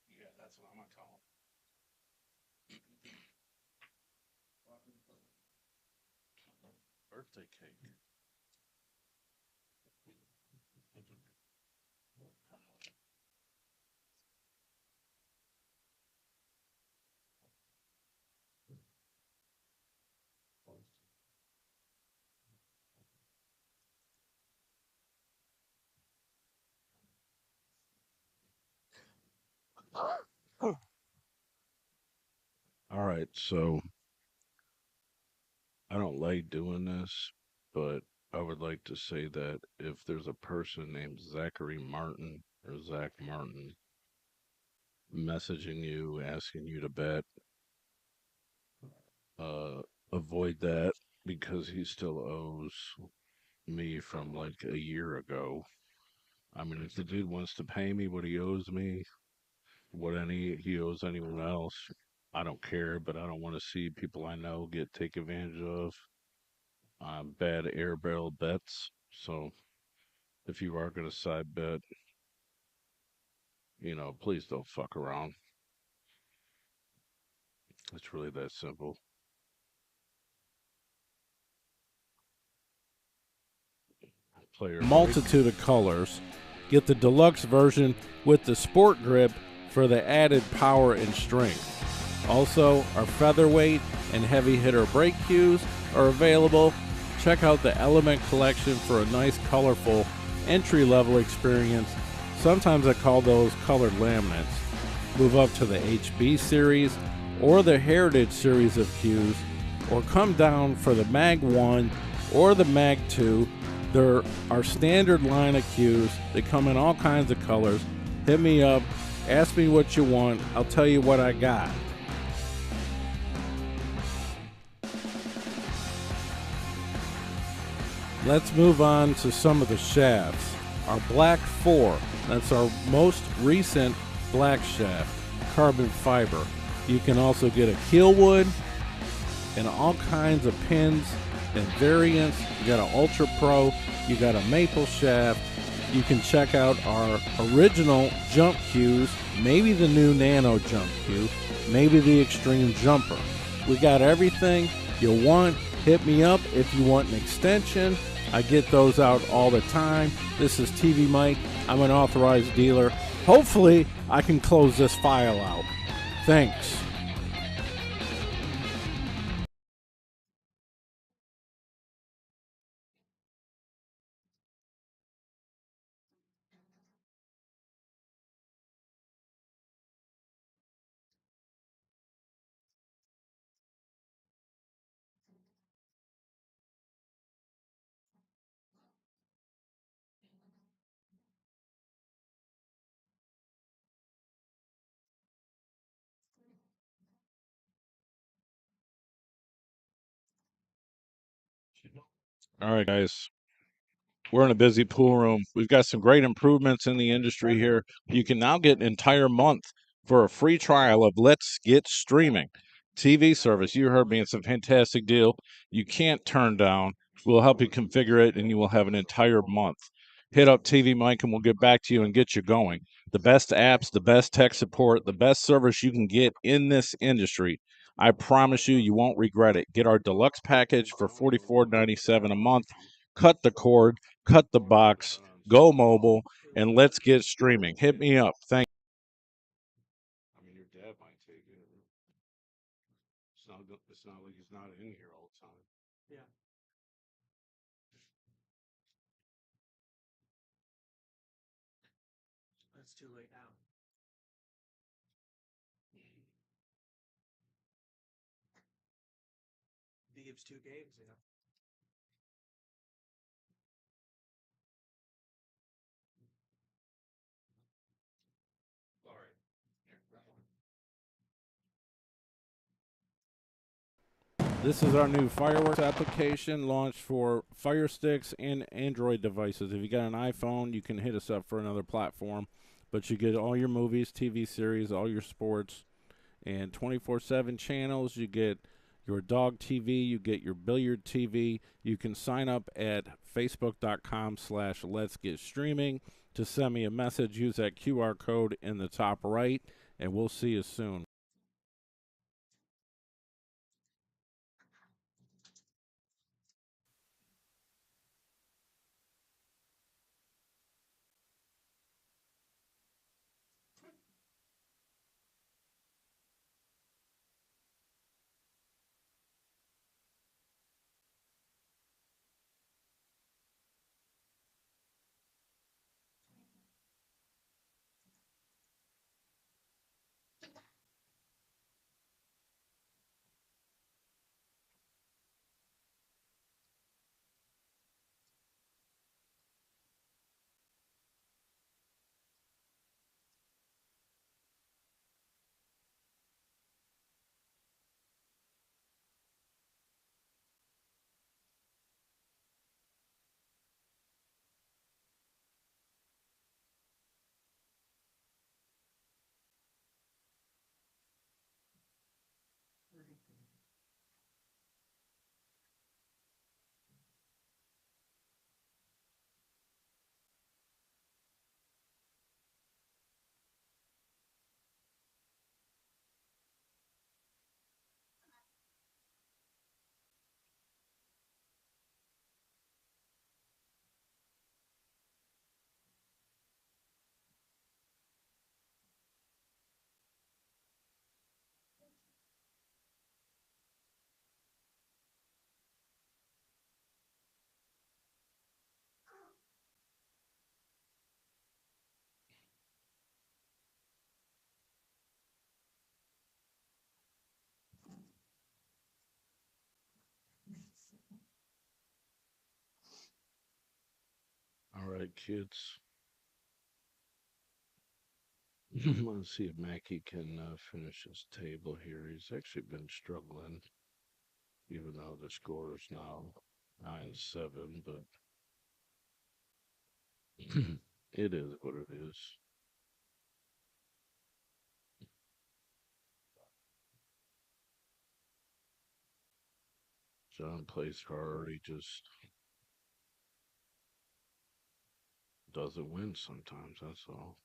Yeah, that's what I'm gonna tell him. Birthday cake. All right, so I don't like doing this, but I would like to say that if there's a person named Zachary Martin or Zach Martin messaging you, asking you to bet, uh, avoid that because he still owes me from like a year ago. I mean, if the dude wants to pay me what he owes me, what any he owes anyone else, I don't care. But I don't want to see people I know get take advantage of bad air barrel bets. So if you are gonna side bet, please don't fuck around. It's really that simple. Player break. Multitude of colors. Get the deluxe version with the sport grip for the added power and strength. Also, our featherweight and heavy hitter break cues are available. Check out the Element collection for a nice, colorful entry level experience. Sometimes I call those colored laminates. Move up to the HB series or the Heritage series of cues, or come down for the Mag 1 or the Mag 2. There are standard line of cues. They come in all kinds of colors. Hit me up. Ask me what you want. I'll tell you what I got. Let's move on to some of the shafts. Our Black 4, that's our most recent black shaft, carbon fiber. You can also get a keel wood and all kinds of pins and variants. You got an Ultra Pro, you got a maple shaft. You can check out our original jump cues, maybe the new Nano jump cue, maybe the Extreme Jumper. We got everything you want. Hit me up if you want an extension. I get those out all the time. This is TvMike. I'm an authorized dealer. Hopefully, I can close this file out. Thanks. All right, guys. We're in a busy pool room. We've got some great improvements in the industry here. You can now get an entire month for a free trial of Let's Get Streaming TV service. You heard me, it's a fantastic deal. You can't turn down. We'll help you configure it, and you will have an entire month. Hit up TvMike, and we'll get back to you and get you going. The best apps, the best tech support, the best service you can get in this industry. I promise you, you won't regret it. Get our deluxe package for $44.97 a month. Cut the cord, cut the box, go mobile, and let's get streaming. Hit me up. Thank I mean, your dad might take it. It's not like he's not in here all the time. Yeah. That's too late now. He gives 2 games, you know. Sorry. Here, that one. you. This is our new Fireworks application launched for Fire Sticks and Android devices. If you got an iPhone, you can hit us up for another platform. But you get all your movies, TV series, all your sports, and 24/7 channels. You get your dog TV, you get your billiard TV. You can sign up at facebook.com/let's get streaming to send me a message. Use that QR code in the top right, and we'll see you soon. All right, kids. Let's see if Maki can finish his table here. He's actually been struggling, even though the score is now 9-7, but it is what it is. John plays hard. He just doesn't win sometimes. That's all.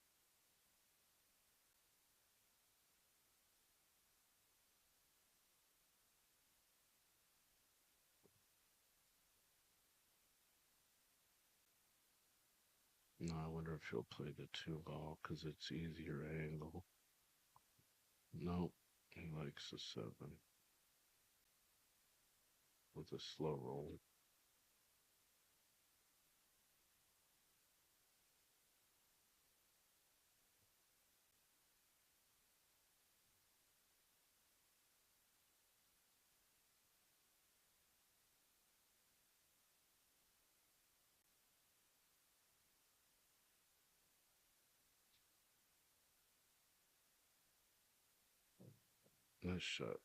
No, I wonder if he'll play the 2 ball because it's easier angle. No, he likes the 7 with a slow roll. Nice shot.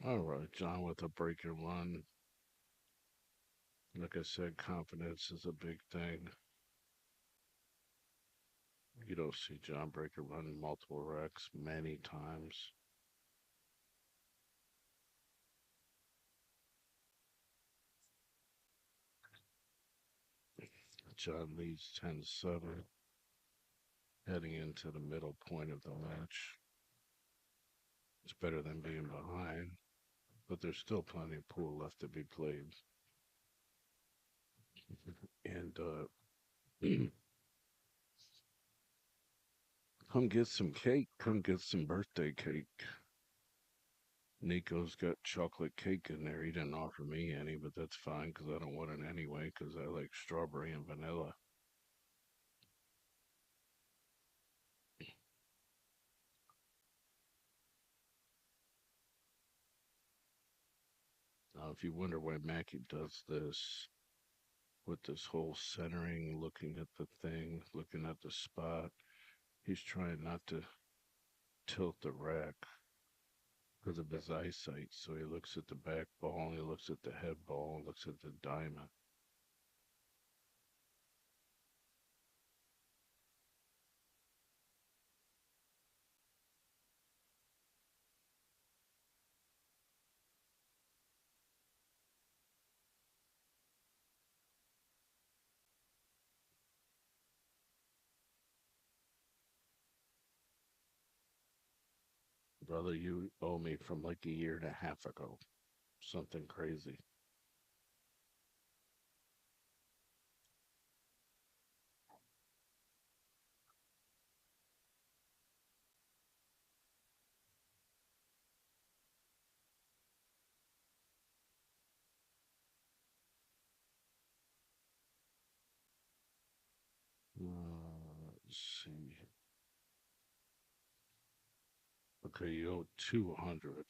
All right, John with a break and run. Like I said, confidence is a big thing. You don't see John break a run multiple wrecks many times. John leads 10-7, heading into the middle point of the match. It's better than being behind, but there's still plenty of pool left to be played. And come get some cake. Come get some birthday cake. Nico's got chocolate cake in there. He didn't offer me any, but that's fine because I don't want it anyway because I like strawberry and vanilla. Now, if you wonder why Maki does this, with this whole centering, looking at the thing, looking at the spot, he's trying not to tilt the rack because of his eyesight. So he looks at the back ball, he looks at the head ball, and looks at the diamond. Brother, you owe me from like a year and a half ago. Something crazy. Let's see. Okay, you owe 200.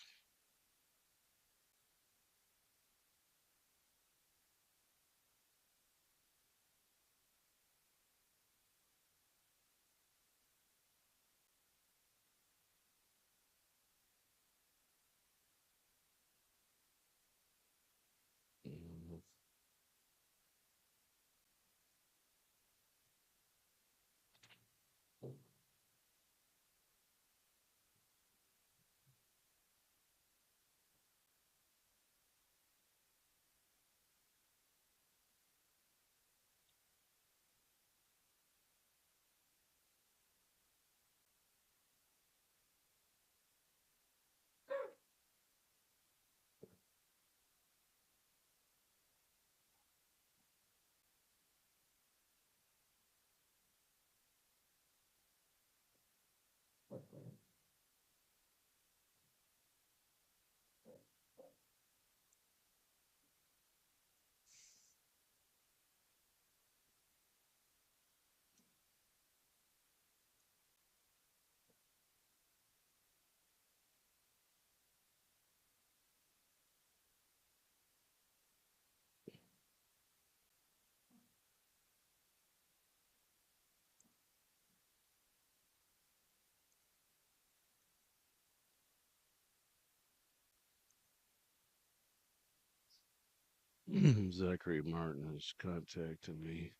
Mm, Zachary Martin has contacted me,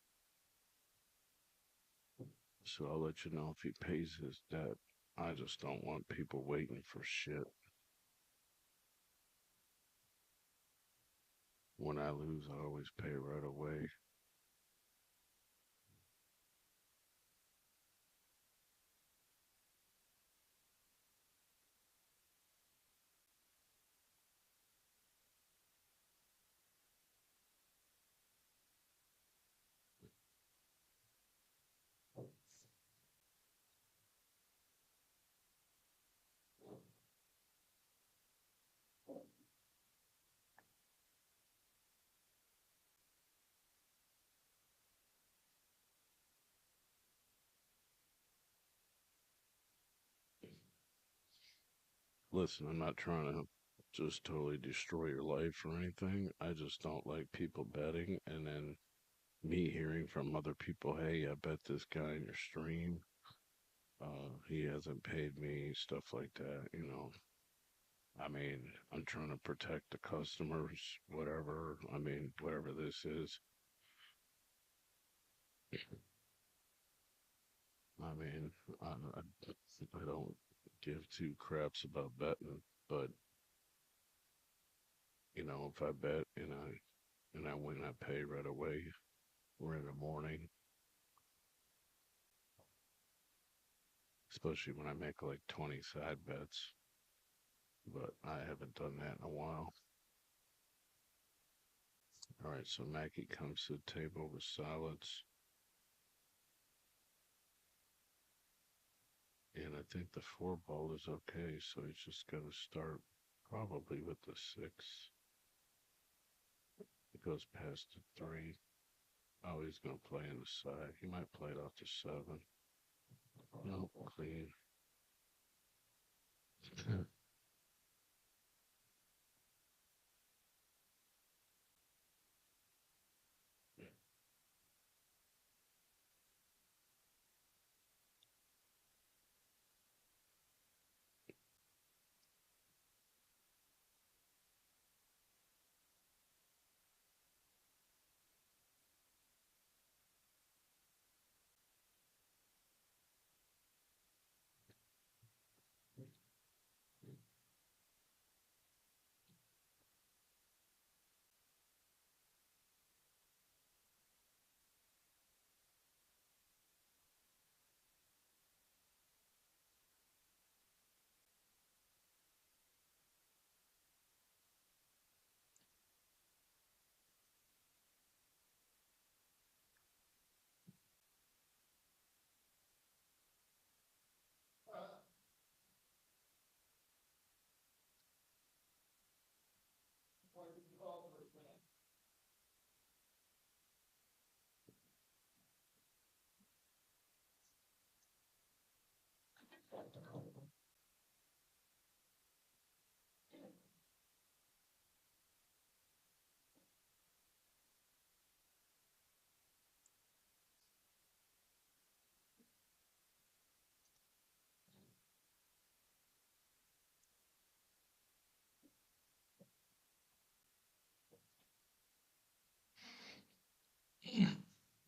so I'll let you know if he pays his debt. I just don't want people waiting for shit. When I lose, I always pay right away. Listen, I'm not trying to just totally destroy your life or anything. I just don't like people betting and then me hearing from other people, hey, I bet this guy in your stream. He hasn't paid me, stuff like that. I mean, I'm trying to protect the customers, whatever. I mean, whatever this is. I mean, I don't give two craps about betting, but if I bet and I win, I pay right away. We're in the morning, especially when I make like 20 side bets. But I haven't done that in a while. All right, so Maki comes to the table with solids, and I think the four ball is okay. So he's just gonna start probably with the six. It goes past the three. Oh, he's gonna play in the side. He might play it off the seven. No, clean.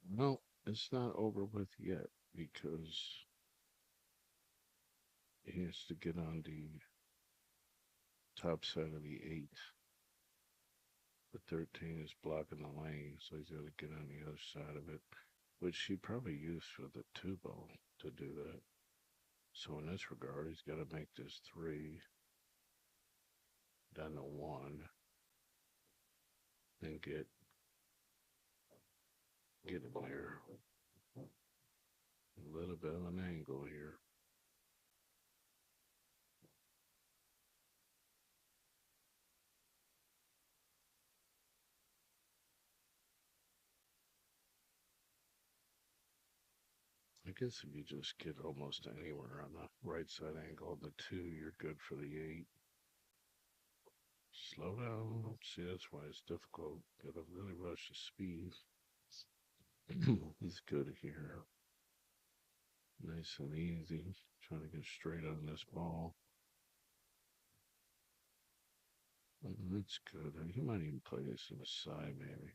No, it's not over with yet because he has to get on the top side of the eight. The 13 is blocking the lane, so he's got to get on the other side of it, which he probably used for the two ball to do that. So in this regard, he's got to make this three, down to one, and get in there. A little bit of an angle here. I guess if you just get almost anywhere on the right side angle of the two, you're good for the eight. Slow down. See, that's why it's difficult. Gotta really rush the speed. He's good here. Nice and easy. Trying to get straight on this ball. It's good. He might even play this in the side, maybe.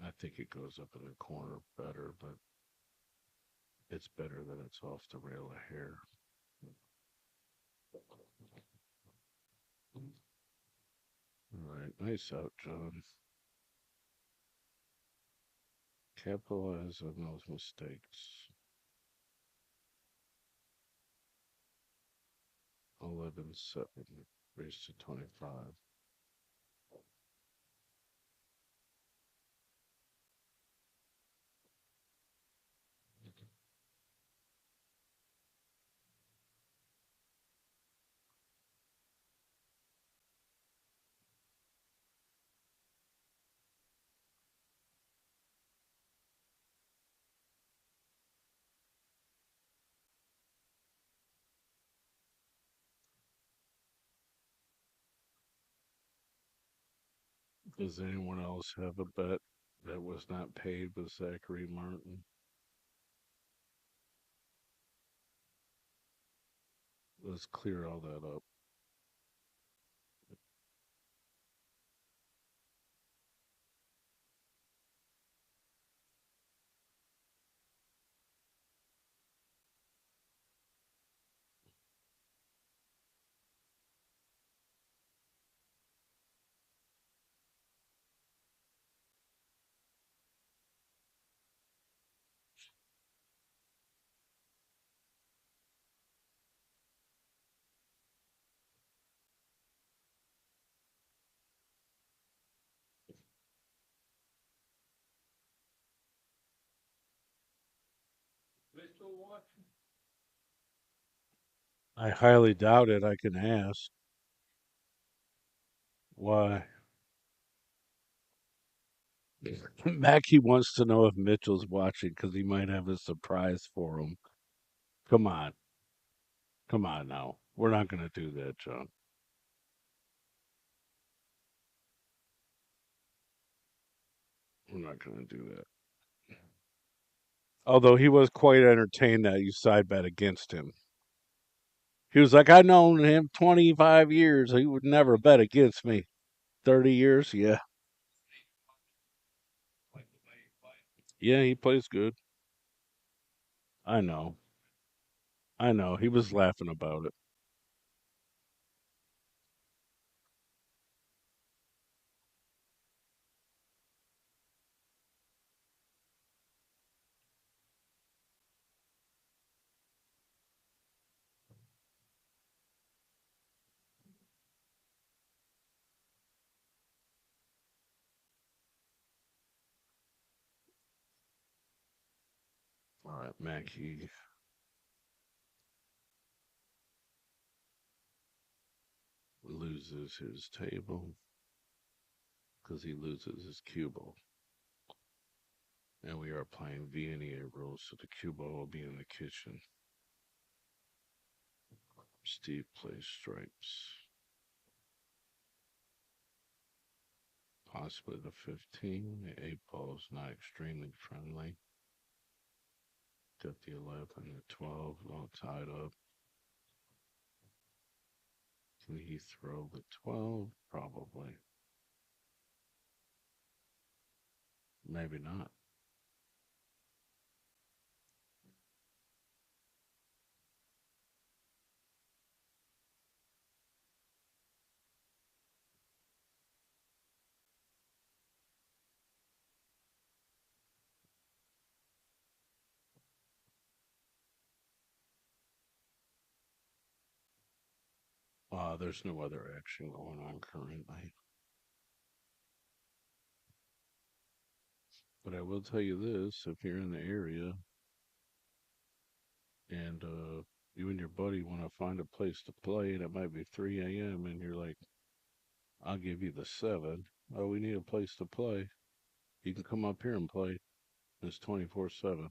I think it goes up in the corner better, but it's better that it's off the rail a hair. All right, nice out, John. Capitalize on those mistakes. 11-7, raised to 25. Does anyone else have a bet that was not paid with Zachary Martin? Let's clear all that up. still watching? I highly doubt it. I can ask. Why? Mackie wants to know if Mitchell's watching because he might have a surprise for him. Come on. Come on now. We're not going to do that, John. We're not going to do that. Although he was quite entertained that you side bet against him. He was like, I've known him 25 years. He would never bet against me. 30 years? Yeah. Yeah, he plays good. I know. I know. He was laughing about it. All right, Mackie loses his table because he loses his cubo. And we are playing V&A rules, so the cubo will be in the kitchen. Steve plays stripes. Possibly the 15. The 8 ball is not extremely friendly. Got the 11, the 12, all tied up. Can he throw the 12? Probably. Maybe not. There's no other action going on currently. But I will tell you this, if you're in the area and you and your buddy want to find a place to play and it might be 3 a.m. and you're like, I'll give you the 7. Oh, we need a place to play. You can come up here and play. It's 24/7.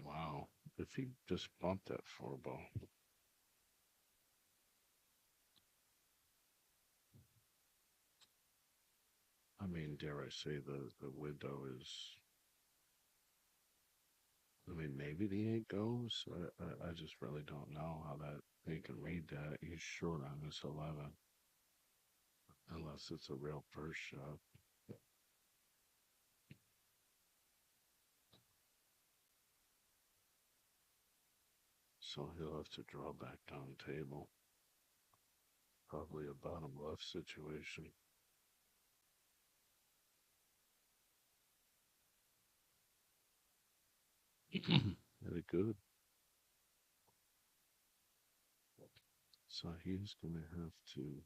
Wow. If he just bumped that 4 ball. I mean, dare I say the window is. I mean, maybe the 8 goes. I just really don't know how that he can read that. He's short on this 11, unless it's a real first shot. So he'll have to draw back down table. Probably a bottom left situation. Very good. So he's going to have to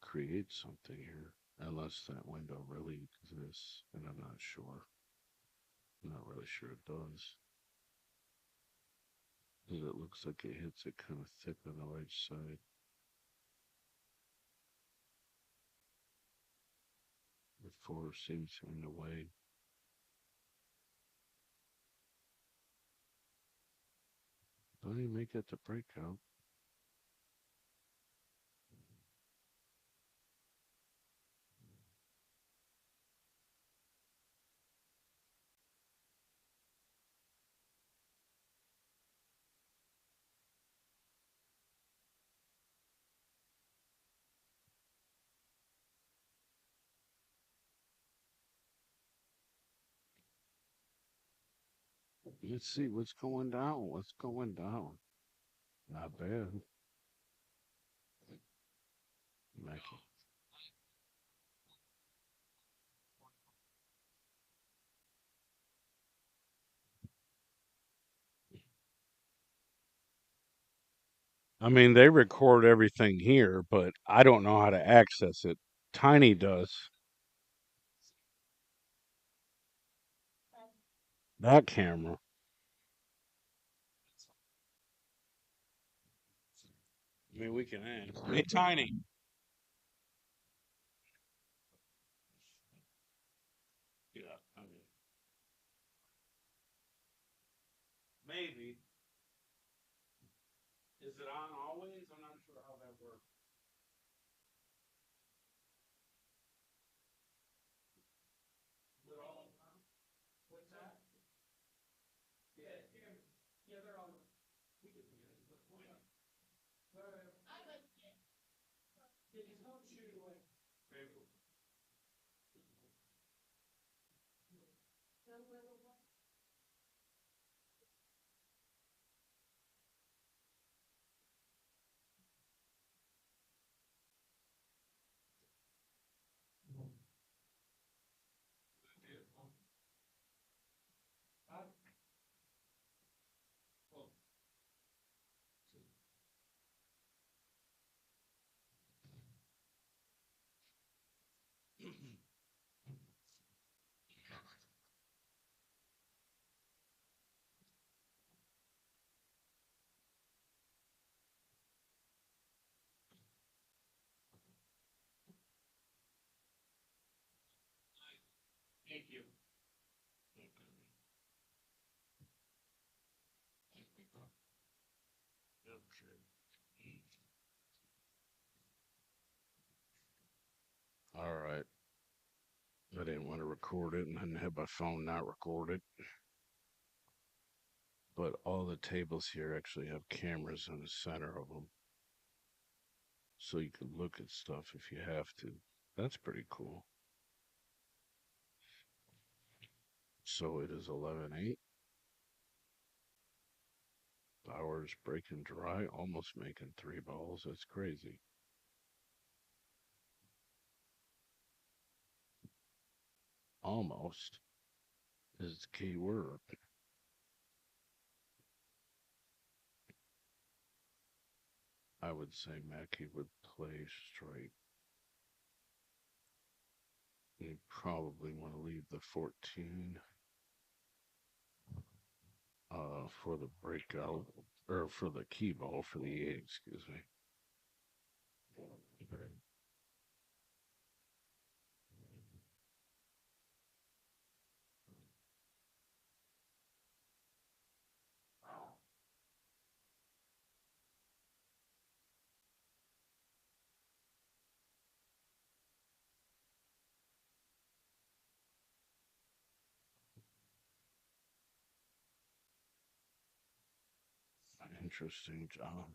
create something here, unless that window really exists, and I'm not sure. I'm not really sure it does. Because it looks like it hits it kind of thick on the right side. The 4 seems in the way. Don't he make it the breakout? Let's see what's going down. What's going down? Not bad. Maki. I mean, they record everything here, but I don't know how to access it. Tiny does. That camera. I mean, we can ask. Hey, Tiny. Yeah, I mean, maybe. Is it on always? I'm not sure how that works. Is it all on? What's that? Yeah, yeah, they're all. We can be in. Why not? Yeah, just don't shoot it away. Maybe. Thank you. Okay. All right. I didn't want to record it and then have my phone not record it. But all the tables here actually have cameras in the center of them. So you can look at stuff if you have to. That's pretty cool. So it is 11:08. Bauer's breaking dry, almost making 3 balls. That's crazy. Almost is the key word. I would say Maki would play straight. You probably want to leave the 14 for the breakout, or for the key ball for the 8, excuse me. Interesting job.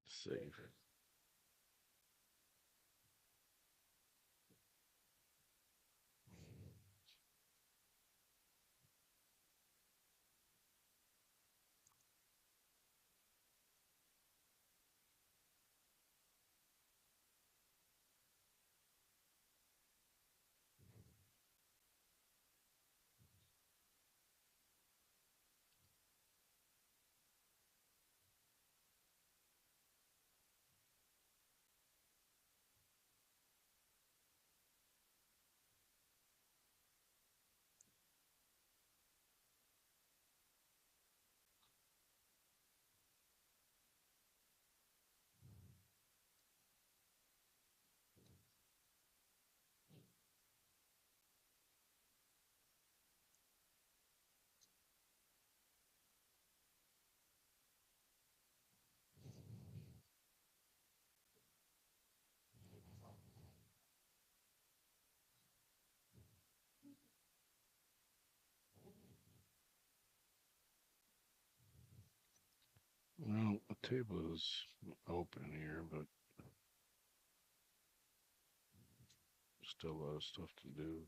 Save. Table is open here, but still a lot of stuff to do.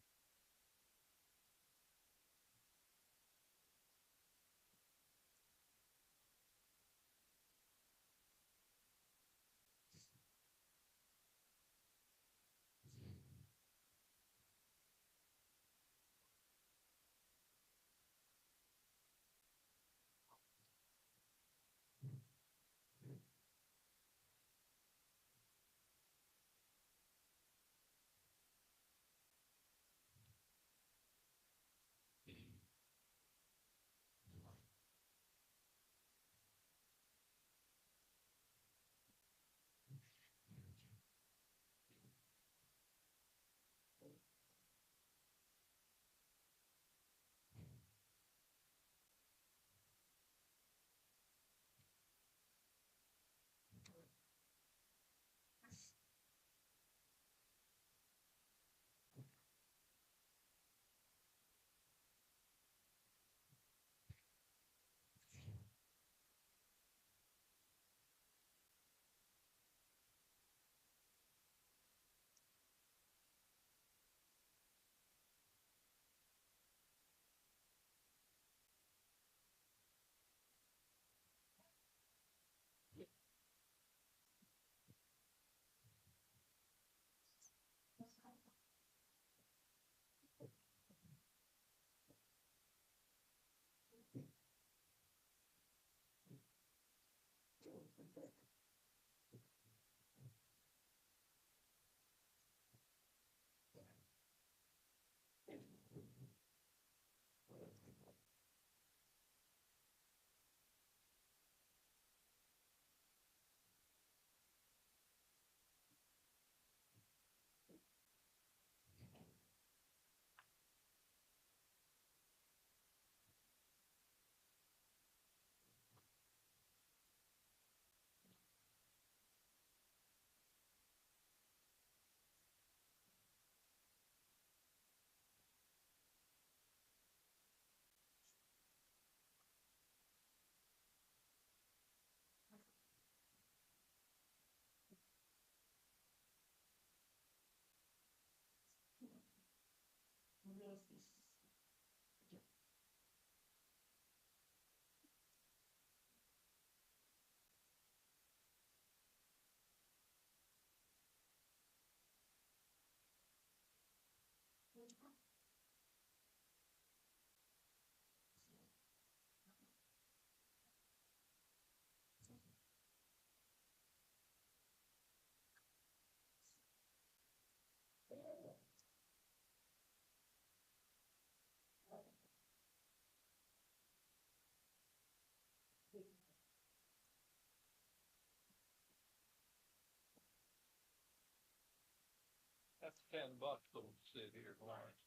That's $10 to sit here, Lawrence.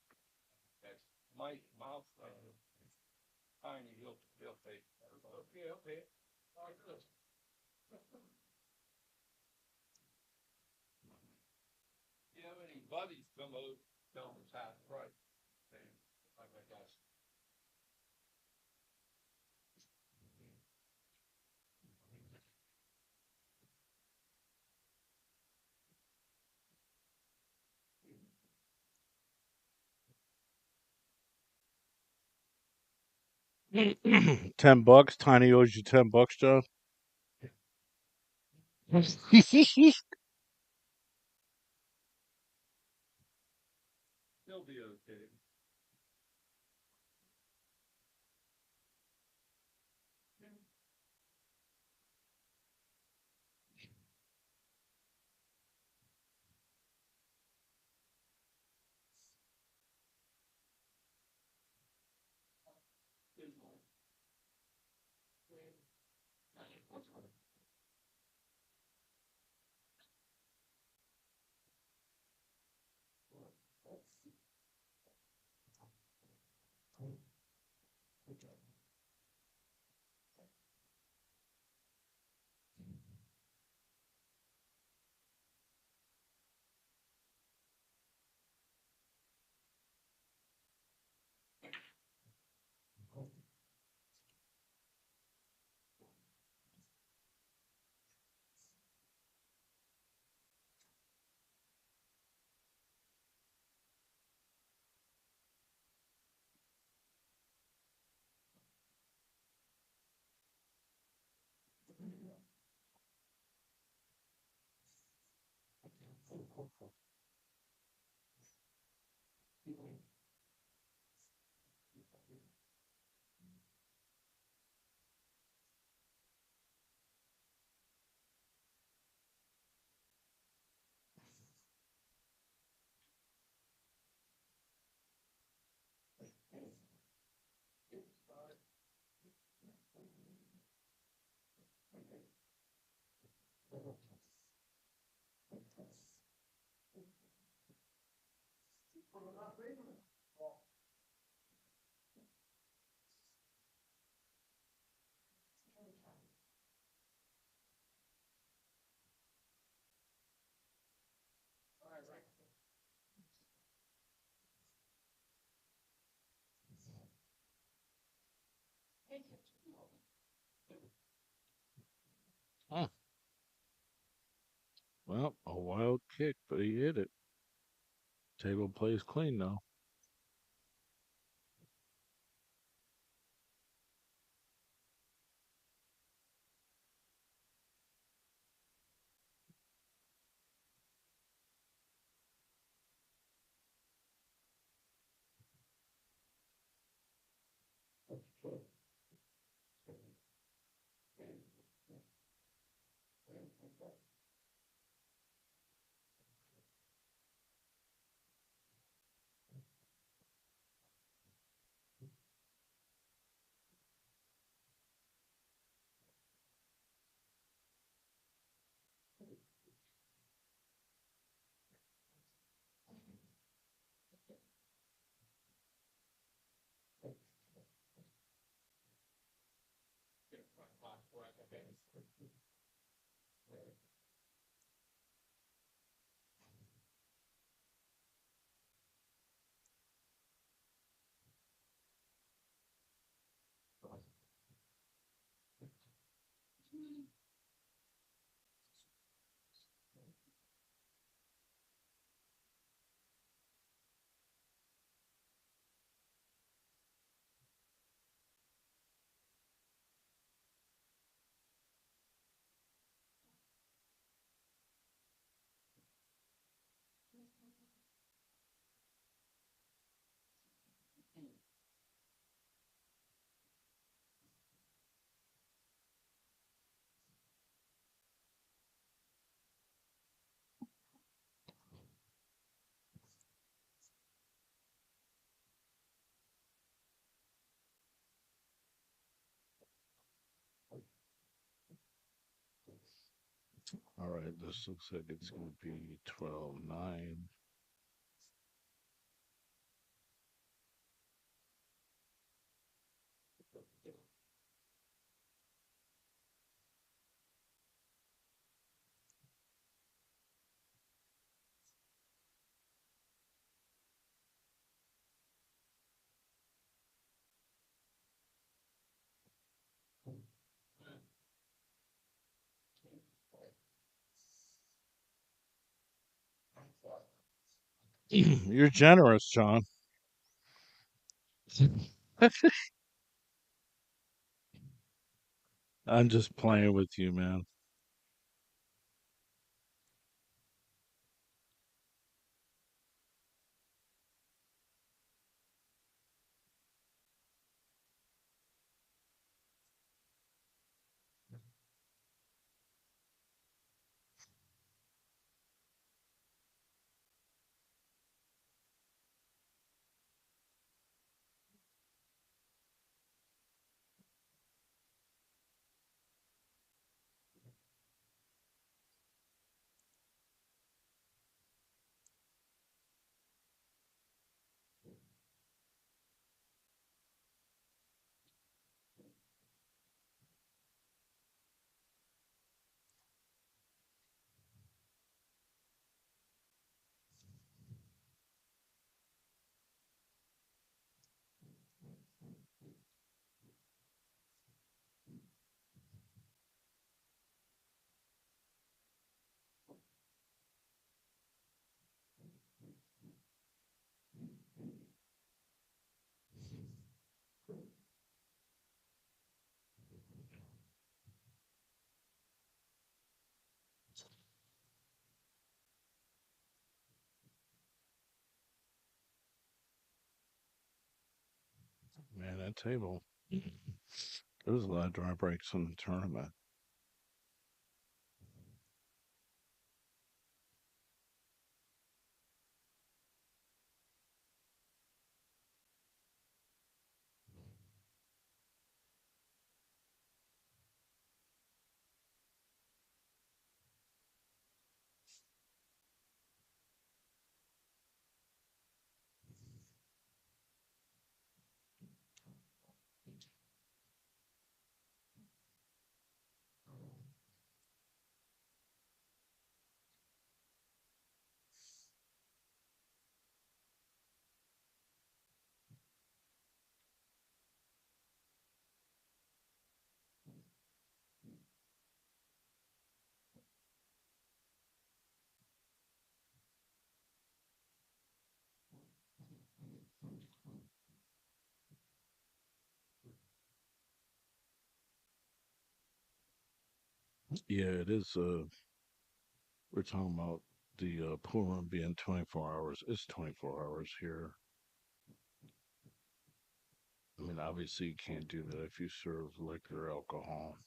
That's Mike mouth, tiny, he'll pay. Okay, okay. All right, good. You have any buddies come over, tell them it's half price. Like I guess. $10. Tiny owes you $10, John. He'll be okay. Huh. Well, a wild kick, but he hit it. Table plays clean though. All right, this looks like it's going to be 12-9. You're generous, John. I'm just playing with you, man. Man, that table. There's a lot of dry breaks in the tournament. Yeah, it is. We're talking about the pool room being 24 hours. It's 24 hours here. I mean, obviously, you can't do that if you serve liquor or alcohol.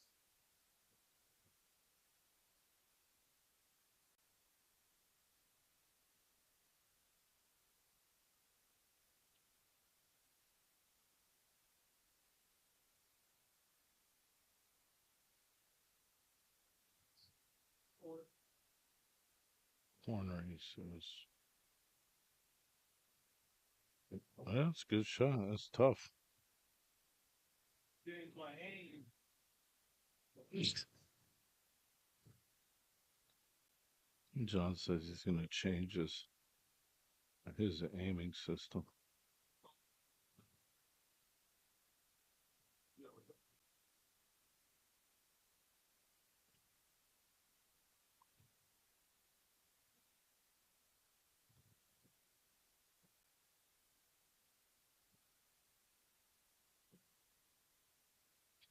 Corner, he says. Well, that's a good shot. That's tough. Change my aim. John says he's going to change his aiming system.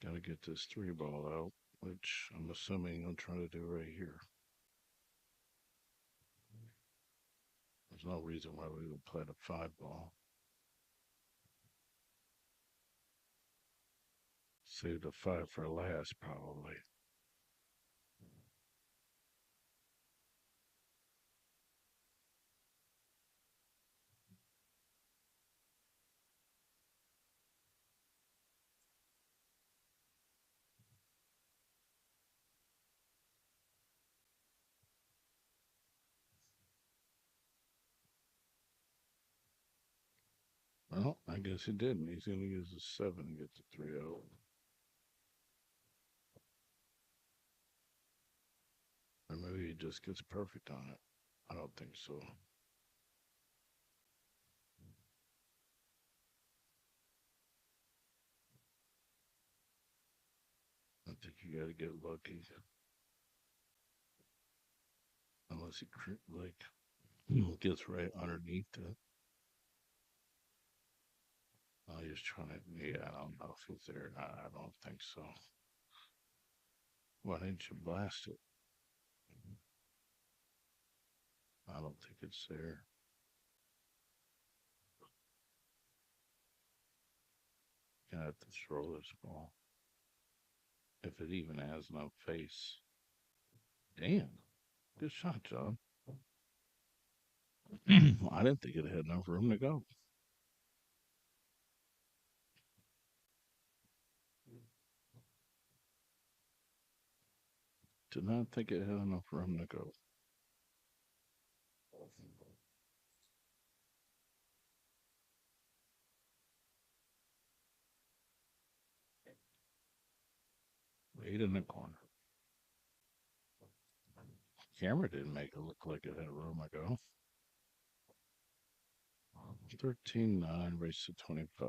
Got to get this three ball out, which I'm assuming I'm trying to do right here. There's no reason why we would play the five ball. Save the five for last, probably. Well, I guess he didn't. He's going to use a seven to get the 3-0. Or maybe he just gets perfect on it. I don't think so. I think you got to get lucky. Unless he, like, gets right underneath it. Oh, he's trying to. Yeah, I don't know if he's there. I don't think so. Why didn't you blast it? I don't think it's there. Gonna have to throw this ball. If it even has no face. Damn. Good shot, John. I didn't think it had enough room to go. Did not think it had enough room to go. Eight in the corner. Camera didn't make it look like it had room to go. 13-9, race to 25.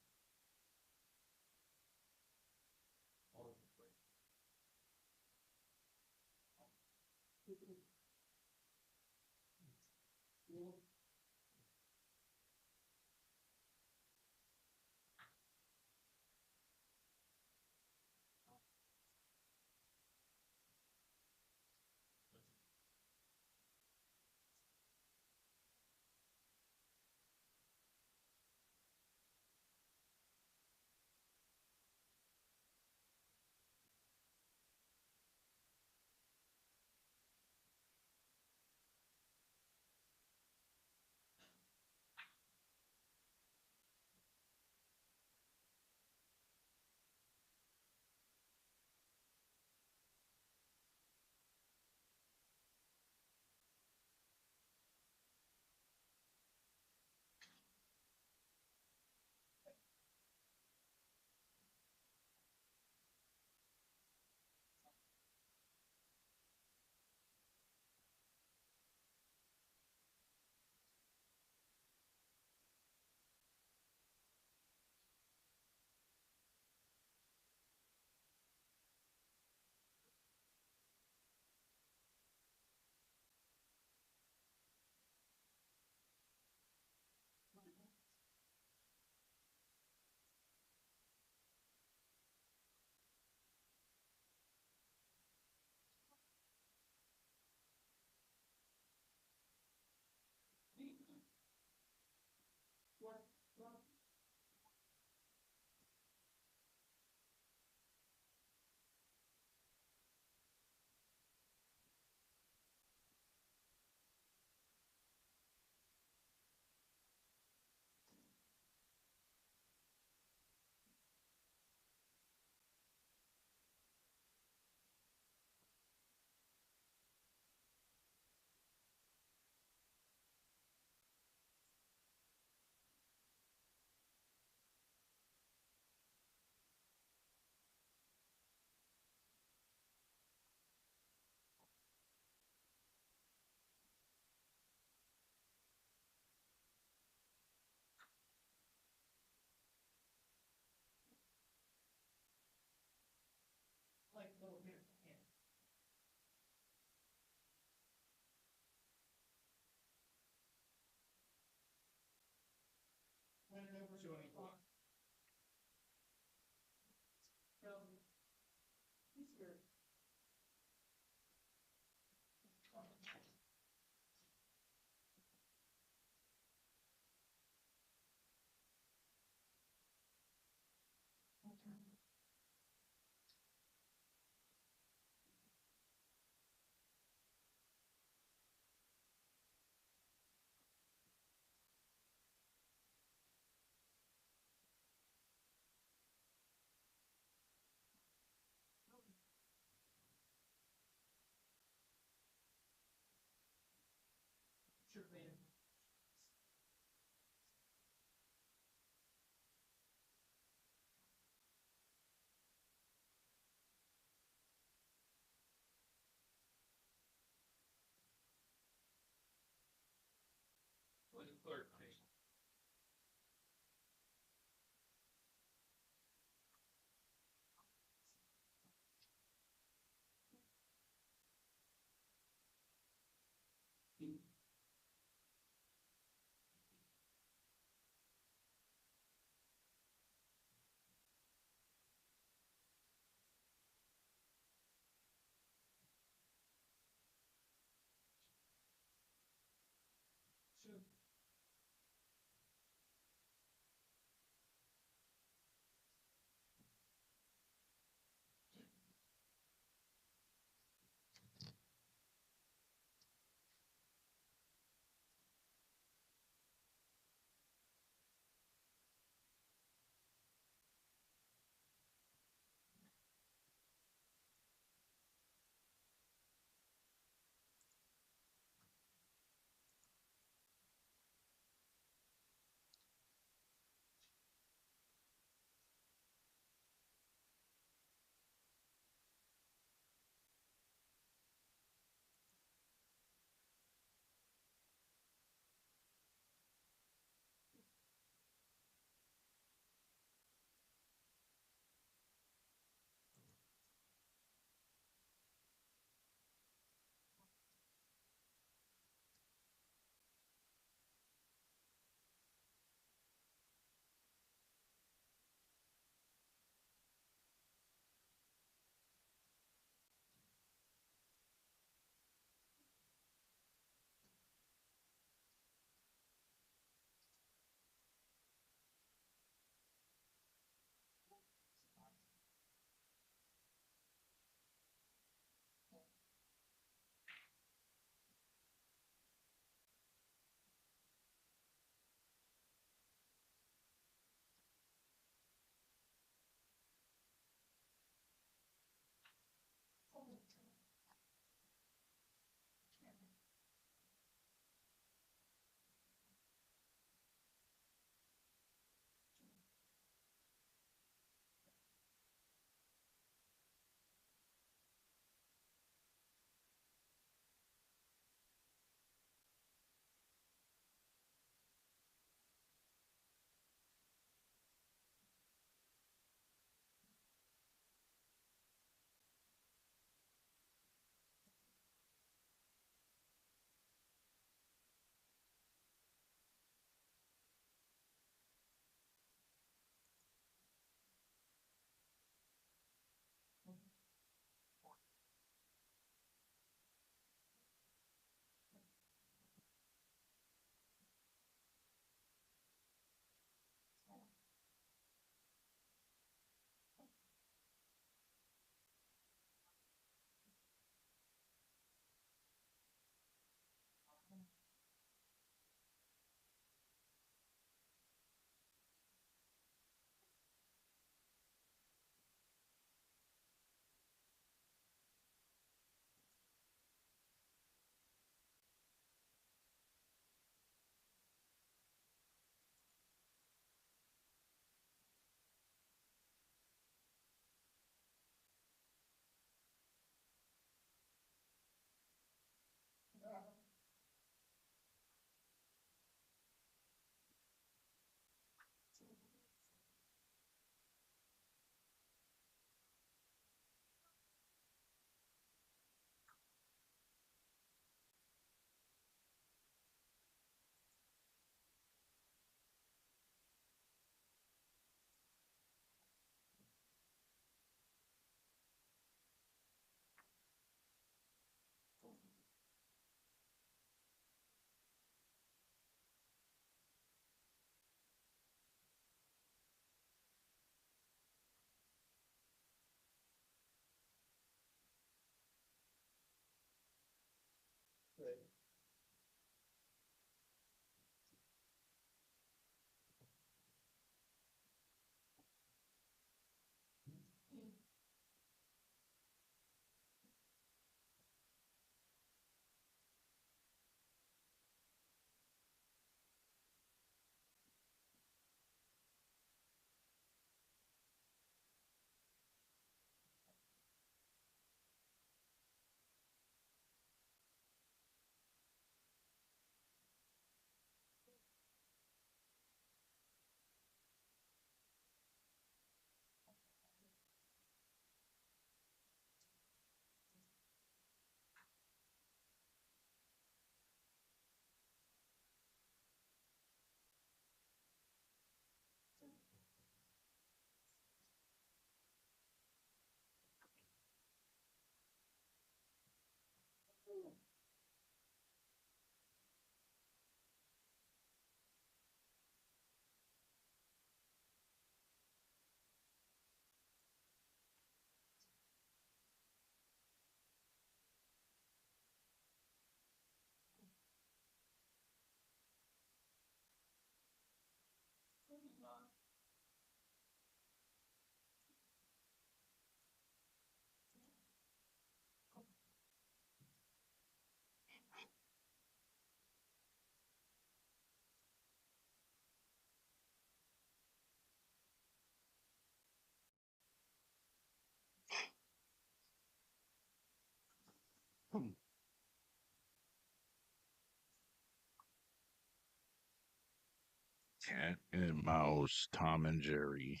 Cat and mouse, Tom and Jerry.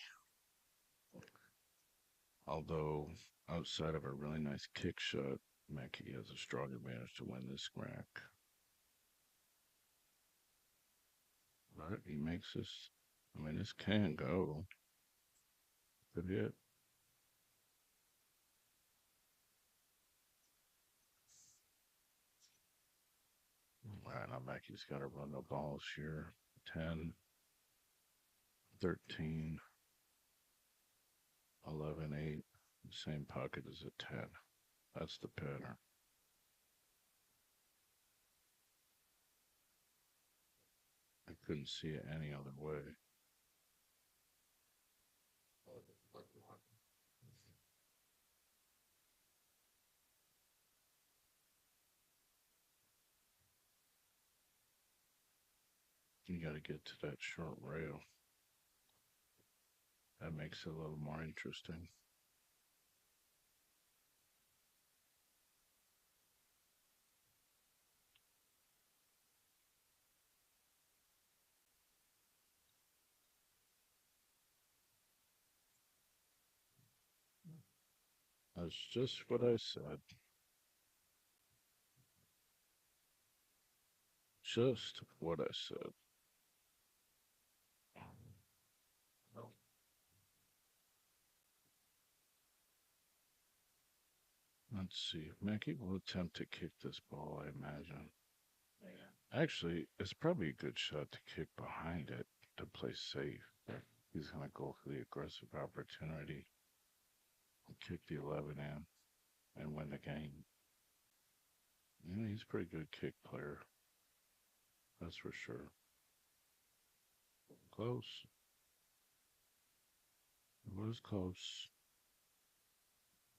Although outside of a really nice kick shot, Maki has a strong advantage to win this rack. But he makes this. I mean, this can go. Good hit. All right, now Maki's got to run the balls here. 10, 13, 11, 8. Same pocket as a 10. That's the pattern. I couldn't see it any other way. You got to get to that short rail. That makes it a little more interesting. That's just what I said. Just what I said. Let's see. Mackie will attempt to kick this ball, I imagine. Actually, it's probably a good shot to kick behind it to play safe. He's going to go for the aggressive opportunity and kick the 11 in and win the game. Yeah, he's a pretty good kick player. That's for sure. Close. It was close.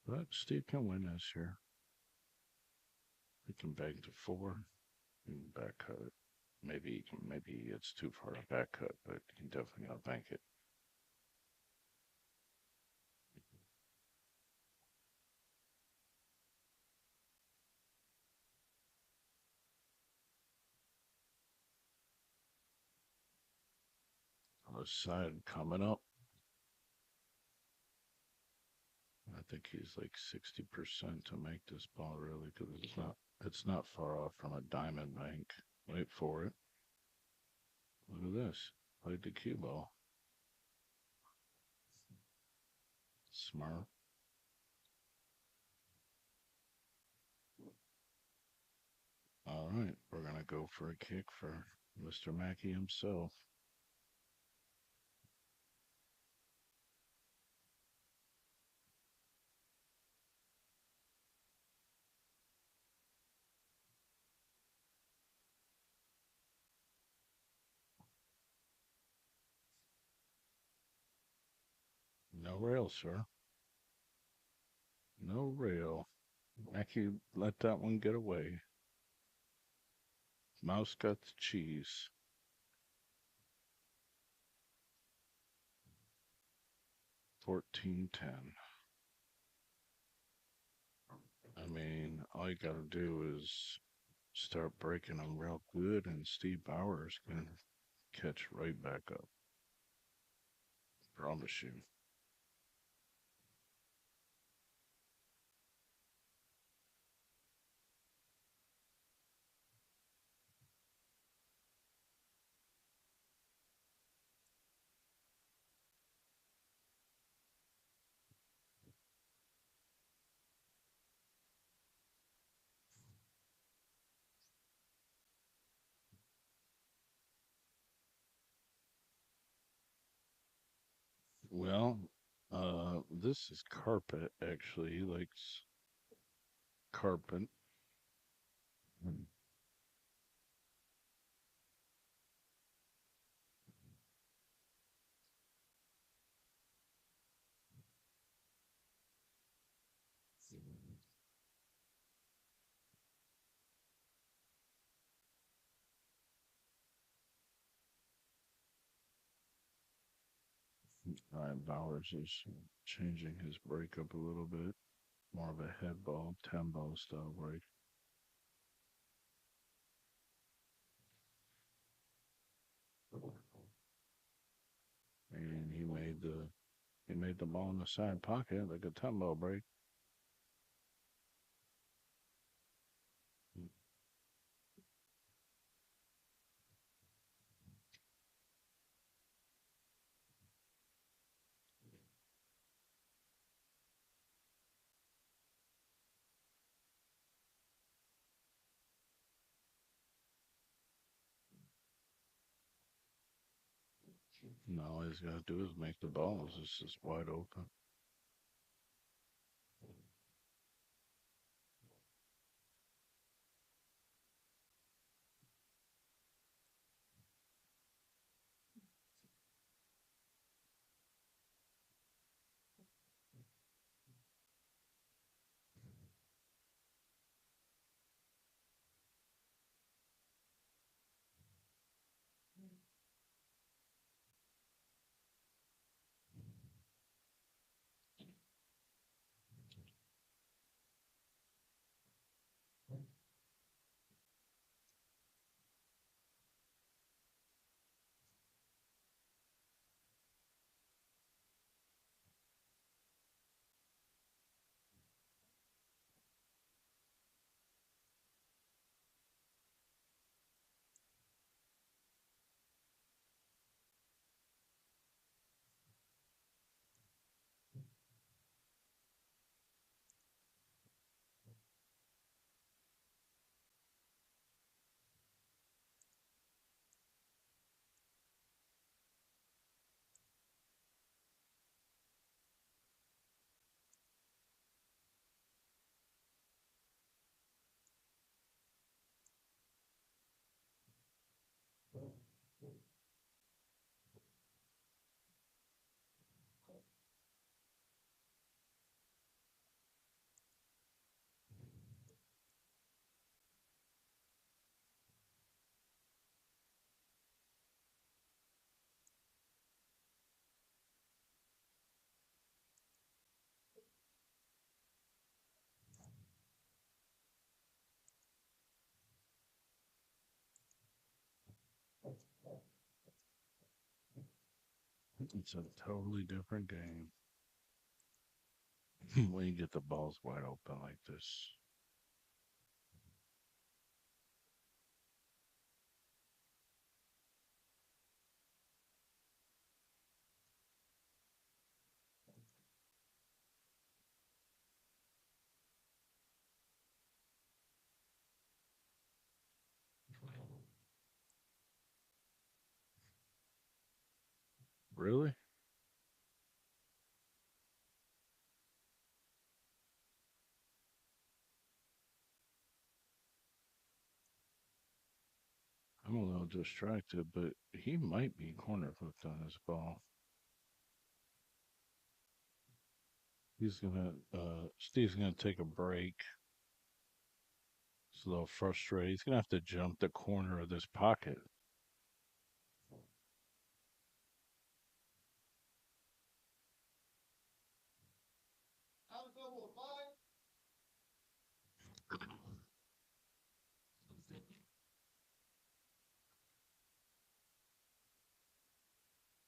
But Steve can win this here. He can bank to 4. He can back cut it. Maybe it's too far to back cut, but he can definitely outbank it. Other side coming up. I think he's like 60% to make this ball really because it's not far off from a diamond bank. Wait for it. Look at this. Played the cue ball. Smart. All right, we're gonna go for a kick for Mr. Mackey himself. No rail, sir. No rail. Mackey let that one get away. Mouse got the cheese. 14-10. I mean, all you gotta do is start breaking them real good, and Steve Bowers can catch right back up. Promise you. Well, this is carpet, actually. He likes carpet. Bowers is changing his break up a little bit. More of a head ball, 10 ball style break. the ball in the side pocket like a tumble break. And all he's got to do is make the balls. It's just wide open. It's a totally different game when you get the balls wide open like this. Really? I'm a little distracted, but he might be corner hooked on his ball. Steve's gonna take a break. He's a little frustrated. He's gonna have to jump the corner of this pocket.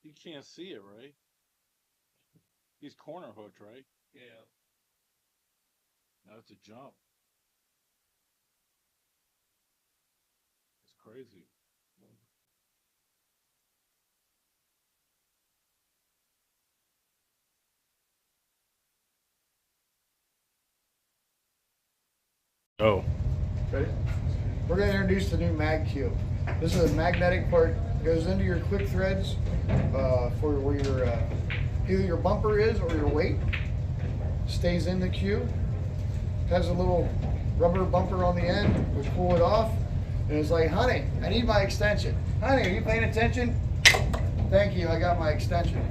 You can't see it, right? He's corner hooked, right? Yeah. Now it's a jump. It's crazy. Oh, Ready? We're going to introduce the new mag cue. This is a magnetic part, goes into your quick threads for where your either your bumper is or your weight. Stays in the cue. Has a little rubber bumper on the end. We pull it off, and it's like, honey, I need my extension. Honey, are you paying attention? Thank you, I got my extension.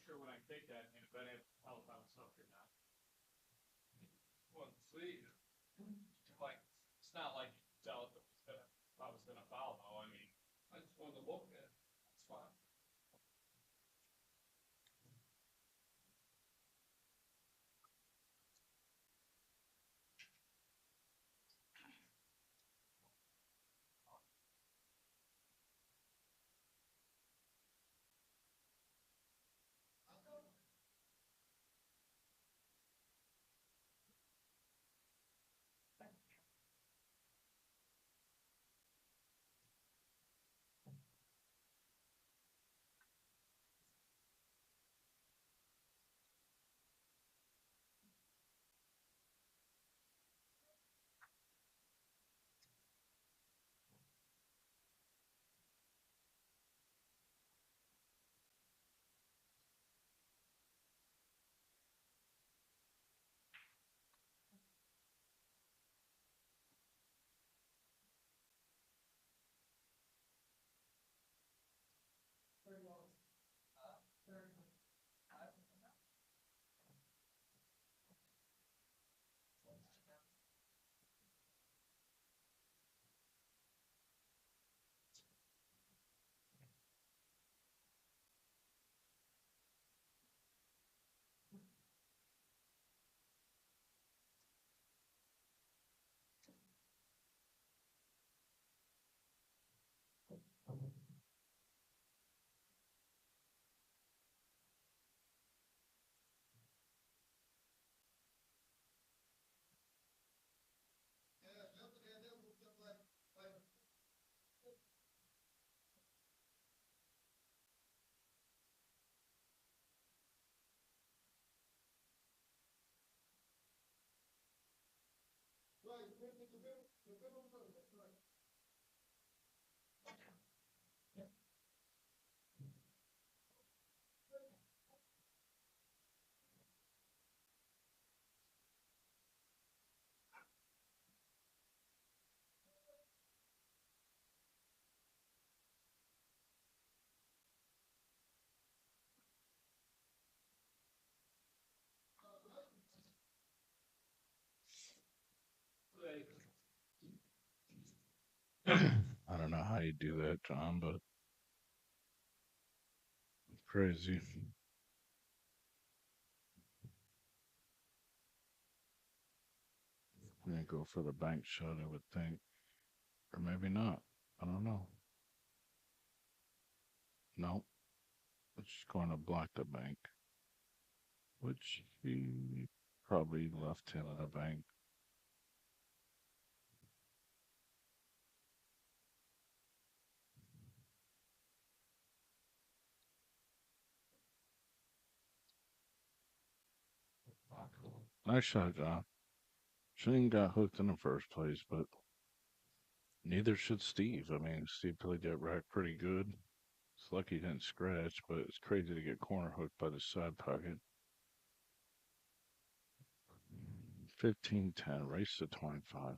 sure when I kick that, if I have help bounce up or not. Well, see, like, it's not like you can tell if I was gonna foul though, I mean, I just wanted to look at it, it's fine. I don't know how you do that, John, but crazy. I'm gonna go for the bank shot, I would think. Or maybe not. I don't know. No, it's just going to block the bank. Which he probably left him in the bank. Nice shot, John. Shouldn't got hooked in the first place, but neither should Steve. I mean, Steve played that rack pretty good. It's lucky he didn't scratch, but it's crazy to get corner hooked by the side pocket. 15-10, race to 25.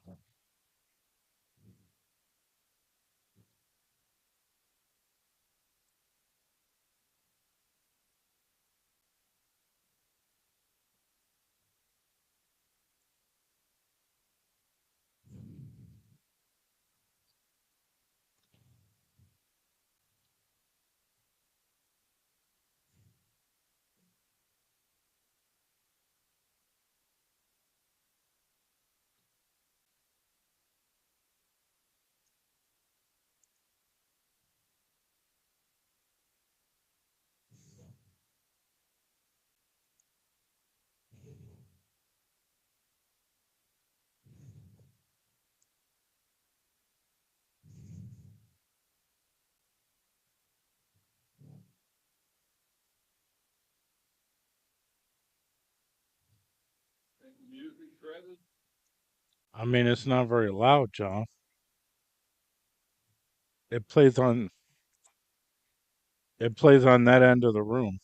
Music shredded. I mean, it's not very loud, John. It plays on it plays on that end of the room.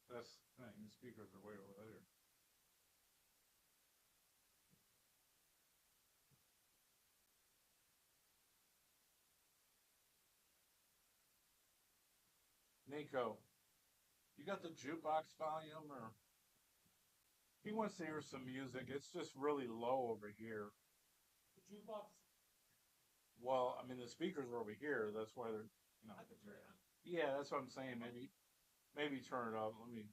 That's the thing. The speakers are way over there. Nico, you got the jukebox volume, or he wants to hear some music? It's just really low over here. The jukebox. Well, I mean the speakers are over here. That's why they're, you know. I can turn it on. Yeah, that's what I'm saying. Maybe turn it up. Let me.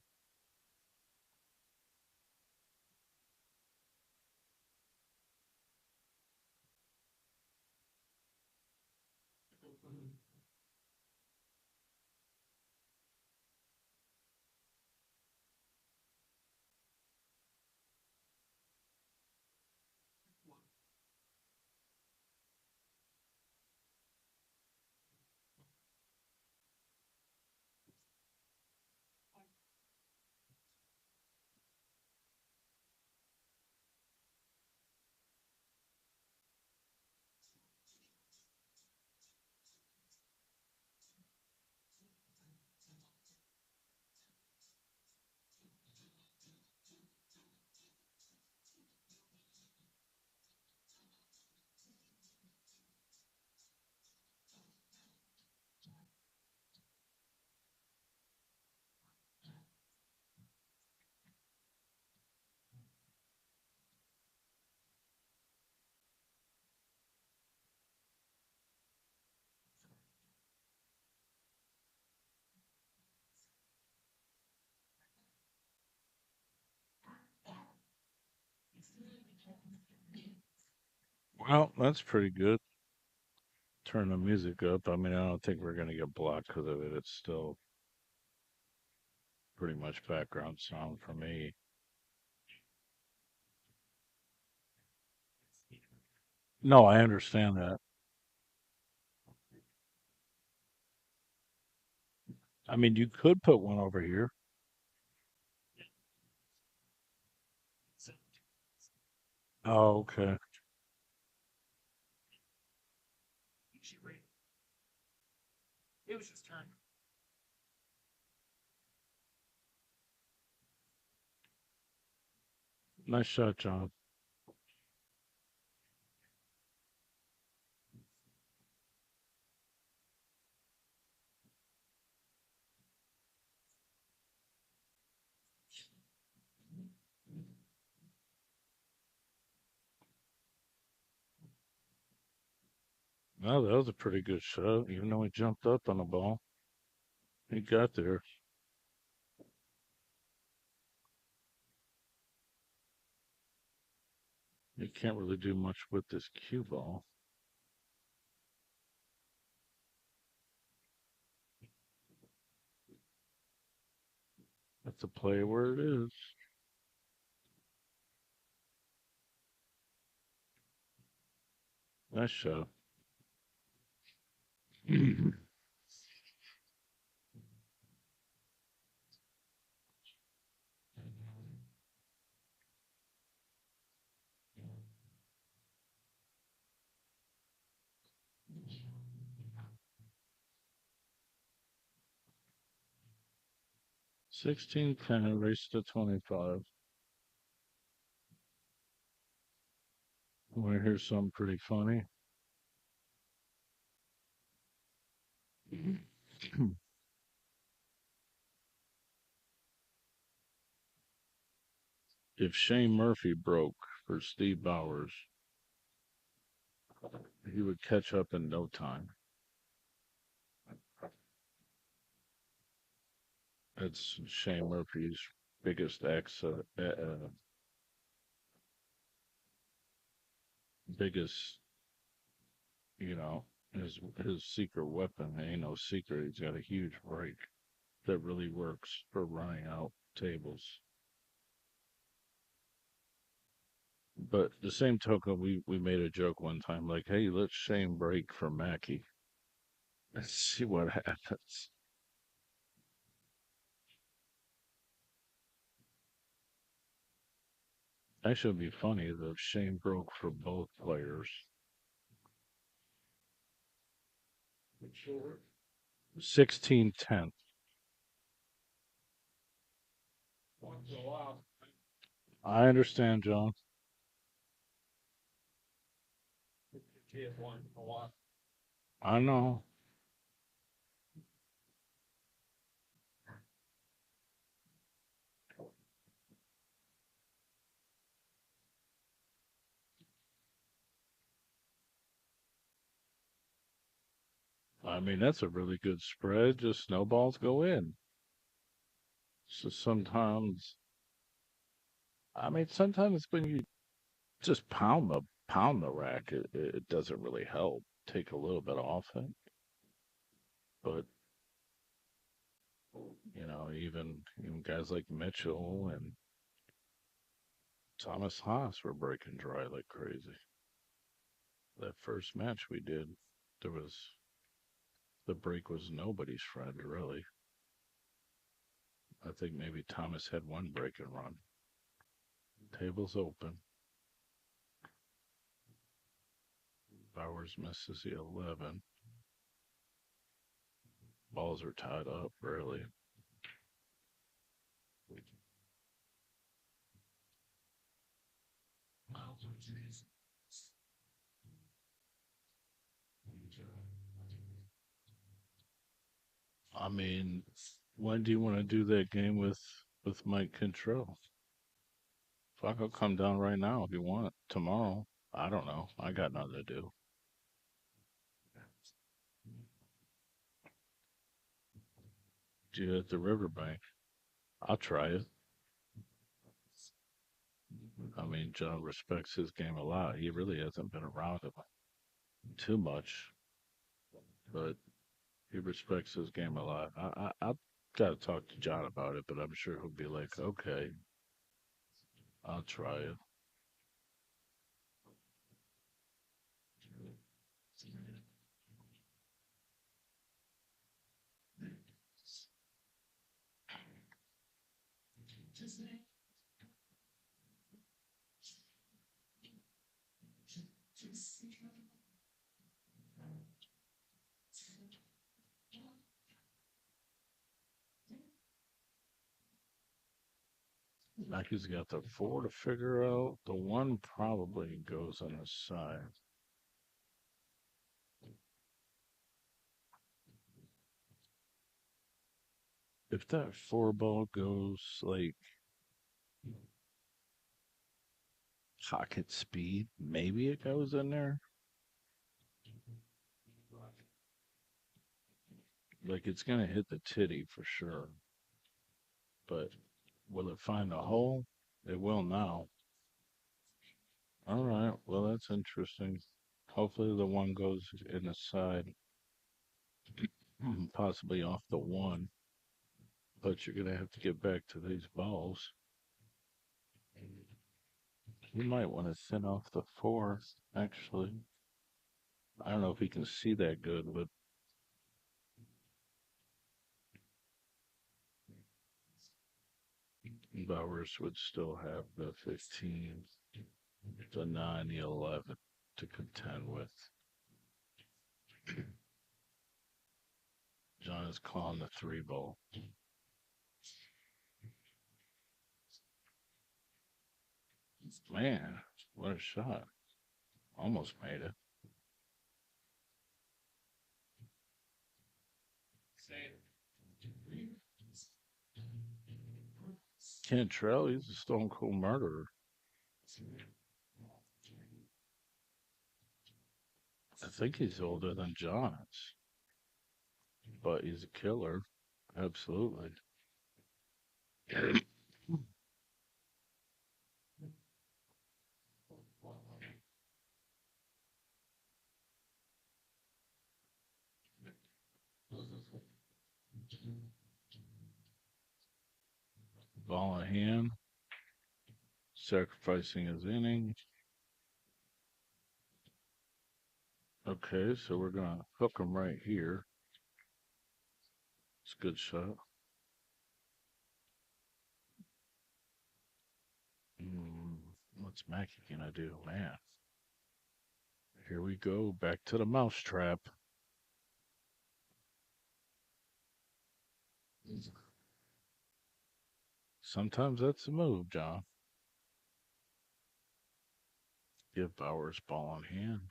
Well, that's pretty good. Turn the music up. I mean, I don't think we're gonna get blocked because of it. It's still pretty much background sound for me. No, I understand that. I mean, you could put one over here. Oh, okay. She great. It was just time. Nice shot, John. Well, that was a pretty good shot, even though he jumped up on the ball. He got there. You can't really do much with this cue ball. That's a play where it is. Nice shot. 16-10, race to 25. Want to hear something pretty funny? If Shane Murphy broke for Steve Bowers, he would catch up in no time. That's Shane Murphy's biggest biggest, you know, his secret weapon. Ain't no secret. He's got a huge break that really works for running out tables. But the same token, we made a joke one time, like, "Hey, let's Shane break for Maki. Let's see what happens." Actually, it'd be funny if Shane broke for both players. 16-10. I understand, John. I know. I mean, that's a really good spread. Just snowballs go in. So sometimes, I mean, sometimes when you just pound the rack, it doesn't really help. Take a little bit off it, but even guys like Mitchell and Thomas Haas were breaking dry like crazy. That first match we did, there was the break was nobody's friend really. I think maybe Thomas had one break and run. Table's open. Bowers misses the 11. Balls are tied up early. I mean, when do you want to do that game with Mike Control? Fuck, I'll come down right now if you want. Tomorrow. I don't know. I got nothing to do. Do it at the riverbank. I'll try it. I mean, John respects his game a lot. He really hasn't been around it too much, but he respects his game a lot. I got to talk to John about it, but I'm sure he'll be like, okay, I'll try it. Maki's got the 4 to figure out. The 1 probably goes on the side. If that 4 ball goes like pocket speed, maybe it goes in there. Like it's gonna hit the titty for sure. But will it find a hole? It will now. All right. Well, that's interesting. Hopefully the 1 goes in the side, possibly off the 1. But you're gonna have to get back to these balls. You might want to thin off the 4, actually. I don't know if he can see that good, but Bowers would still have the 15, the 9, the 11 to contend with. John is calling the 3 ball. Man, what a shot. Almost made it. Cantrell, he's a stone cold murderer. I think he's older than John is, but he's a killer. Absolutely. Ball in hand, sacrificing his inning. Okay, so we're gonna hook him right here. It's a good shot. What's Maki gonna do, man? Here we go, back to the mousetrap. Sometimes that's the move, John. Give Bowers ball in hand.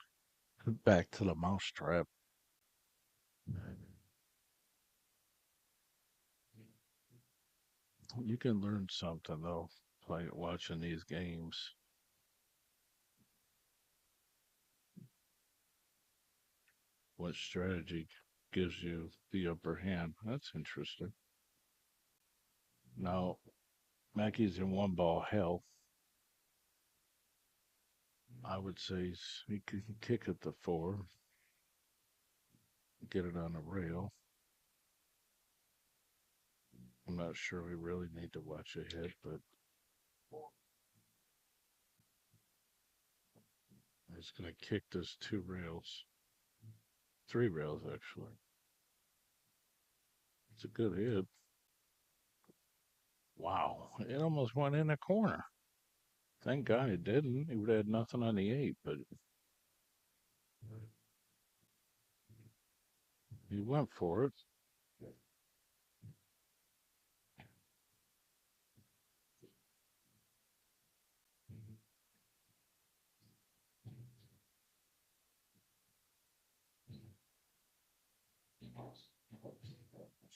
Back to the mousetrap. You can learn something though, watching these games. What strategy gives you the upper hand. That's interesting. Now, Mackey's in one ball health. I would say he can kick at the 4, get it on the rail. I'm not sure we really need to watch ahead, but he's going to kick this 2 rails, 3 rails actually. It's a good hit. Wow, it almost went in the corner. Thank God it didn't. He would have had nothing on the 8, but he went for it.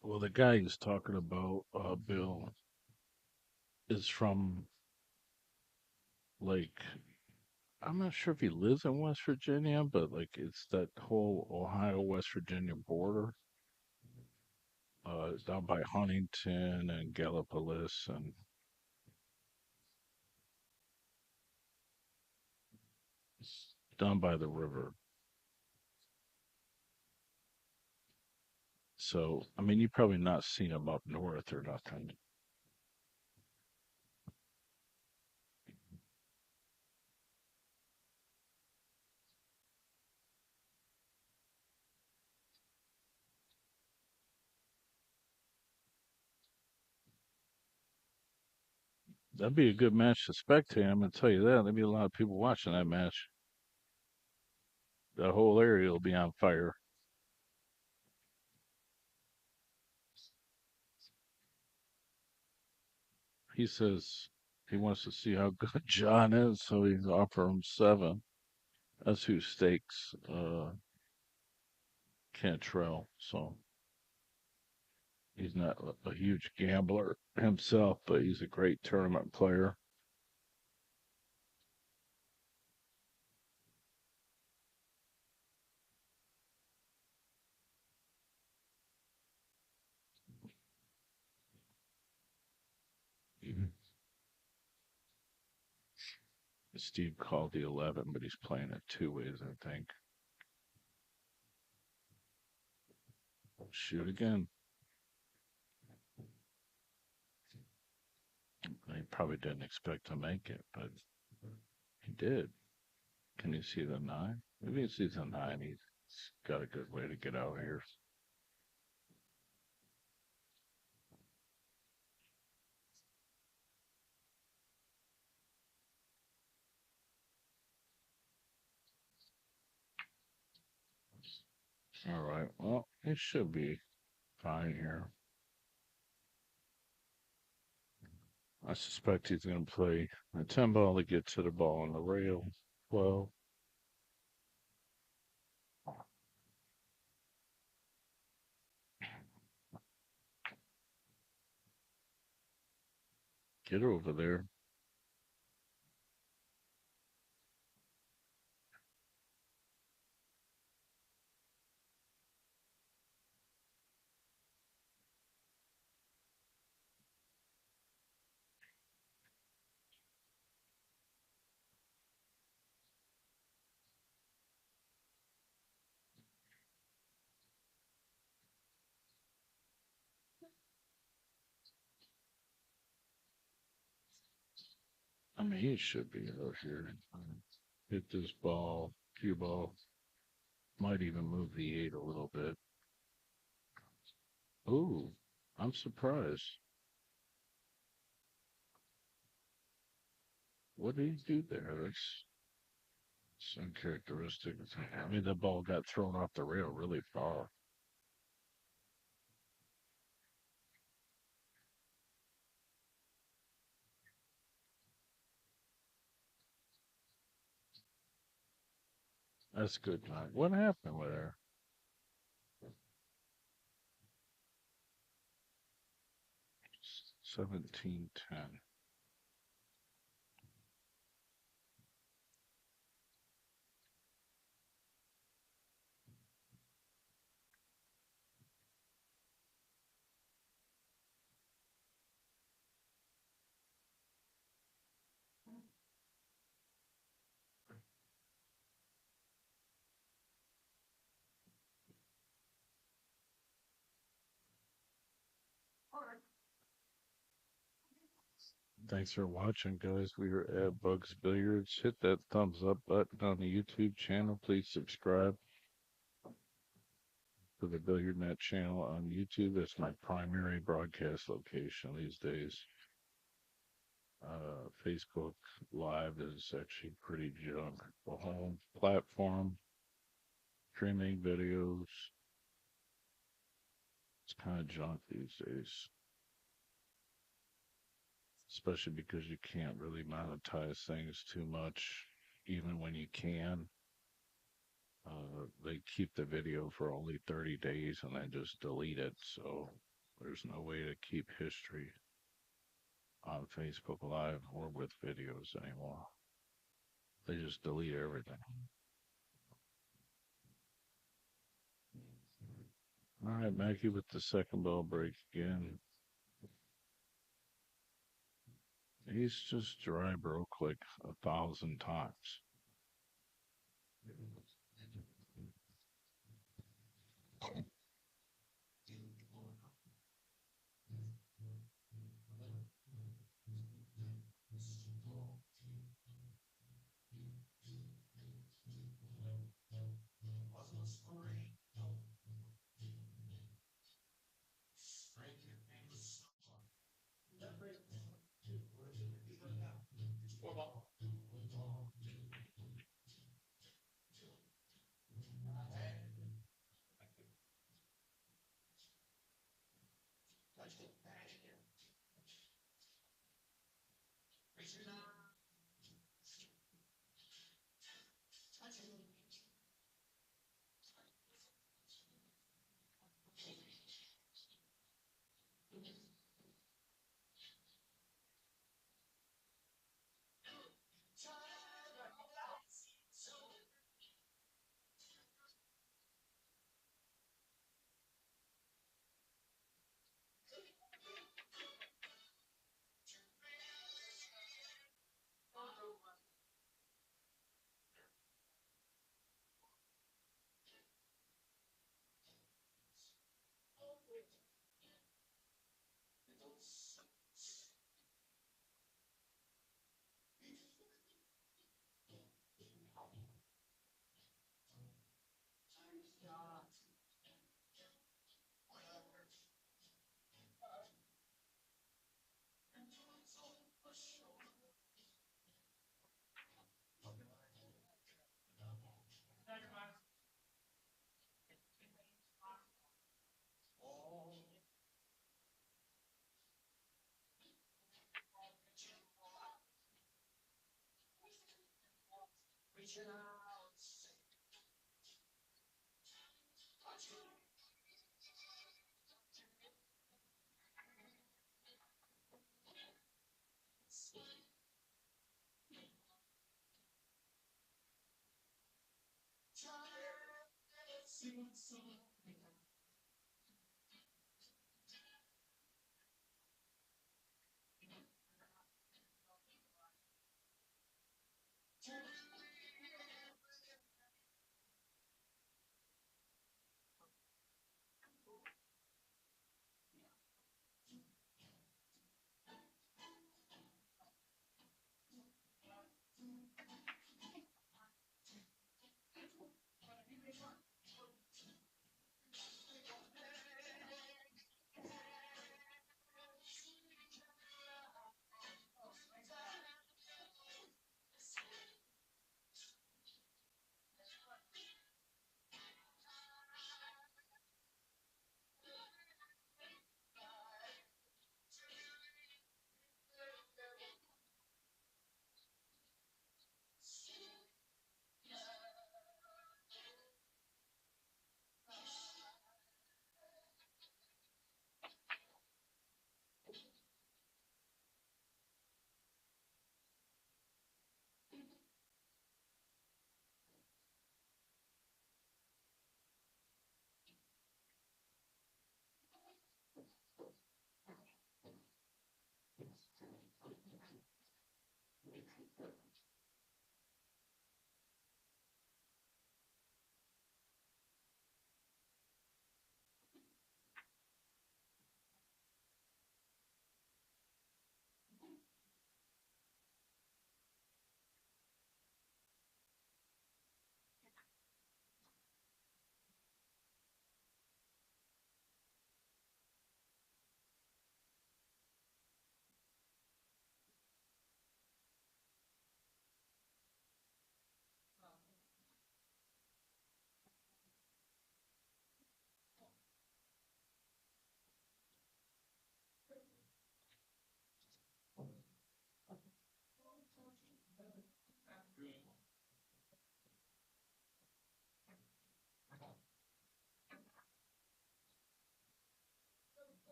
Well, the guy he's talking about, Bill, is from like I'm not sure if he lives in West Virginia, but like it's that whole Ohio West Virginia border, down by Huntington and Gallipolis and down by the river. So I mean, you've probably not seen him up north or nothing. That'd be a good match to spectate. I'm gonna tell you that. There'd be a lot of people watching that match. The whole area will be on fire. He says he wants to see how good John is, so he's offering him 7. That's who stakes Cantrell. So he's not a huge gambler himself, but he's a great tournament player. Mhm. Steve called the 11, but he's playing it 2 ways, I think. Shoot again. He probably didn't expect to make it, but he did. Can you see the 9? Maybe he sees the 9. He's got a good way to get out here. All right. Well, he should be fine here. I suspect he's going to play a 10 ball to get to the ball on the rail. 12. Get over there. I mean, he should be out here. Hit this ball, cue ball. Might even move the 8 a little bit. Ooh, I'm surprised. What did he do there? That's some characteristic. I mean, the ball got thrown off the rail really far. That's good time. What happened with her? 17-10. Thanks for watching, guys. We were at Bugs Billiards. Hit that thumbs up button on the YouTube channel. Please subscribe to the Billiardnet channel on YouTube. That's my primary broadcast location these days. Facebook Live is actually pretty junk. The whole platform, streaming videos, it's kind of junk these days. Especially because you can't really monetize things too much, even when you can. They keep the video for only 30 days and then just delete it. So there's no way to keep history on Facebook Live or with videos anymore. They just delete everything. All right, Mackie with the second bell break again. He's just dry broke like 1,000 times.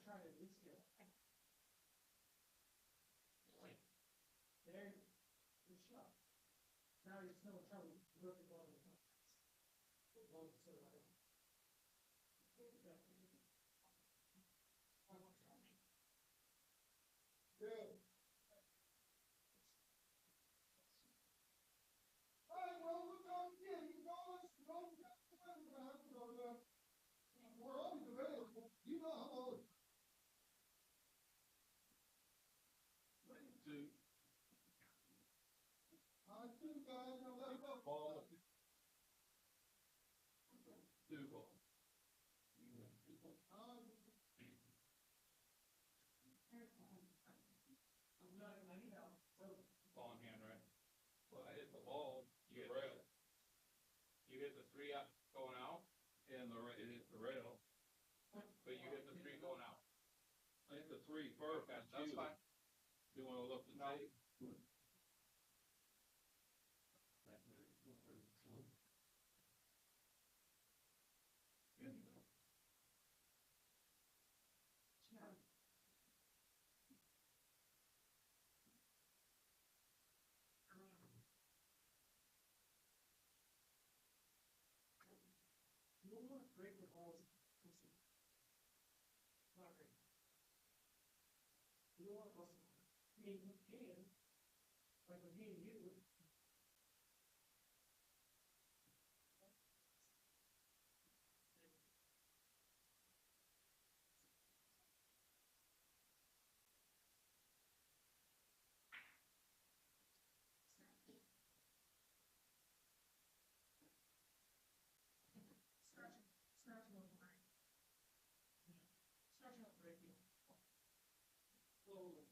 trying to do skill. There, you're shot. Now you're still in trouble. Look at all the time. Good. All right, well, we'll talk again. You can call us, go to the webinar, we're always available. You know I'm always. Two. Two guys, now let go. Ball. Two ball. Ball in hand, right? Well, I hit the ball, you hit rail. You hit the three out going out, and it hit the rail. But you hit the three going out. I hit the three first. That's fine. You want to look the tape? You want to break the balls. Not great. You don't want to bustle. I mean, you can, like with me and you. Scratching on the line. Scratching on the breaking. Slowly.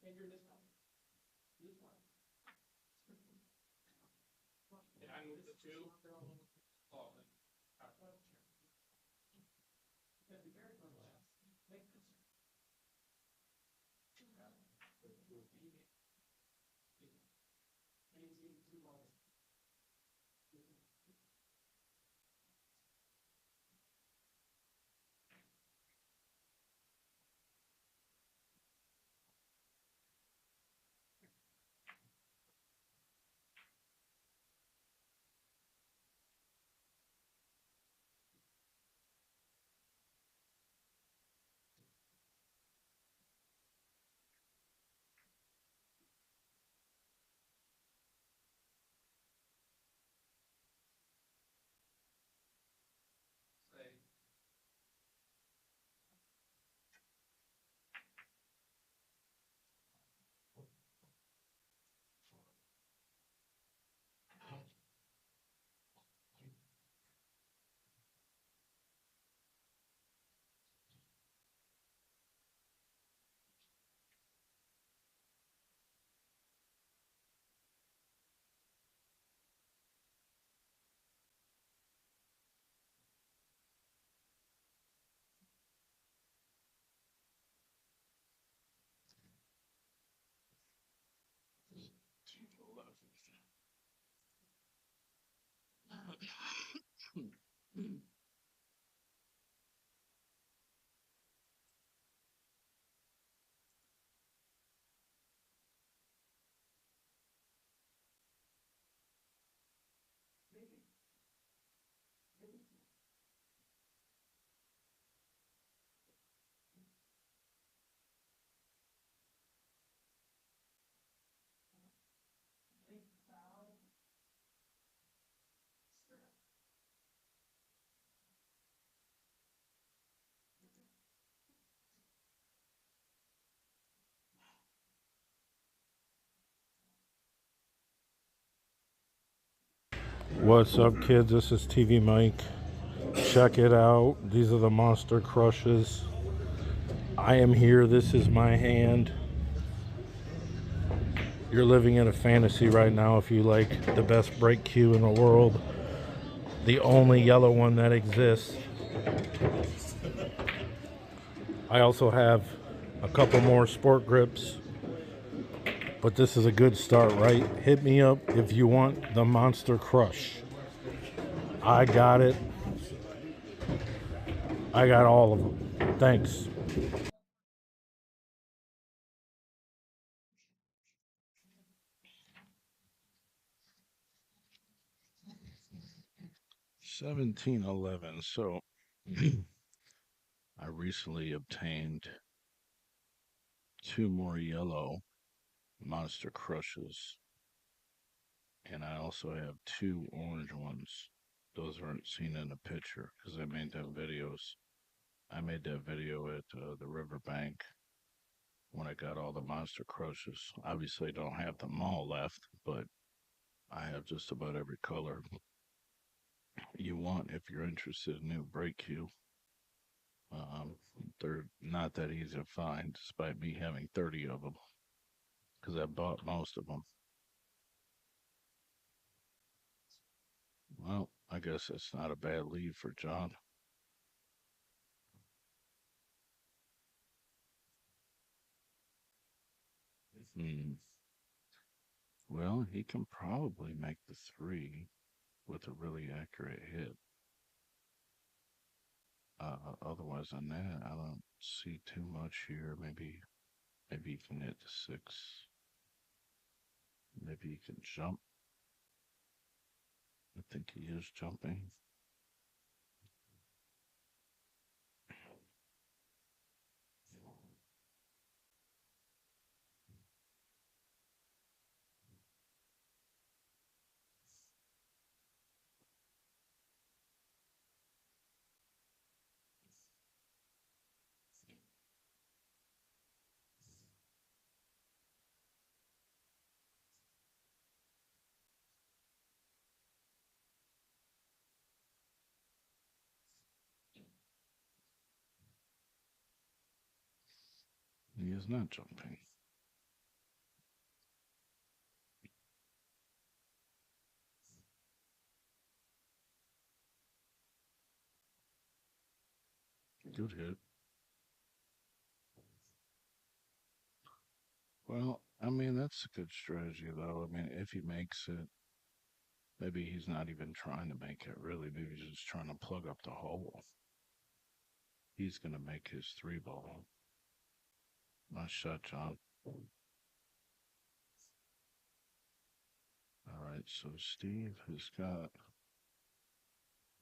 And you're this one. This one. Did I move the two? Oh, You gotta be very close. Make this. And he's eating two balls. say. What's up, kids? This is TvMike. Check it out. These are the monster crushes. I am here. This is my hand. You're living in a fantasy right now if you like the best break cue in the world. The only yellow one that exists. I also have a couple more sport grips. But this is a good start, right? Hit me up if you want the Monster Crush. I got it. I got all of them. Thanks. $17.11. So I recently obtained 2 more yellow Monster Crushes, and I also have 2 orange ones. Those aren't seen in the picture because I made them videos. I made that video at the riverbank when I got all the Monster Crushes. Obviously, I don't have them all left, but I have just about every color you want if you're interested in new break cue. Um, they're not that easy to find, despite me having 30 of them, because I bought most of them. Well, I guess that's not a bad lead for John. Hmm. Well, he can probably make the 3 with a really accurate hit. Otherwise, on that, I don't see too much here. Maybe he can hit the 6. Maybe he can jump. I think he is jumping. He is not jumping. Good hit. Well, I mean, that's a good strategy, though. I mean, if he makes it, maybe he's not even trying to make it, really. Maybe he's just trying to plug up the hole. He's going to make his 3 ball. Nice shot, John. All right, so Steve has got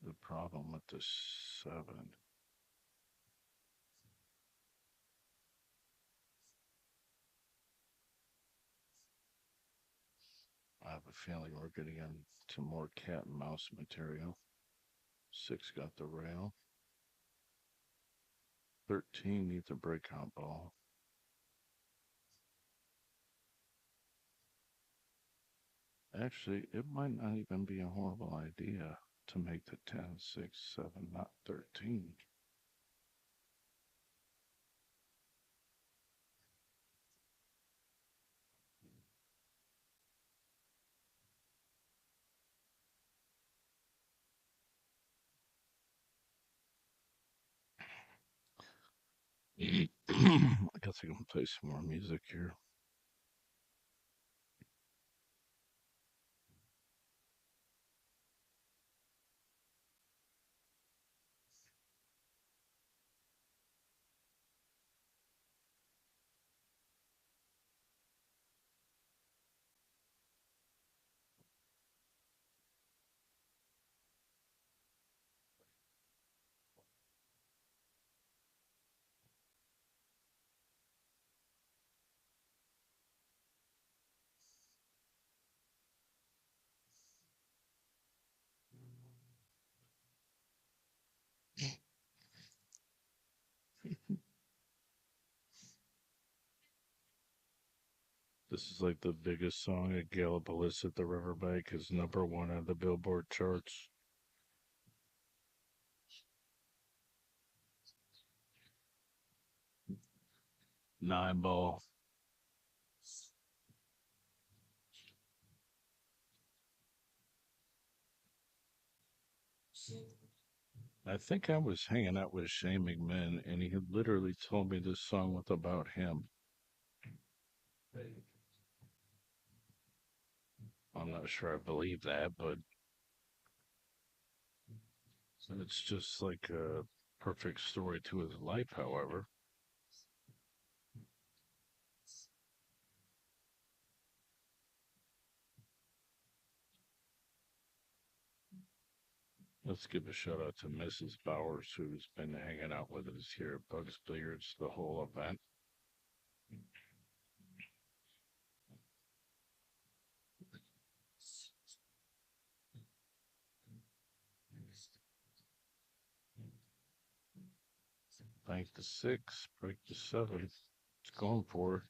the problem with the 7. I have a feeling we're getting into more cat and mouse material. 6 got the rail. 13 needs a breakout ball. Actually, it might not even be a horrible idea to make the 10, 6, 7, not 13. I guess I can play some more music here. This is like the biggest song at Gallipolis at the Riverbank is #1 on the Billboard charts. Nine ball. I think I was hanging out with Shaming Men, and he had literally told me this song was about him. I'm not sure I believe that, but it's just like perfect story to his life, however. Let's give a shout out to Mrs. Bowers, who's been hanging out with us here at Bugs Billiards the whole event. Bank the 6, break the 7. It's going for it.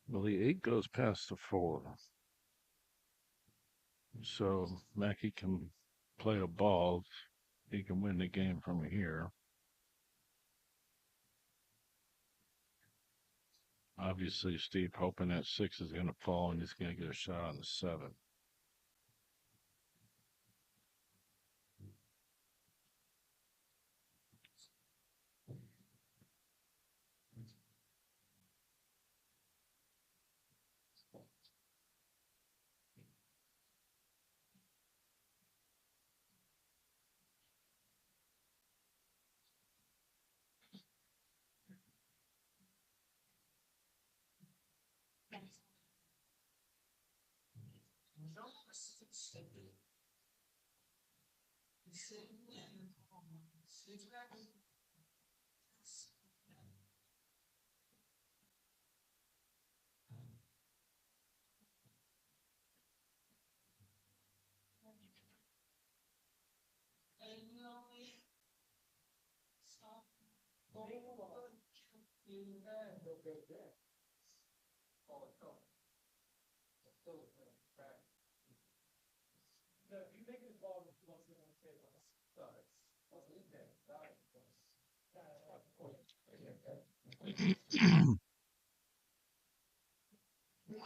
Well, the 8 goes past the 4. So Maki can play a ball. He can win the game from here. Obviously, Steve hoping that 6 is going to fall and he's going to get a shot on the 7.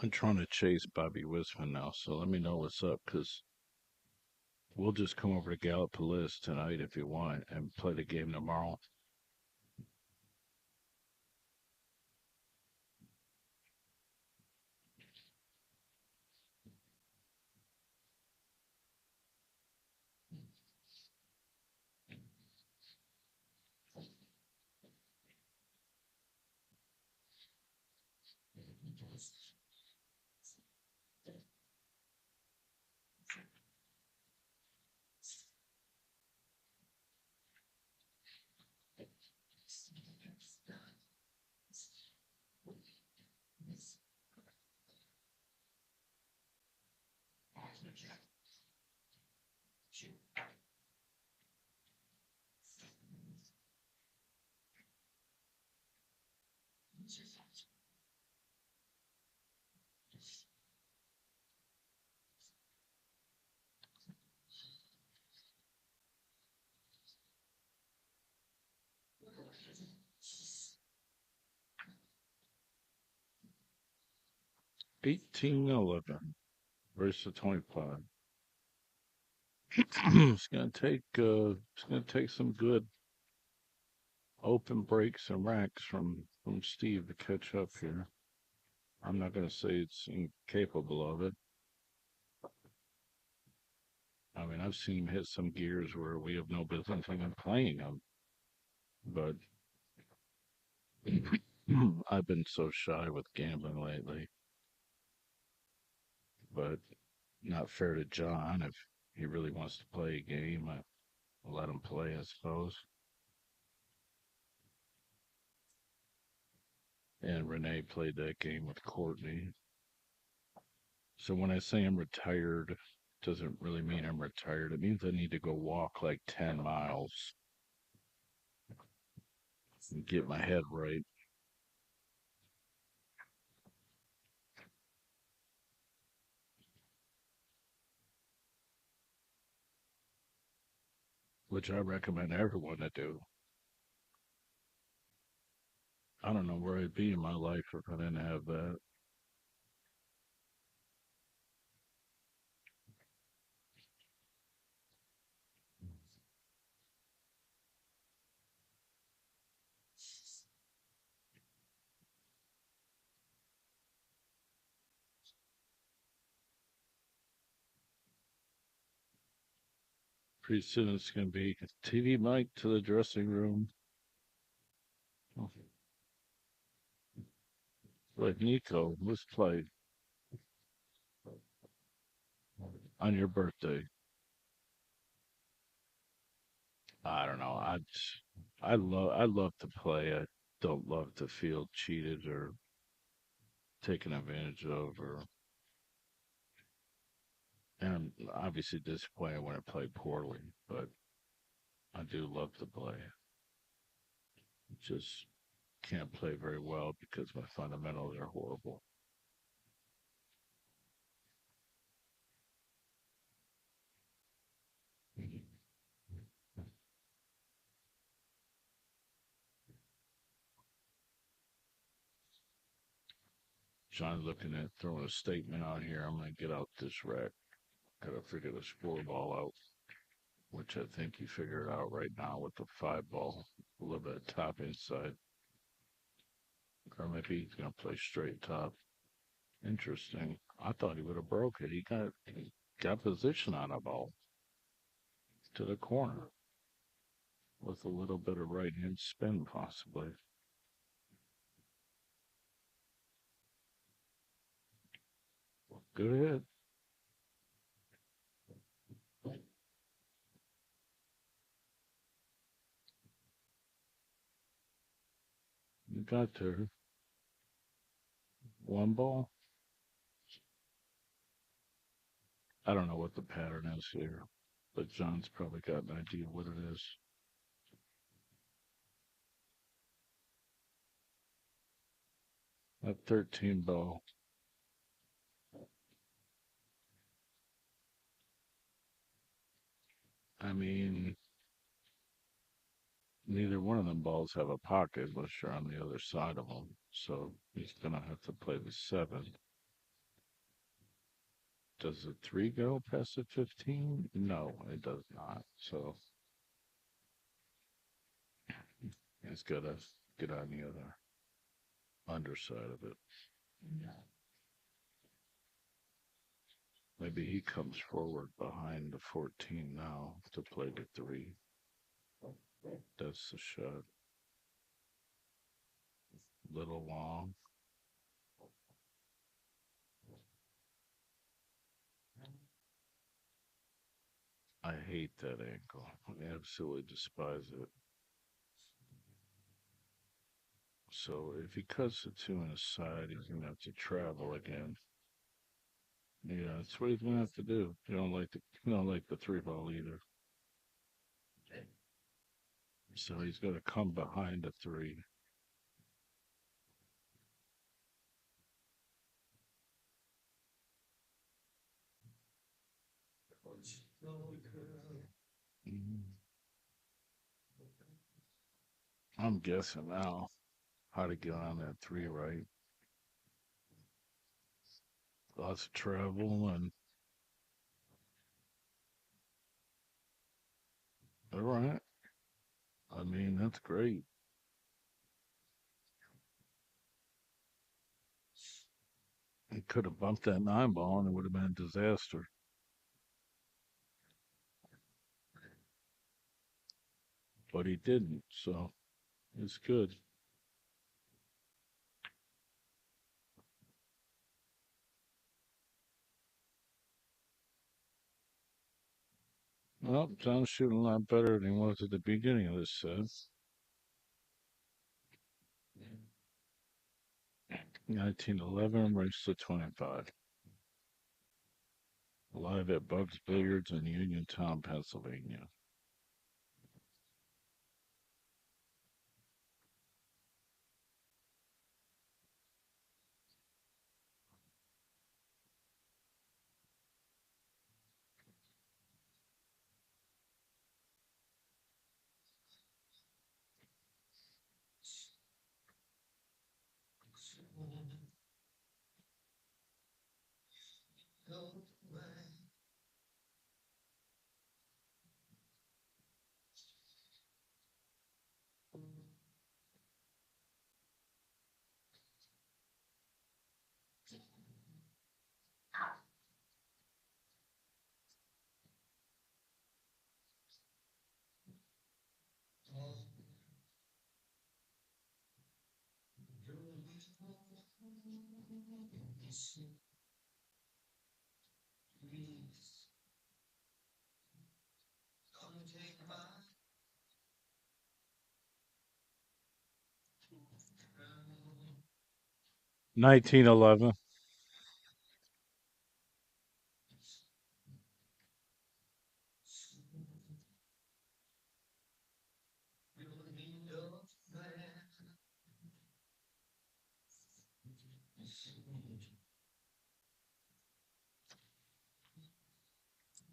I'm trying to chase Bobby Wisman now, so let me know what's up, because we'll just come over to Gallipolis tonight if you want and play the game tomorrow. $18-11 versus 25. It's gonna take some good open breaks and racks from Steve to catch up here. I'm not gonna say it's incapable of it. I mean, I've seen him hit some gears where we have no business even playing him, but I've been so shy with gambling lately. But not fair to John. If he really wants to play a game, I'll let him play, I suppose. And Renee played that game with Courtney. So when I say I'm retired, doesn't really mean I'm retired. It means I need to go walk like 10 miles and get my head right. Which I recommend everyone to do. I don't know where I'd be in my life if I didn't have that. Pretty soon it's going to be TvMike to the dressing room. Like Nico, let's play on your birthday. I don't know. I love to play. I don't love to feel cheated or taken advantage of, or and I'm obviously disappointed when I play poorly. But I do love to play. Just can't play very well because my fundamentals are horrible. John's looking at throwing a statement out here. I'm gonna get out this rack. Gotta figure the score ball out, which I think he figured out right now with the 5 ball. A little bit of top inside. Or maybe he's gonna play straight top. Interesting. I thought he would have broke it. He got position on a ball to the corner with a little bit of right hand spin possibly. Good hit. You got there. 1 ball. I don't know what the pattern is here, but John's probably got an idea what it is. That 13 ball. I mean, neither one of them balls have a pocket unless you're on the other side of them. So he's going to have to play the 7. Does the 3 go past the 15? No, it does not. So he's got to get on the other underside of it. Maybe he comes forward behind the 14 now to play the 3. That's the shot. Little long. I hate that angle. I absolutely despise it. So if he cuts the 2 in his side, he's gonna have to travel again. Yeah, that's what he's gonna have to do. You don't like the 3 ball either. So he's got to come behind the 3. Mhm. I'm guessing now how to get on that 3 right. Lots of travel and all right. I mean that's great. He could have bumped that 9 ball and it would have been a disaster. But he didn't, so it's good. Well, John's shooting a lot better than he was at the beginning of this set. 1911 race to 25. Live at Bugs Billiards in Uniontown, Pennsylvania. 1911.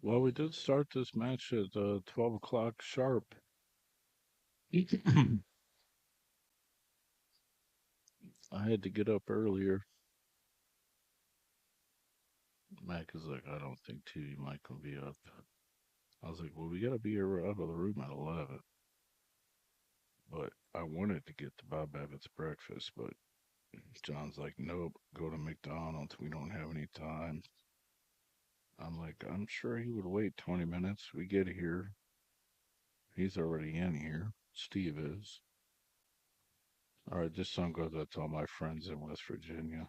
Well, we did start this match at 12 o'clock sharp. I had to get up earlier. Mac is like, I don't think TvMike can be up. I was like, well, we got to be out of the room at 11. But I wanted to get to Bob Babbitt's breakfast, but John's like, nope, go to McDonald's. We don't have any time. I'm like, I'm sure he would wait 20 minutes. We get here. He's already in here. Steve is. All right, this song goes out to all my friends in West Virginia.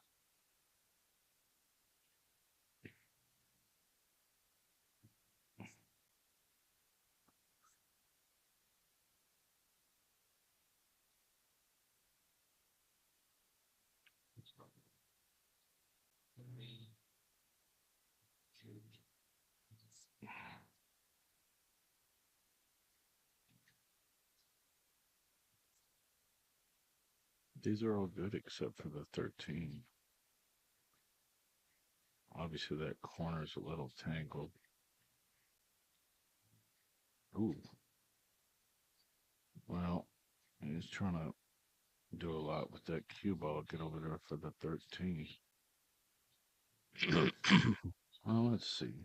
These are all good except for the 13. Obviously, that corner's a little tangled. Ooh. Well, he's trying to do a lot with that cue ball. Get over there for the 13. Well, let's see.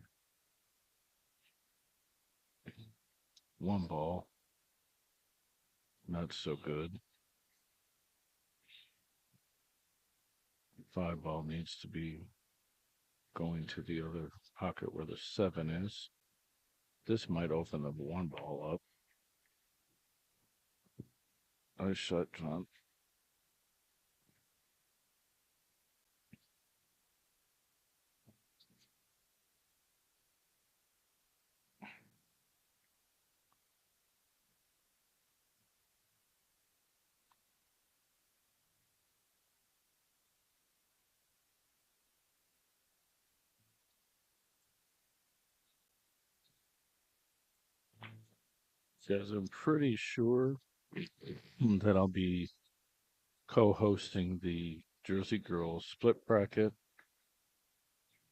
One ball. Not so good. 5 ball needs to be going to the other pocket where the 7 is. This might open the 1 ball up. Nice shot, John. Guys, I'm pretty sure that I'll be co-hosting the Jersey Girls split bracket.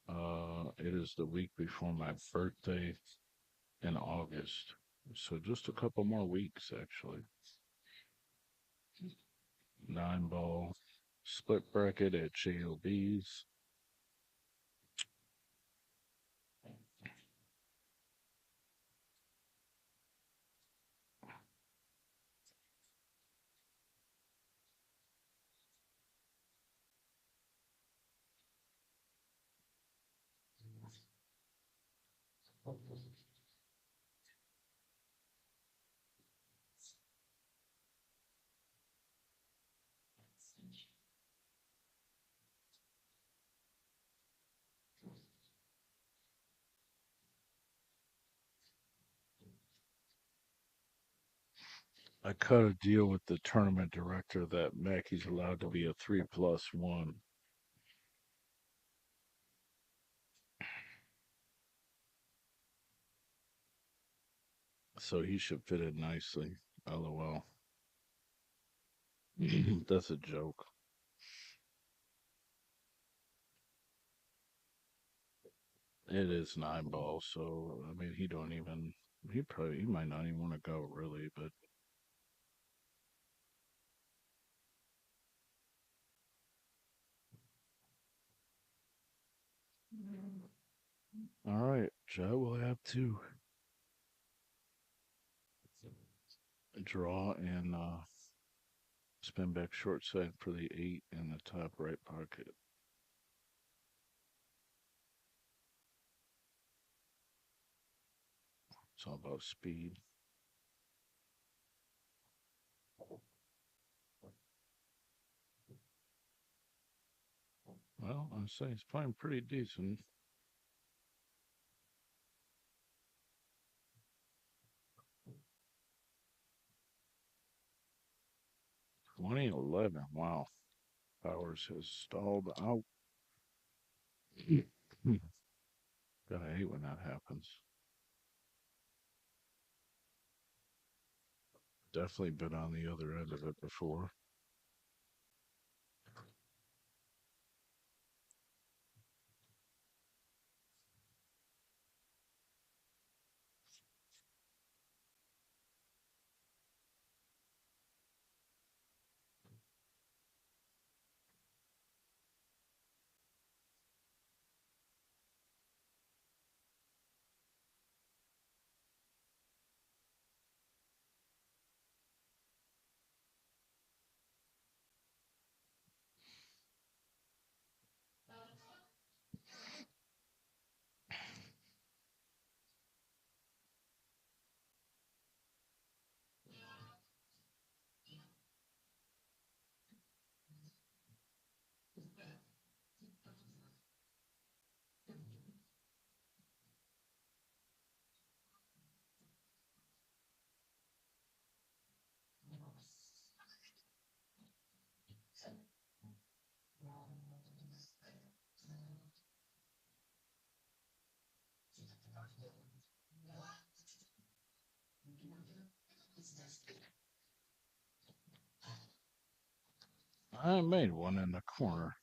It is the week before my birthday in August. So just a couple more weeks, actually. 9 ball split bracket at JOB's. I cut a deal with the tournament director that Mackey's allowed to be a 3+1. So he should fit in nicely. LOL. That's a joke. It is 9 balls, so I mean he might not even want to go really, but all right, Joe will have to draw and spin back short side for the 8 in the top right pocket. It's all about speed. Well, I say he's playing pretty decent. 2011. Wow. Powers has stalled out. Gotta hate when that happens. Definitely been on the other end of it before. I made one in the corner.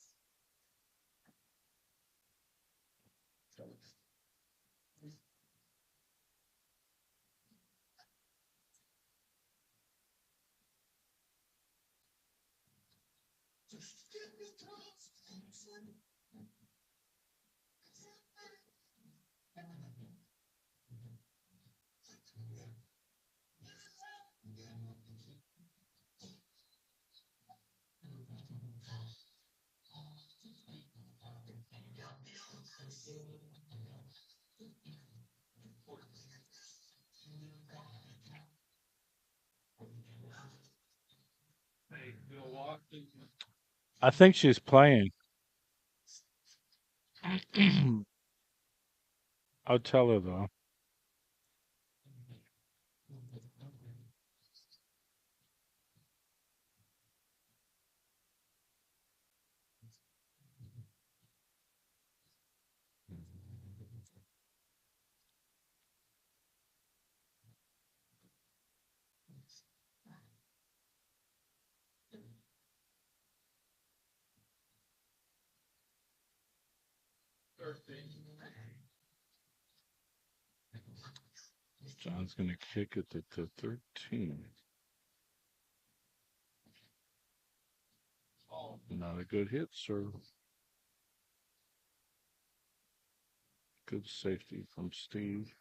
Hey, Milwaukee. I think she's playing. I'll tell her though. John's gonna kick it to 13. Not a good hit, sir. Good safety from Steve.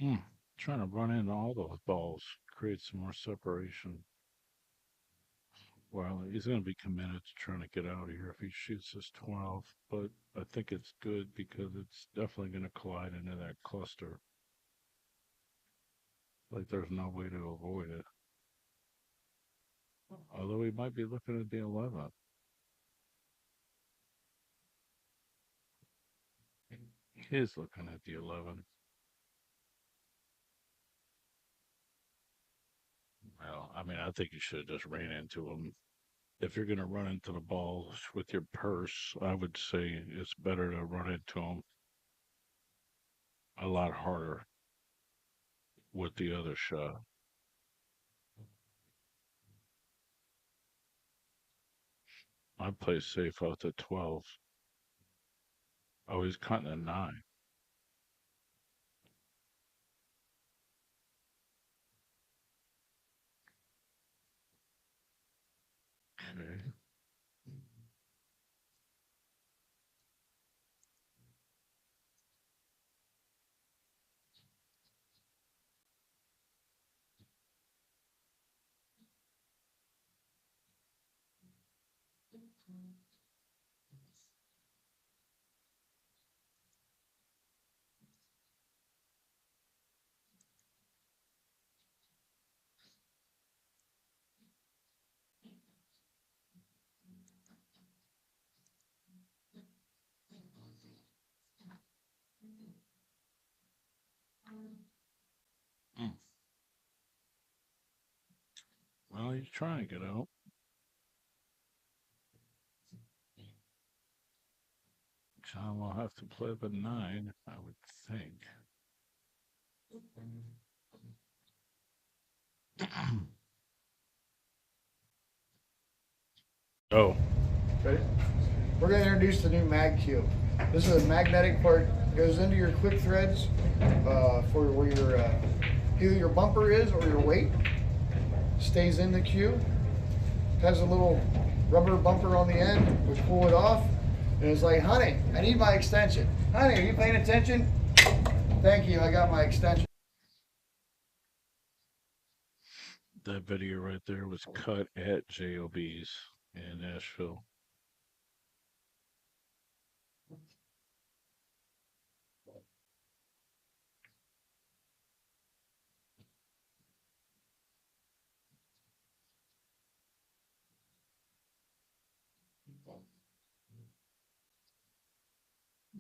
Mm. Trying to run into all those balls, create some more separation. Well, he's going to be committed to trying to get out of here if he shoots his 12, but I think it's good because it's definitely going to collide into that cluster. Like there's no way to avoid it. Although he might be looking at the 11. is looking at the 11. Well, I mean, I think you should have just ran into him. If you're going to run into the ball with your purse, I would say it's better to run into him a lot harder with the other shot. I play safe out to 12. Oh, he's cutting a 9. Okay. Mm. Well, he's trying to get out. John will have to play the 9, I would think. Oh, Ready? We're going to introduce the new mag cube. This is a magnetic part. Goes into your quick threads for where your either your bumper is or your weight. Stays in the cue. Has a little rubber bumper on the end. We pull it off, and it's like, honey, I need my extension. Honey, are you paying attention? Thank you, I got my extension. that video right there was cut at JOB's in Nashville.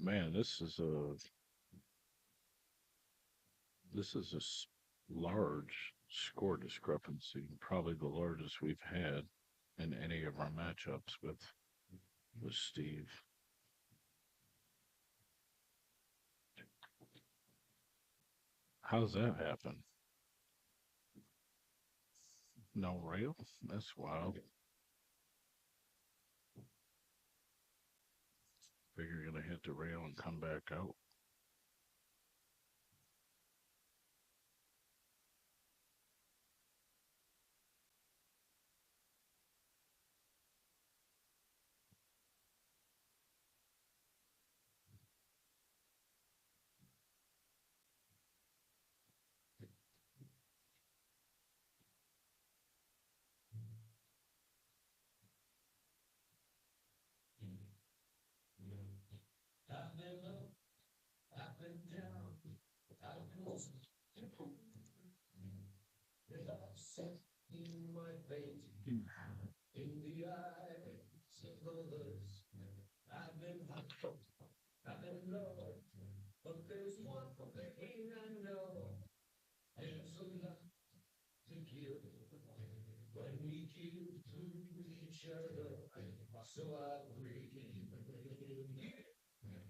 Man, this is a large score discrepancy, probably the largest we've had in any of our matchups with Steve. How's that happen? No rail? That's wild. Figure you're gonna hit the rail and come back out.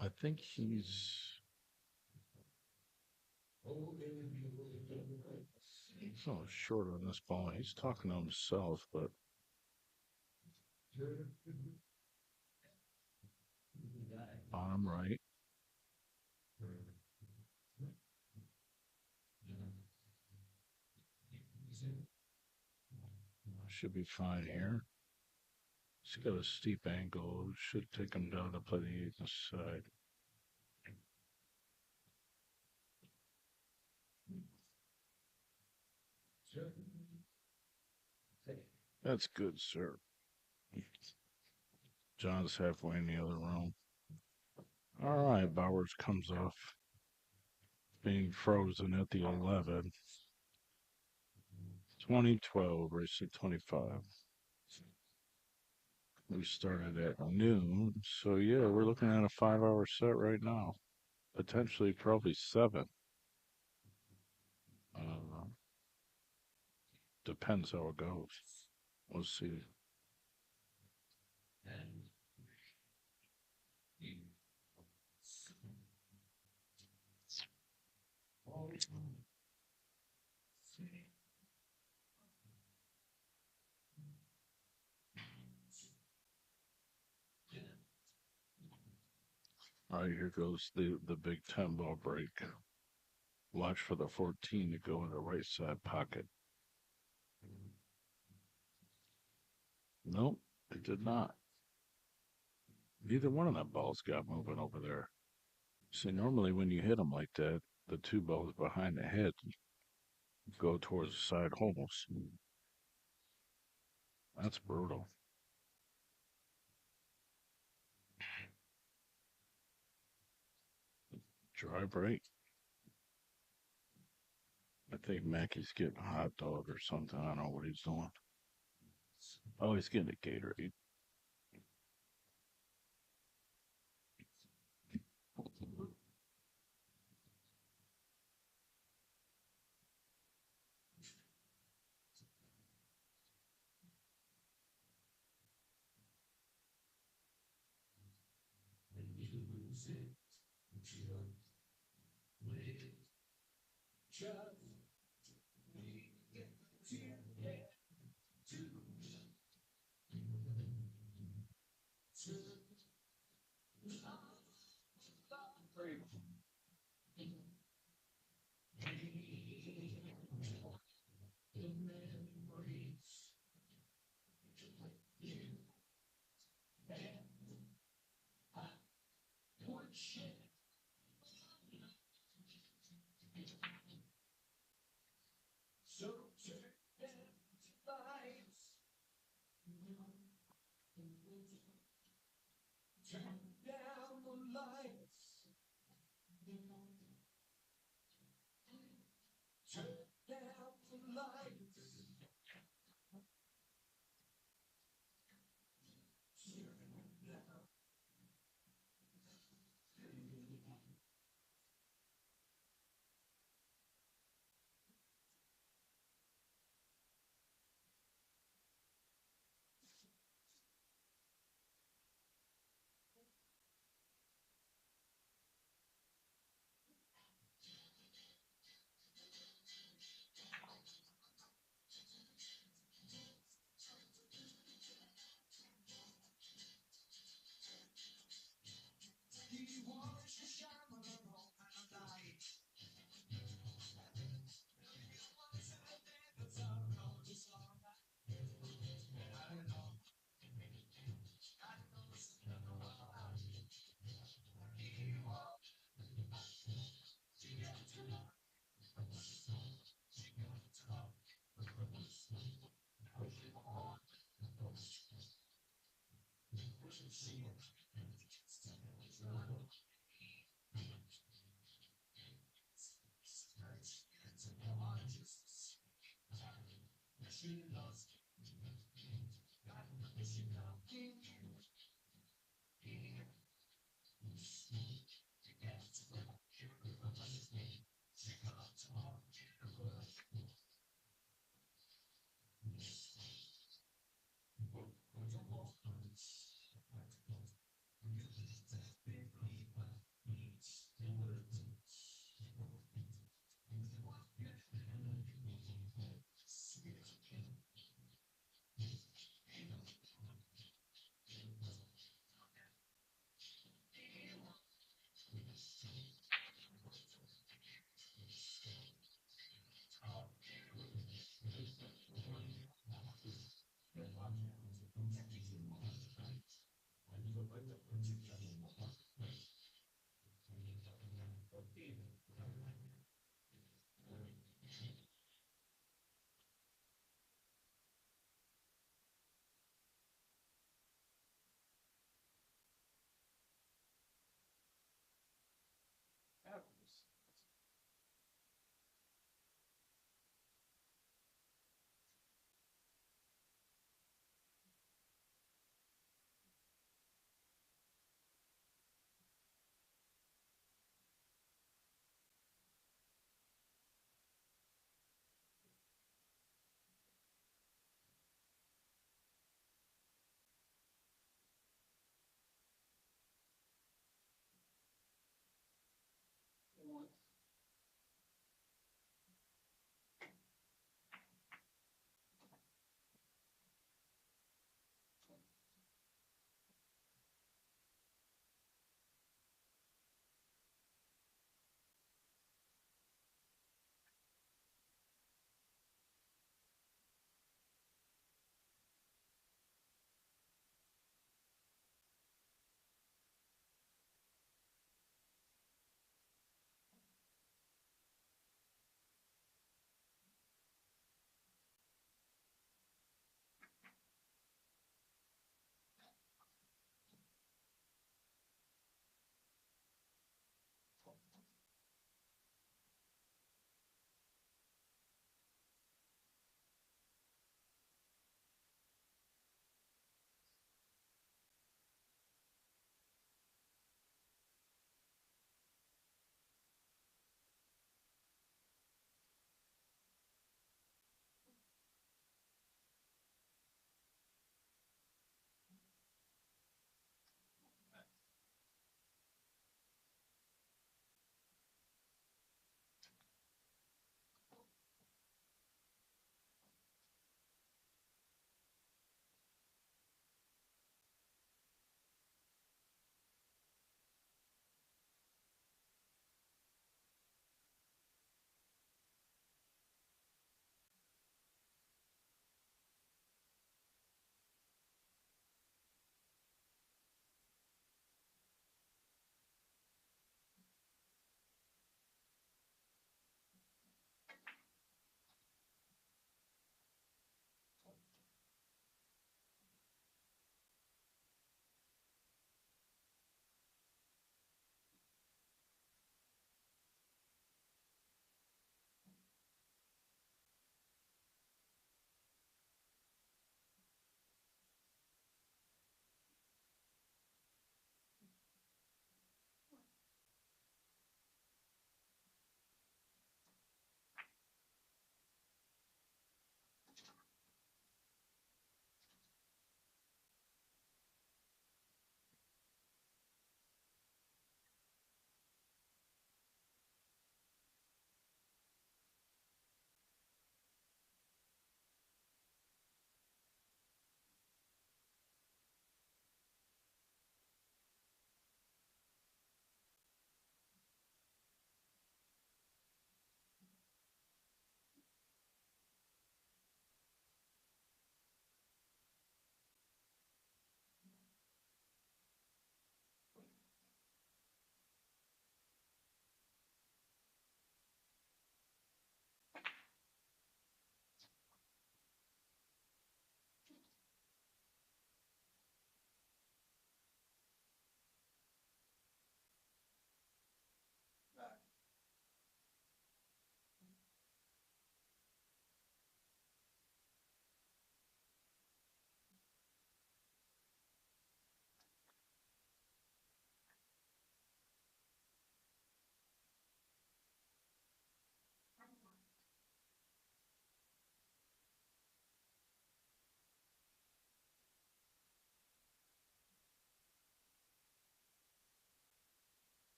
I think he's a little short on this ball. He's talking to himself, but bottom right. Should be fine here. He's got a steep angle. Should take him down to play the 8th side. That's good, sir. John's halfway in the other room. All right, Bowers comes off being frozen at the 11. 2012, race at 25. We started at noon, so yeah, we're looking at a 5-hour set right now. Potentially, probably 7. Uh, Depends how it goes. We'll see. All right, here goes the big 10 ball break. Watch for the 14 to go in the right side pocket. Nope, it did not. Neither one of them balls got moving over there. See, normally when you hit them like that, the 2 balls behind the head go towards the side holes. That's brutal. Dry break. I think Mackey's getting a hot dog or something. I don't know what he's doing. Oh, he's getting a Gatorade.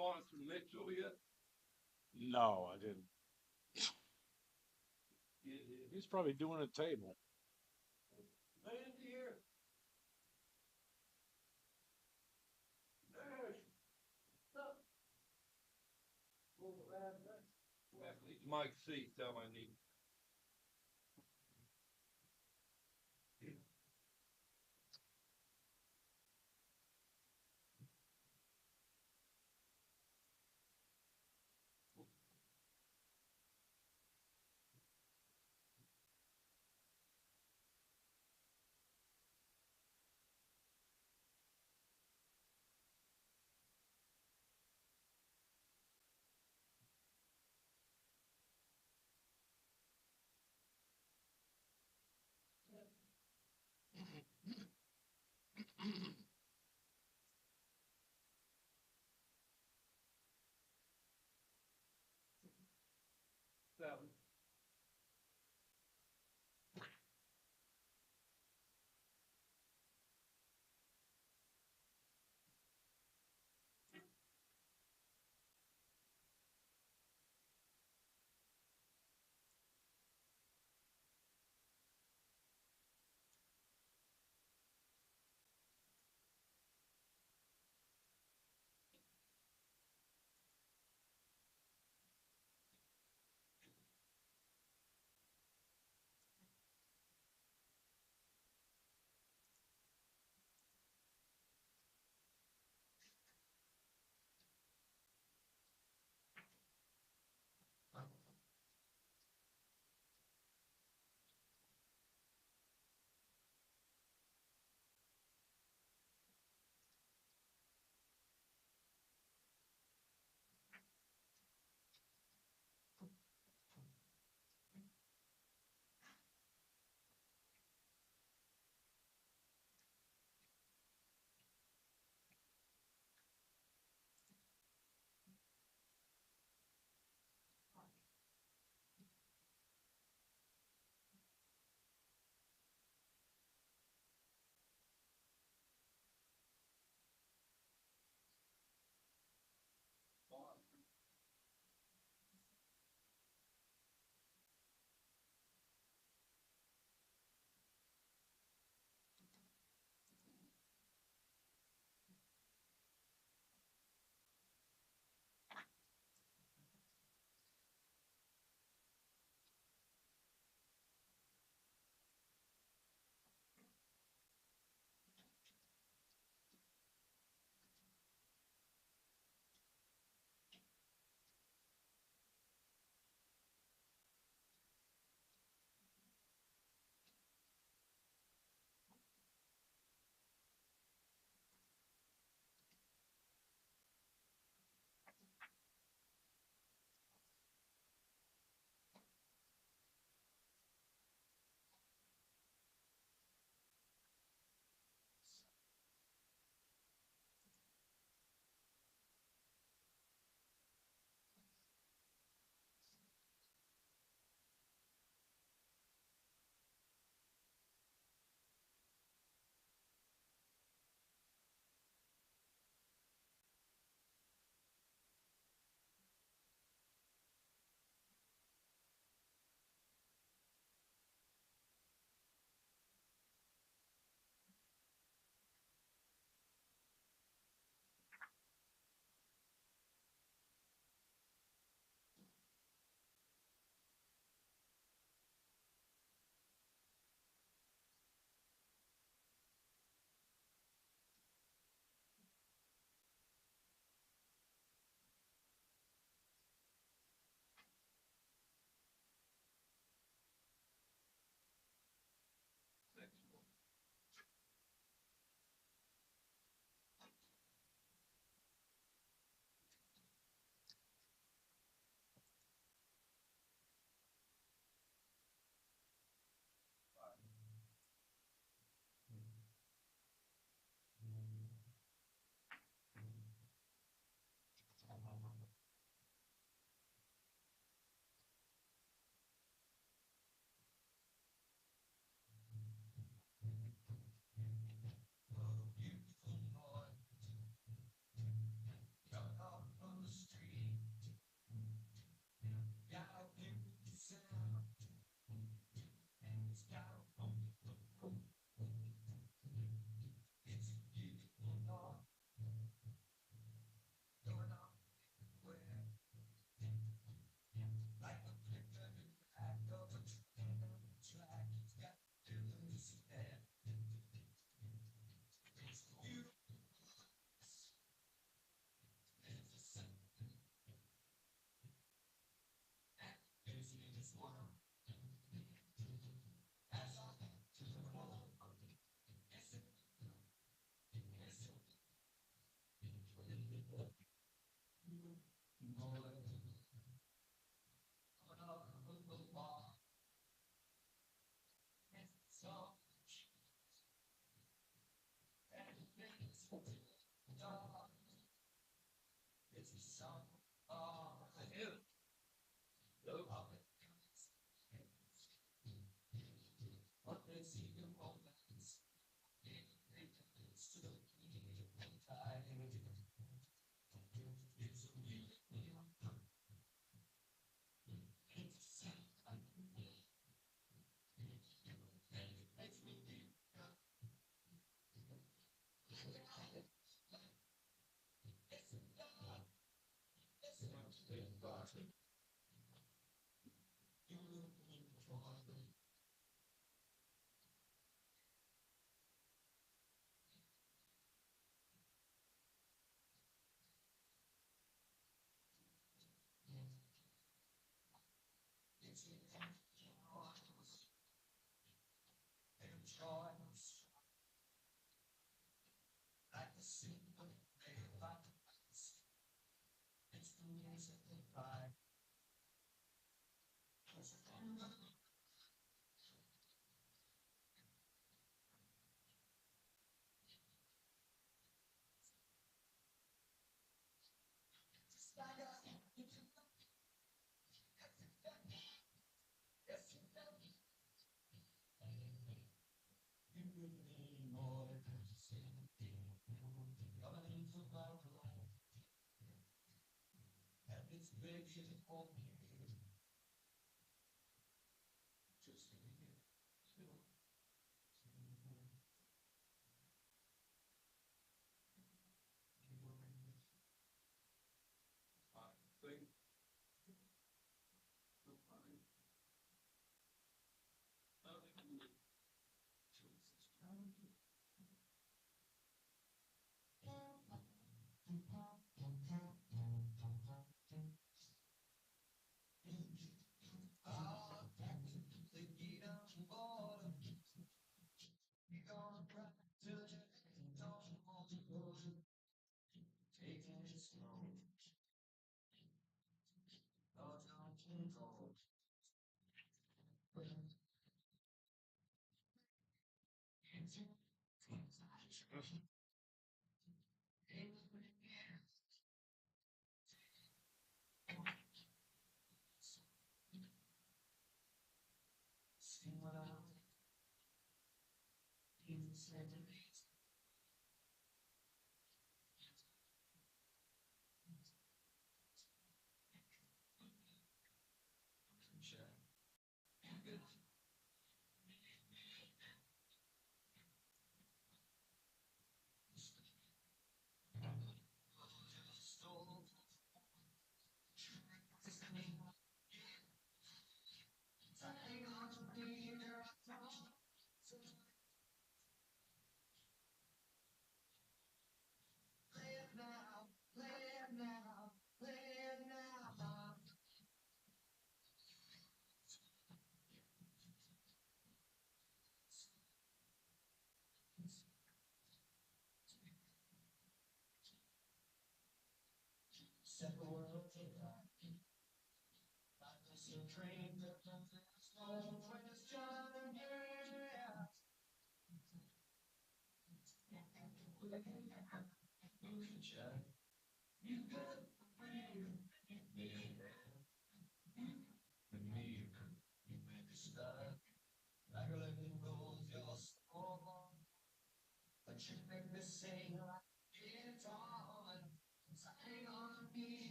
sponsor from Mitchell yet? No, I didn't. Yeah. He's probably doing a table. Man, here. Mike C. Tell my knee.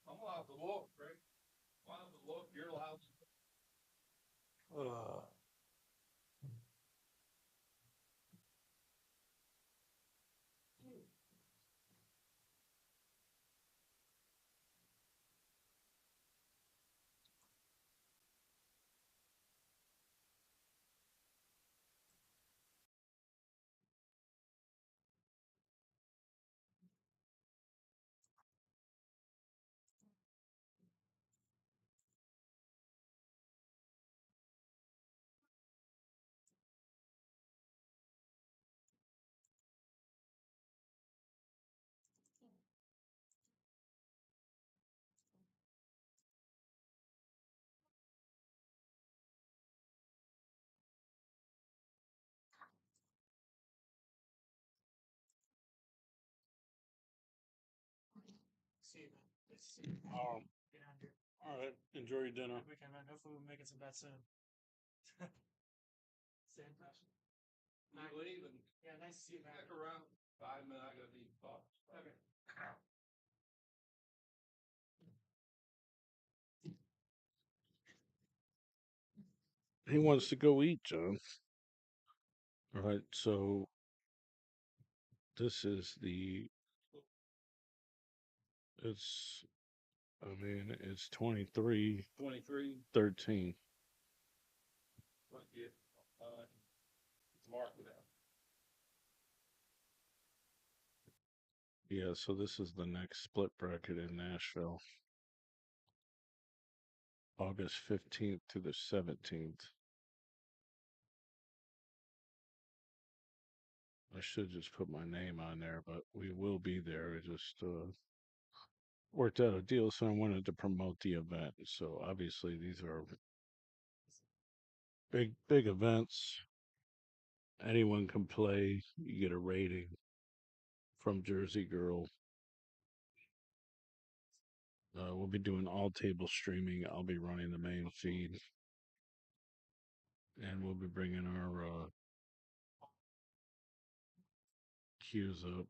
I'm allowed to look, right? I'm allowed to look, you're allowed to. See you, man. All Get out here. right. Enjoy your dinner. We can, man. Hopefully we're making some bets soon. Same question. You leave and Yeah, nice to see you, man. stick around 5 minutes, I gotta be fucked. Okay. He wants to go eat, John. All right, so this is it's, I mean, it's 23-13. 23. What, yeah. Mark it out. Yeah, so this is the next split bracket in Nashville, August 15th to the 17th. I should just put my name on there, but we will be there. I just worked out a deal, so I wanted to promote the event. So obviously these are big events. Anyone can play. You get a rating from Jersey Girl. We'll be doing all table streaming. I'll be running the main feed, and we'll be bringing our cues up.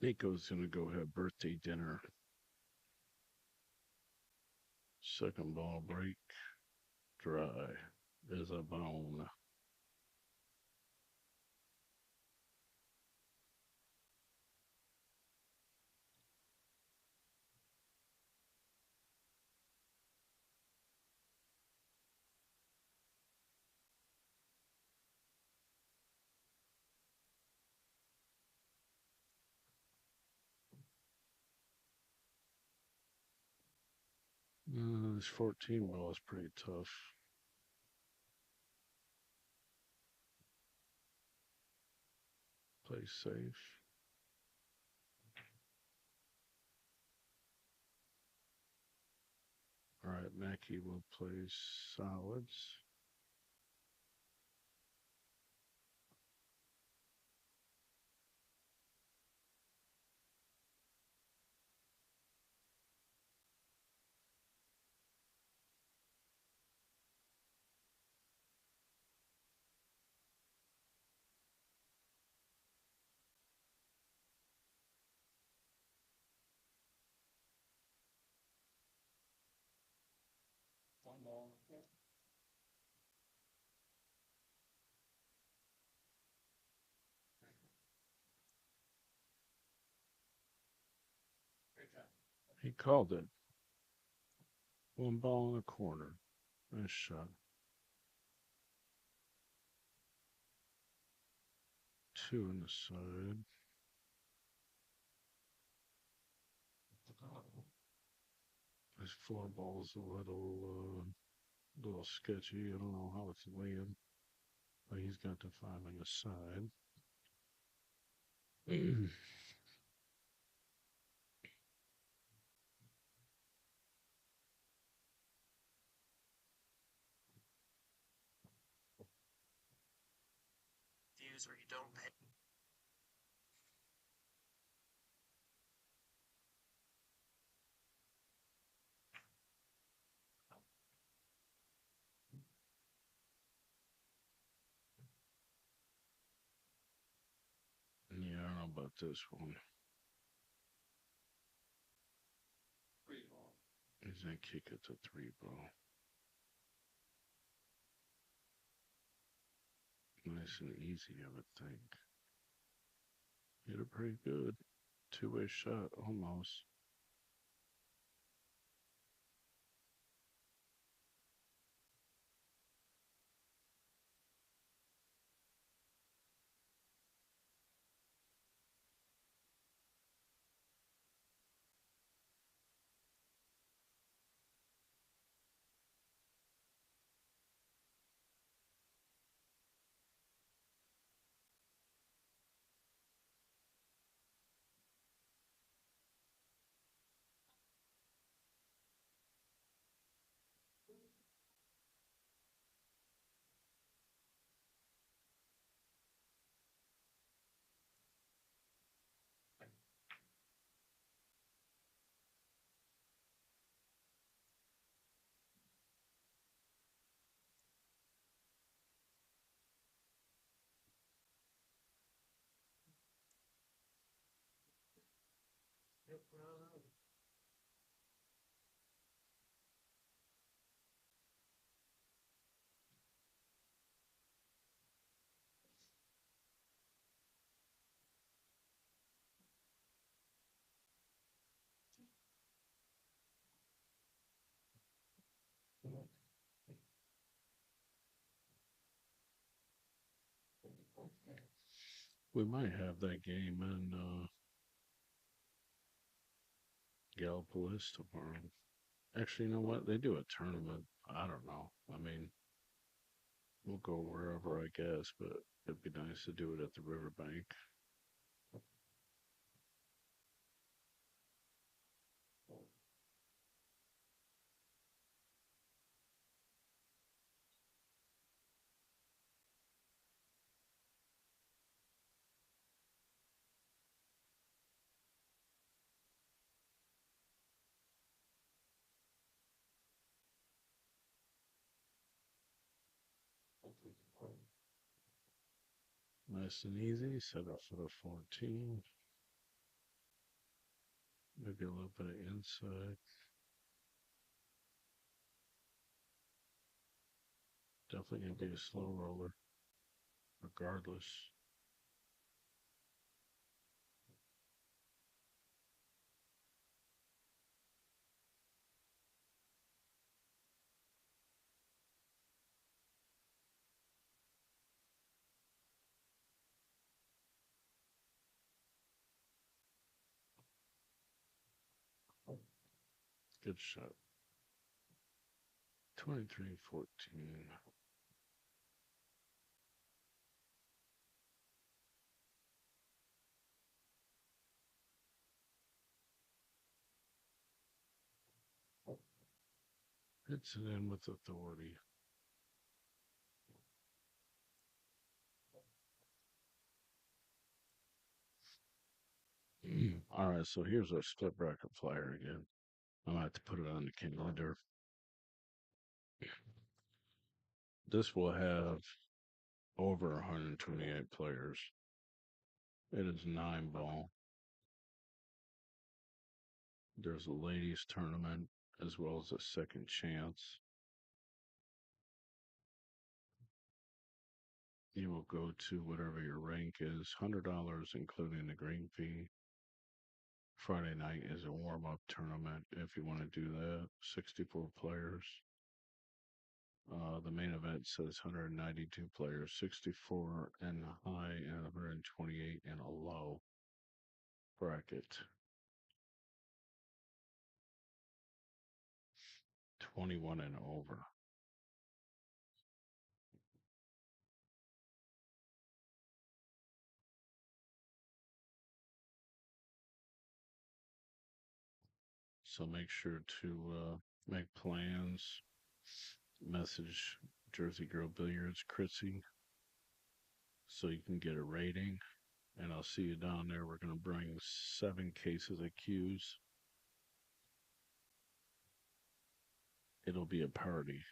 Nico's gonna go have birthday dinner. Second ball break, dry as a bone. This 14 ball is pretty tough. Play safe. All right, Maki will play solids. One ball. Great job. He called it. One ball in the corner. Nice shot. Two in the side. This four ball's a little sketchy. I don't know how it's laying, but he's got the five on the side. Views where you don't pay. about this one. He's gonna kick it to 3 ball. Nice and easy, I would think. Hit it pretty good. Two-way shot, almost. We might have that game in Gallipolis tomorrow. Actually, you know what? They do a tournament. I don't know. I mean, we'll go wherever, I guess, but it'd be nice to do it at the riverbank. Nice and easy. Set up for the 14. Maybe a little bit of inside. Definitely gonna be a slow roller, regardless. Good shot. 23-14. Hits it in with authority. All right, so here's our split bracket flyer again. I'm gonna have to put it on the calendar. This will have over 128 players. It is 9 ball. There's a ladies tournament as well as a second chance. You will go to whatever your rank is, $100 including the green fee. Friday night is a warm-up tournament if you want to do that. 64 players. The main event says 192 players, 64 in a high and 128 in a low bracket. 21 and over. So make sure to make plans. Message Jersey Girl Billiards, Chrissy, so you can get a rating. And I'll see you down there. We're going to bring 7 cases of cues. It'll be a party.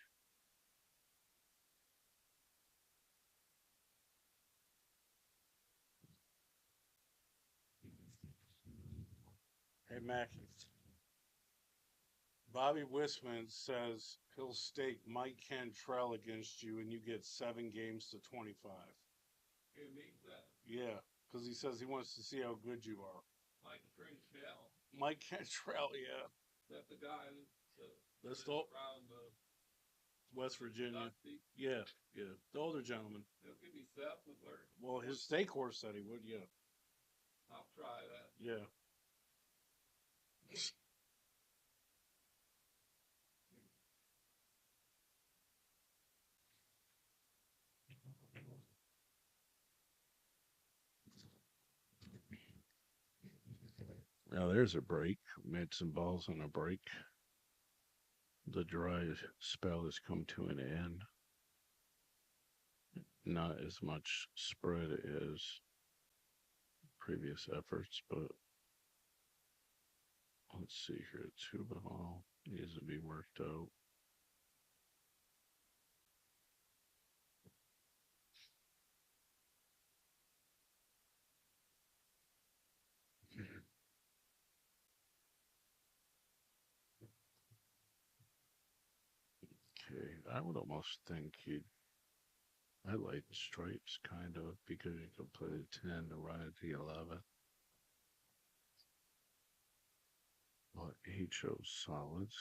Hey, Mackie. Bobby Wisman says he'll stake Mike Cantrell against you and you get 7 games to 25. Give me that. Yeah, because he says he wants to see how good you are. Mike Trinchell. Mike Cantrell, yeah. That's the guy that That's lives the around West Virginia. Dusty. Yeah, yeah. The older gentleman. He'll give me 7 or Well, his stake horse said he would, yeah. I'll try that. Yeah. Now there's a break. Made some balls on a break. The dry spell has come to an end. Not as much spread as previous efforts, but let's see here. 2 ball needs to be worked out. Okay, I would almost think he'd highlight stripes, kind of, because you can play the 10 to ride the 11. But he chose solids.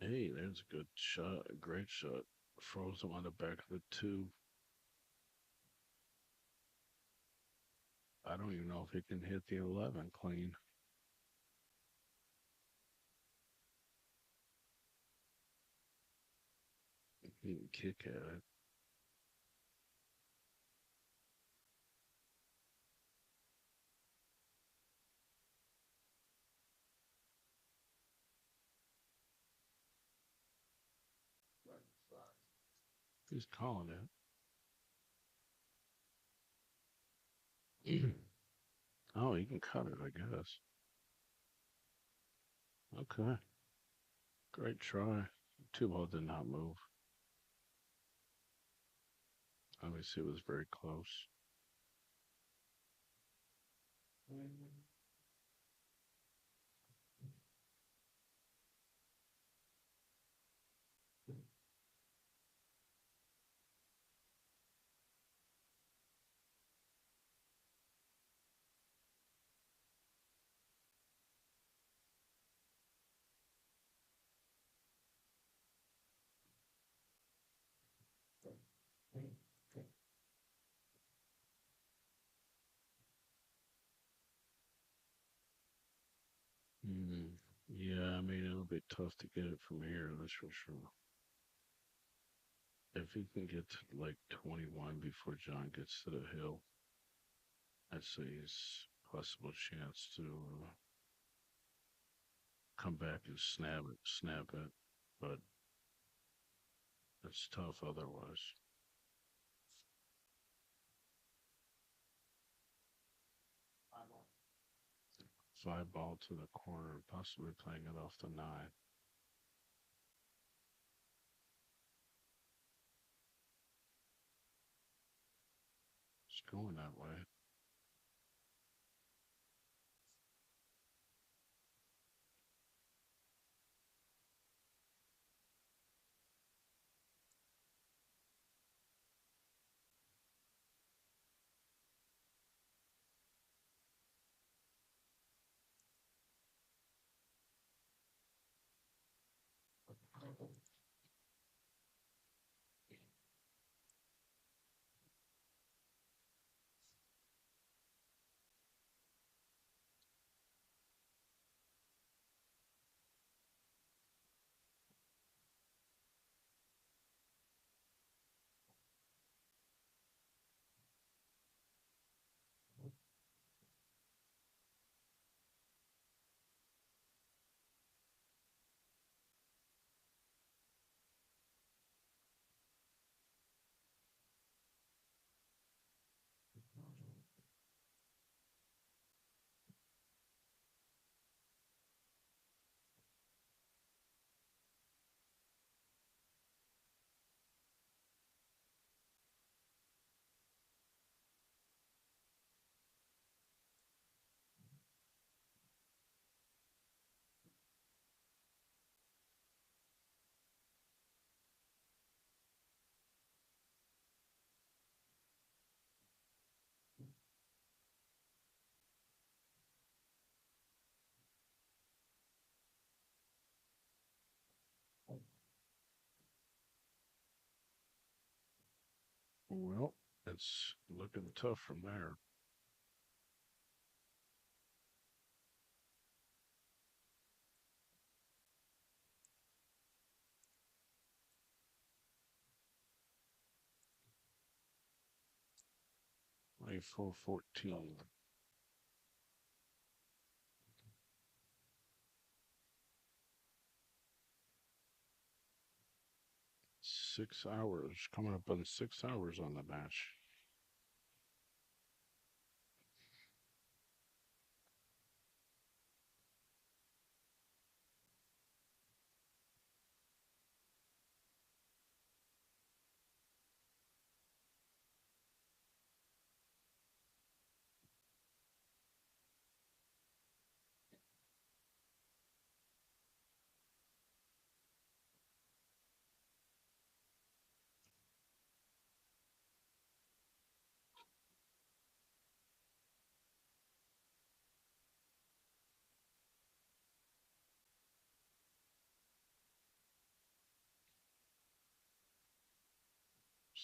Hey, there's a good shot, a great shot. Froze him on the back of the 2. I don't even know if he can hit the 11 clean. He can kick at it. He's calling it. Oh, he can cut it, I guess. Okay. Great try. 2 ball did not move. Obviously, it was very close. Mm, yeah, I mean, it'll be tough to get it from here, that's for sure. If he can get to like 21 before John gets to the hill, I'd say he's possible chance to come back and snap it. But it's tough otherwise. 5 ball to the corner, possibly playing it off the 9. It's going that way. Well, it's looking tough from there. Play 414. 6 hours. Coming up on 6 hours on the match.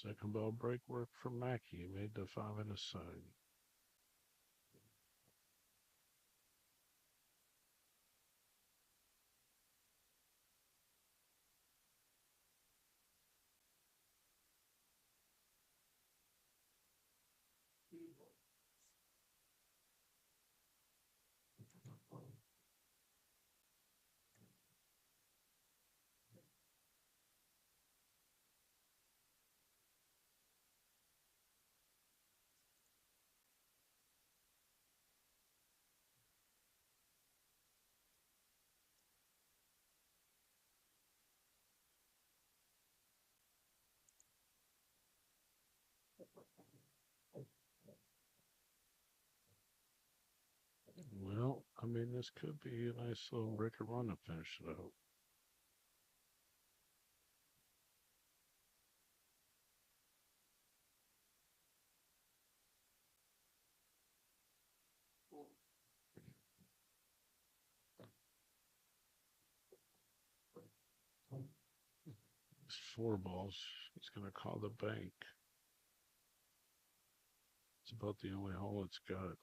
Second ball break work for Maki. Made the 5 and a side. Well, I mean, this could be a nice little record run to finish it out. It's 4 balls. He's going to call the bank. It's about the only hole it's got.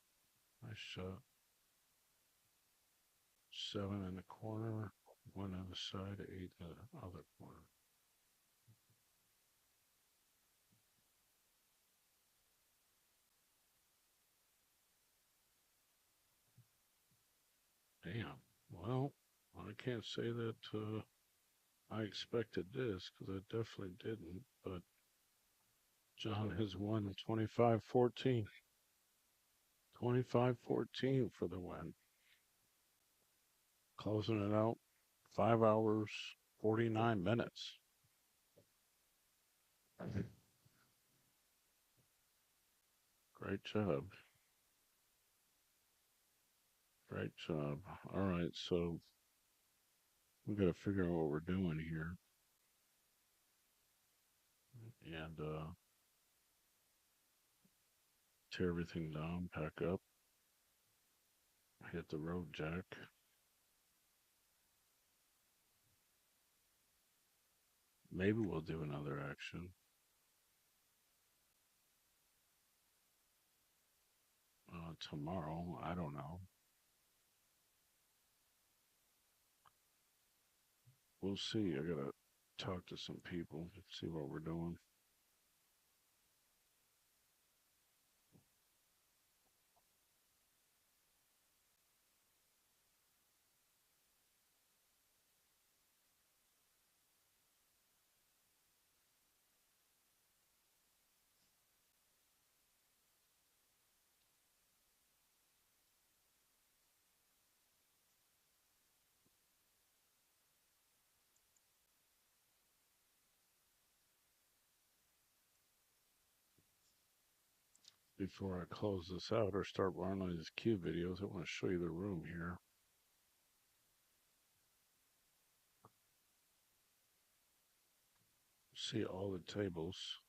Nice shot. 7 in the corner, 1 on the side, 8 in the other corner. Damn. Well, I can't say that I expected this because I definitely didn't. But John has won 25-14. 25-14 for the win. Closing it out, 5 hours, 49 minutes. Great job. Great job. All right, so we got to figure out what we're doing here. And tear everything down, pack up, hit the road jack. Maybe we'll do another action. Tomorrow. I don't know. We'll see. I gotta talk to some people, see what we're doing. Before I close this out or start running these cue videos, I want to show you the room here. See all the tables.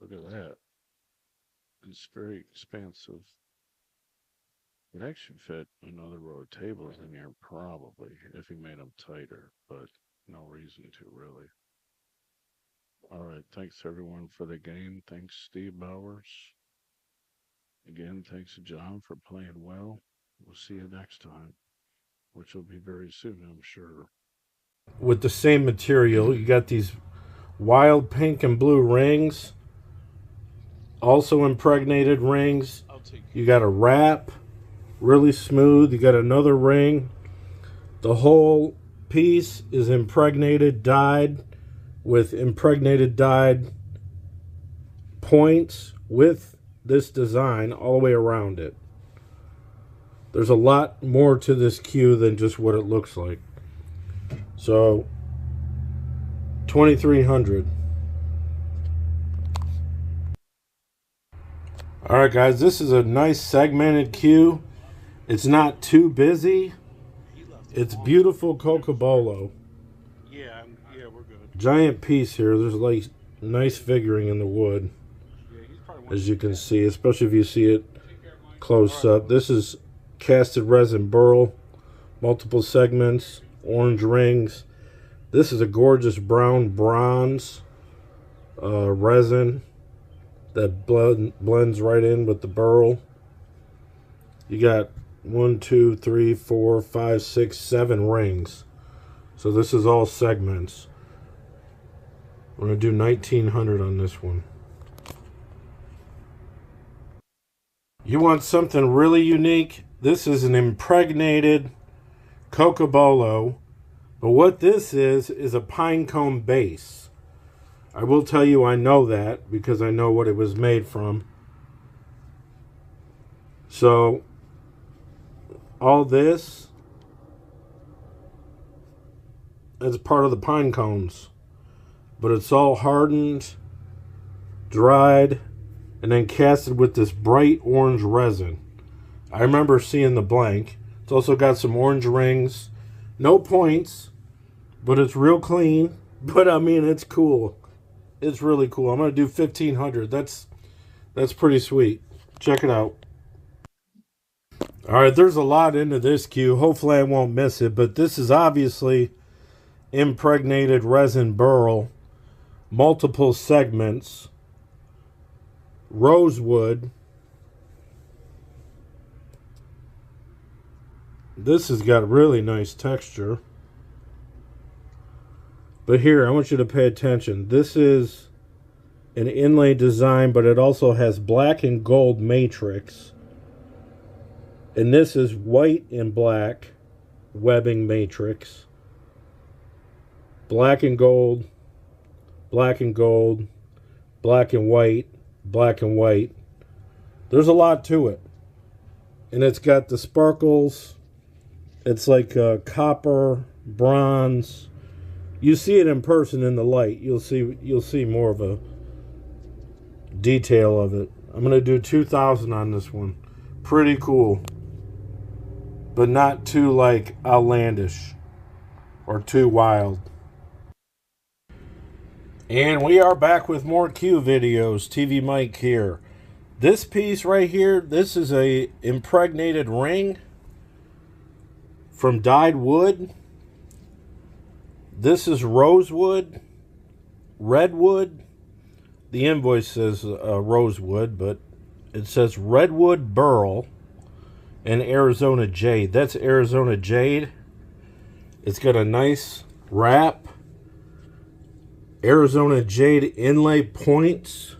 Look at that. It's very expansive. It actually fit another row of tables in here, probably, if you made them tighter. But No reason to, really. All right. Thanks, everyone, for the game. Thanks, Steve Bowers. Again, thanks, John, for playing well. We'll see you next time, which will be very soon, I'm sure. With the same material, you got these wild pink and blue rings, also impregnated rings. I'll take You got a wrap, really smooth. You got another ring. The whole piece is impregnated, dyed with impregnated dyed points with this design all the way around it. There's a lot more to this cue than just what it looks like. So 2300. All right, guys, this is a nice segmented cue. It's not too busy. It's beautiful cocobolo. Yeah, yeah, we're good. Giant piece here. There's like nice figuring in the wood, Yeah, he's probably one as you can see, especially if you see it close up. This is casted resin burl, multiple segments, orange rings. This is a gorgeous brown bronze resin that blends right in with the burl. You got 1, 2, 3, 4, 5, 6, 7 rings. So this is all segments. We're going to do 1900 on this one. You want something really unique? This is an impregnated cocobolo. But what this is a pine cone base. I will tell you I know that because I know what it was made from. So all this is part of the pine cones. But it's all hardened, dried, and then casted with this bright orange resin. I remember seeing the blank. It's also got some orange rings. No points, but it's real clean. But I mean, it's cool. It's really cool. I'm going to do 1500. That's pretty sweet. Check it out. All right, there's a lot into this cue. Hopefully I won't miss it, but this is obviously impregnated resin burl, multiple segments, rosewood. This has got really nice texture. But here, I want you to pay attention. This is an inlay design, but it also has black and gold matrix. And this is white and black webbing matrix. Black and gold, black and gold, black and white, black and white. There's a lot to it. And it's got the sparkles. It's like copper, bronze. You see it in person in the light. You'll see more of a detail of it. I'm going to do 2000 on this one. Pretty cool. But not too like outlandish or too wild. And we are back with more cue videos. TvMike here. This piece right here, this is a impregnated ring from dyed wood. This is rosewood, redwood. The invoice says rosewood, but it says redwood burl and Arizona jade. That's Arizona jade. It's got a nice wrap. Arizona jade inlay points.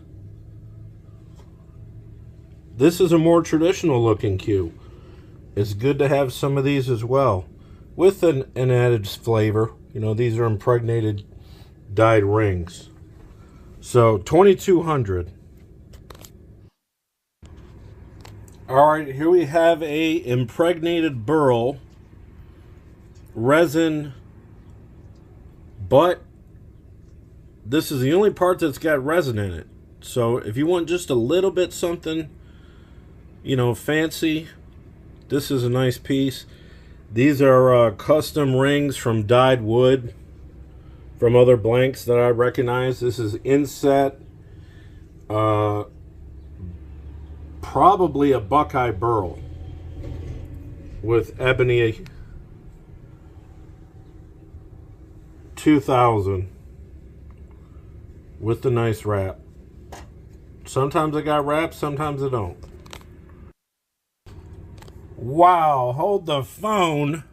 This is a more traditional looking cue. It's good to have some of these as well, with an added flavor. You know, these are impregnated dyed rings. So 2200. All right, here we have a impregnated burl resin, but this is the only part that's got resin in it. So if you want just a little bit something, you know, fancy, this is a nice piece. These are custom rings from dyed wood from other blanks that I recognize. This is inset, probably a Buckeye burl with ebony 2000 with the nice wrap. Sometimes I got wraps, sometimes I don't. Wow, hold the phone.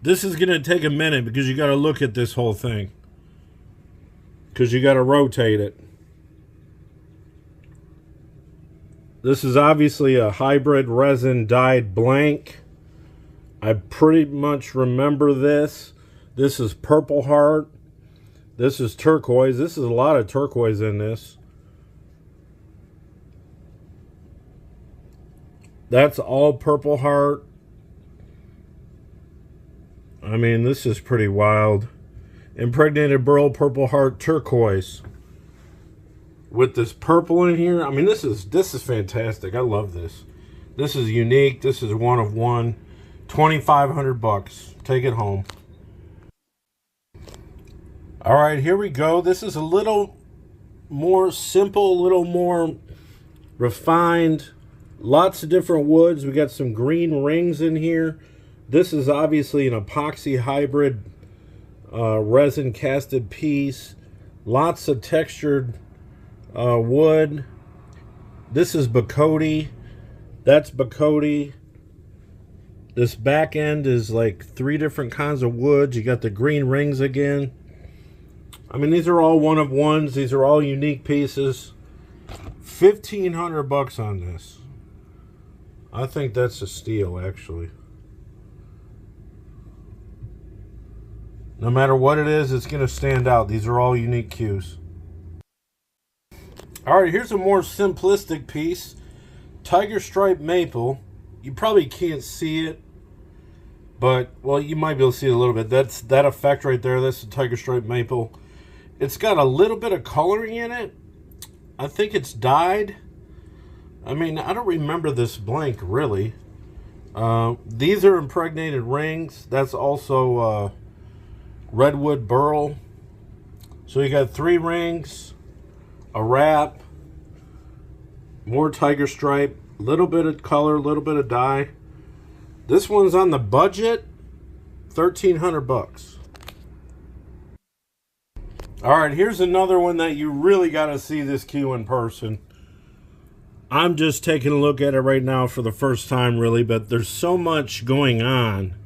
This is going to take a minute because you got to look at this whole thing. Because you got to rotate it. This is obviously a hybrid resin dyed blank. I pretty much remember this. This is Purple Heart. This is turquoise. This is a lot of turquoise in this. That's all Purple Heart. I mean, this is pretty wild. Impregnated Burl Purple Heart turquoise. With this purple in here. I mean, this is fantastic. I love this. This is unique. This is one of one. 2,500 bucks. Take it home. All right, here we go. This is a little more simple, a little more refined. Lots of different woods. We got some green rings in here. This is obviously an epoxy hybrid resin casted piece. Lots of textured wood. This is Bacote. That's Bacote. This back end is like 3 different kinds of woods. You got the green rings again. I mean, these are all one of ones. These are all unique pieces. 1,500 bucks on this. I think that's a steal, actually. No matter what it is, it's going to stand out. These are all unique cues. All right, here's a more simplistic piece. Tiger Stripe Maple. You probably can't see it, but, well, you might be able to see it a little bit. That's that effect right there. That's the Tiger Stripe Maple. It's got a little bit of coloring in it. I think it's dyed. I mean, I don't remember this blank, really. These are impregnated rings. That's also redwood burl. So you got 3 rings, a wrap, more tiger stripe, little bit of color, a little bit of dye. This one's on the budget, 1,300 bucks. All right, here's another one that you really got to see this cue in person. I'm just taking a look at it right now for the first time, really, but there's so much going on